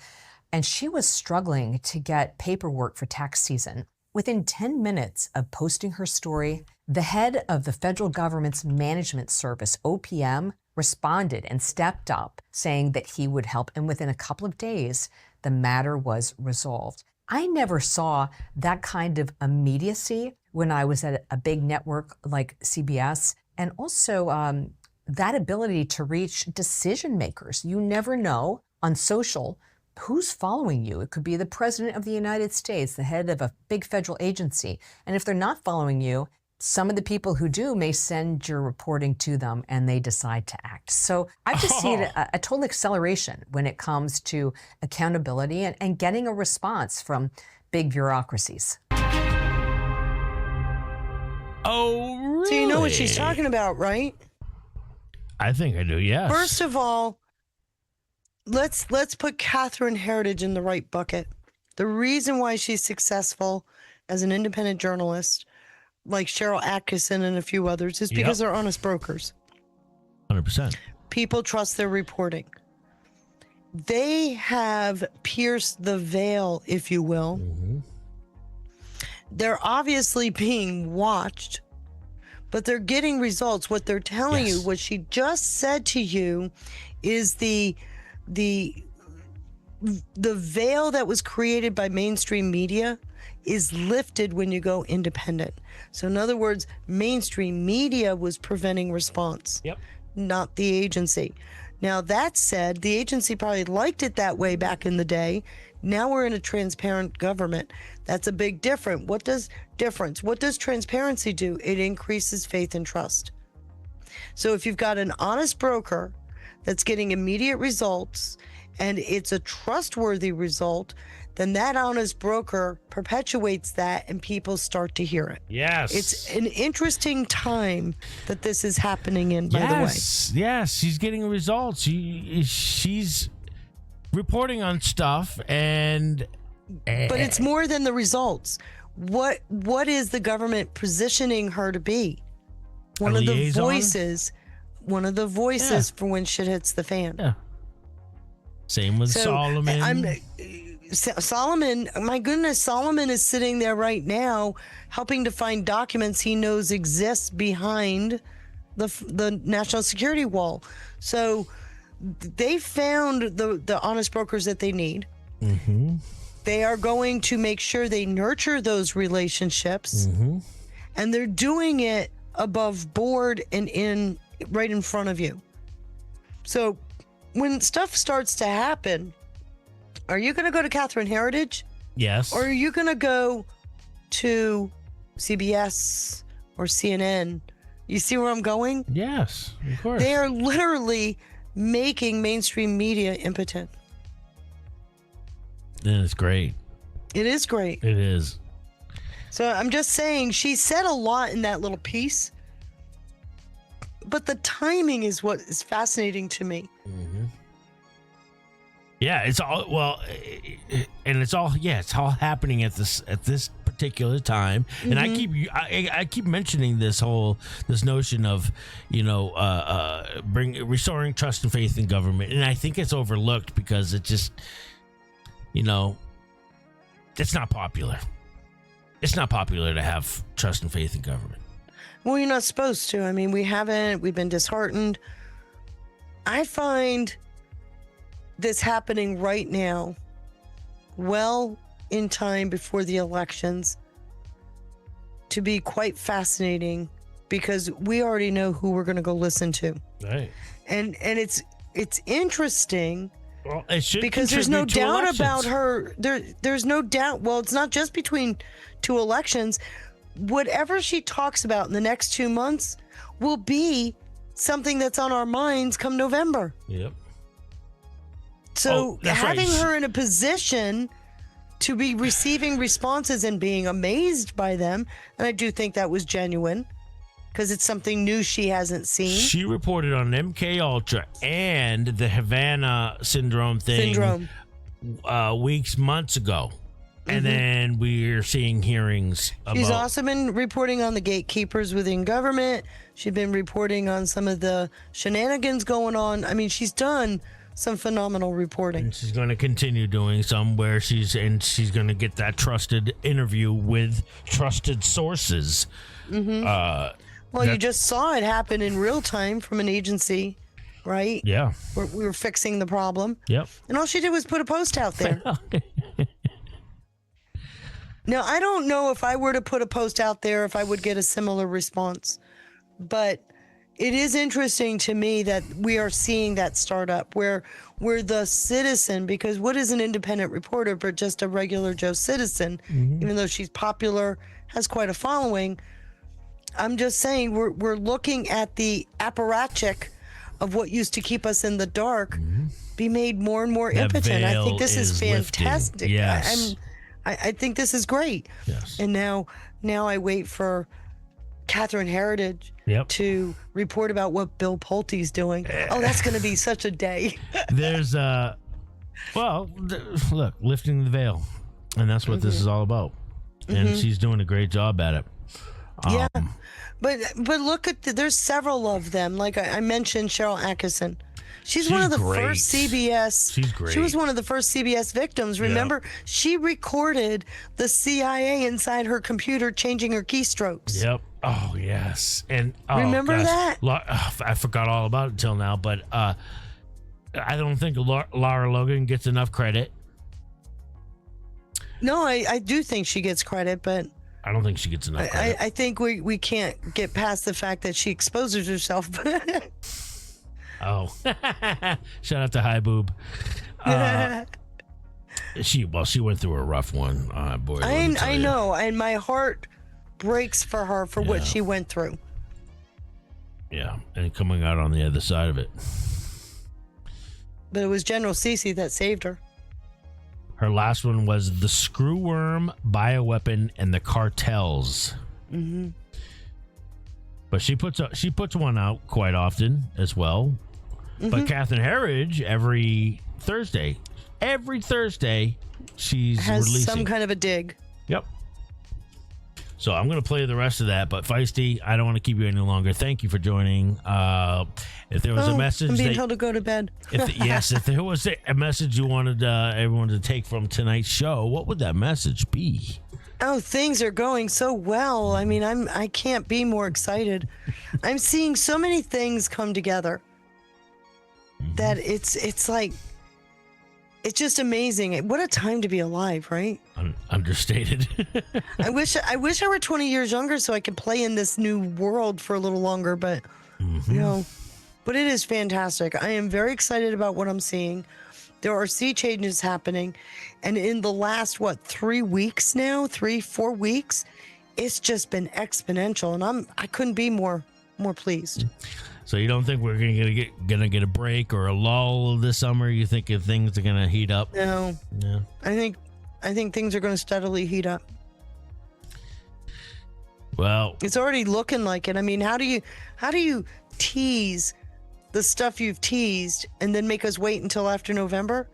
And she was struggling to get paperwork for tax season. Within 10 minutes of posting her story, the head of the federal government's management service, OPM, responded and stepped up, saying that he would help. And within a couple of days, the matter was resolved. I never saw that kind of immediacy when I was at a big network like CBS. And also that ability to reach decision makers. You never know on social who's following you. It could be the president of the United States, the head of a big federal agency. And if they're not following you, some of the people who do may send your reporting to them and they decide to act. So I've just seen a total acceleration when it comes to accountability and getting a response from big bureaucracies. Oh, really? So you know what she's talking about, right? I think I do, yes. First of all, let's put Catherine Heritage in the right bucket. The reason why she's successful as an independent journalist, like Cheryl Atkinson and a few others, is because they're honest brokers. 100%. People trust their reporting. They have pierced the veil, if you will. Mm-hmm. They're obviously being watched, but they're getting results. What they're telling you, what she just said to you, is the veil that was created by mainstream media is lifted when you go independent. So in other words, mainstream media was preventing response, not the agency. Now that said, the agency probably liked it that way back in the day. Now we're in a transparent government. That's a big difference. What does transparency do? It increases faith and trust. So if you've got an honest broker that's getting immediate results and it's a trustworthy result, then that honest broker perpetuates that and people start to hear it. Yes. It's an interesting time that this is happening in, by the way. Yes, she's getting results. She's reporting on stuff and... But it's more than the results. What is the government positioning her to be? One of the voices for when shit hits the fan. Yeah. Same with Solomon. Solomon, my goodness, Solomon is sitting there right now helping to find documents he knows exist behind the national security wall. So they found the honest brokers that they need. Mm-hmm. They are going to make sure they nurture those relationships, and they're doing it above board and right in front of you. So when stuff starts to happen, are you going to go to Catherine Heritage? Yes. Or are you going to go to CBS or CNN? You see where I'm going? Yes, of course. They are literally making mainstream media impotent. Then it's great. It is great. It is. So I'm just saying, she said a lot in that little piece, but the timing is what is fascinating to me. Mm-hmm. Yeah, it's all it's all happening at this particular time, and I keep mentioning this notion of restoring trust and faith in government, and I think it's overlooked because it just it's not popular. It's not popular to have trust and faith in government. Well, you're not supposed to. I mean, we've been disheartened. I find this happening right now, well in time before the elections, to be quite fascinating because we already know who we're going to go listen to. Right. And it's interesting. Well, it should because there's no doubt elections. about her. There's no doubt. Well, it's not just between two elections. whatever she talks about in the next 2 months will be something that's on our minds come November. Yep. So that's right. having her in a position to be receiving responses and being amazed by them, and I do think that was genuine because it's something new she hasn't seen. She reported on MK Ultra and the Havana syndrome thing months ago. And then we're seeing hearings about... She's also been reporting on the gatekeepers within government. She's been reporting on some of the shenanigans going on. I mean, she's done some phenomenal reporting. And she's going to continue doing some where she's going to get that trusted interview with trusted sources. Well, you just saw it happen in real time from an agency, right? Yeah. Where we were fixing the problem. Yep. And all she did was put a post out there. Now, I don't know if I were to put a post out there if I would get a similar response, but it is interesting to me that we are seeing that start up where we're the citizen, because what is an independent reporter but just a regular Joe citizen, even though she's popular, has quite a following. I'm just saying we're looking at the apparatchik of what used to keep us in the dark be made more and more impotent. I think this is fantastic. Lifting. Yes. I think this is great. Yes. And now I wait for Catherine Heritage to report about what Bill Pulte's doing. Oh, that's going to be such a day. There's look, lifting the veil, and that's what this is all about. And she's doing a great job at it. Yeah, but look at there's several of them. Like I mentioned, Cheryl Atkinson. She's one of the first CBS. She's great. She was one of the first CBS victims. Remember, she recorded the CIA inside her computer changing her keystrokes. Yep. Oh, yes. And remember that? I forgot all about it until now, but I don't think Lara Logan gets enough credit. No, I do think she gets credit, but I don't think she gets enough credit. I think we can't get past the fact that she exposes herself. Oh, shout out to High Boob. She went through a rough one. Boy, I know, and my heart breaks for her for what she went through. Yeah, and coming out on the other side of it. But it was General Cece that saved her. Her last one was the screwworm, bioweapon, and the cartels. But she puts one out quite often as well. But Catherine Herridge, every Thursday, she's has releasing some kind of a dig. Yep. So I'm going to play the rest of that. But Feisty, I don't want to keep you any longer. Thank you for joining. If there was a message, I'm being told to go to bed. If there was a message you wanted everyone to take from tonight's show, what would that message be? Oh, things are going so well. I mean, I can't be more excited. I'm seeing so many things come together that it's like, it's just amazing. What a time to be alive, right? Understated. I wish I were 20 years younger so I could play in this new world for a little longer, but but it is fantastic. I am very excited about what I'm seeing. There are sea changes happening, and in the last 3 weeks now, 4 weeks, it's just been exponential, and I couldn't be more pleased. So you don't think we're gonna get a break or a lull this summer? You think things are gonna heat up? No. Yeah. I think things are going to steadily heat up. Well, it's already looking like it. I mean, how do you tease the stuff you've teased and then make us wait until after November?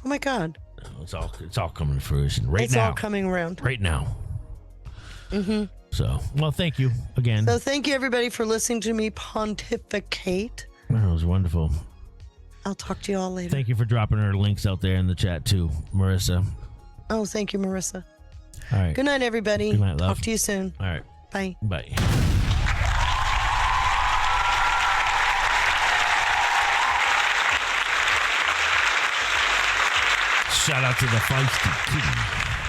Oh my God. It's all coming to fruition right now. It's all coming around. Right now. So, well, thank you again. So thank you everybody for listening to me pontificate. That was wonderful. I'll talk to you all later. Thank you for dropping her links out there in the chat too, Marissa. Oh, thank you, Marissa. All right. Good night, everybody. Good night, love. Talk to you soon. All right. Bye. Bye. Shout out to the Feisty Kitty.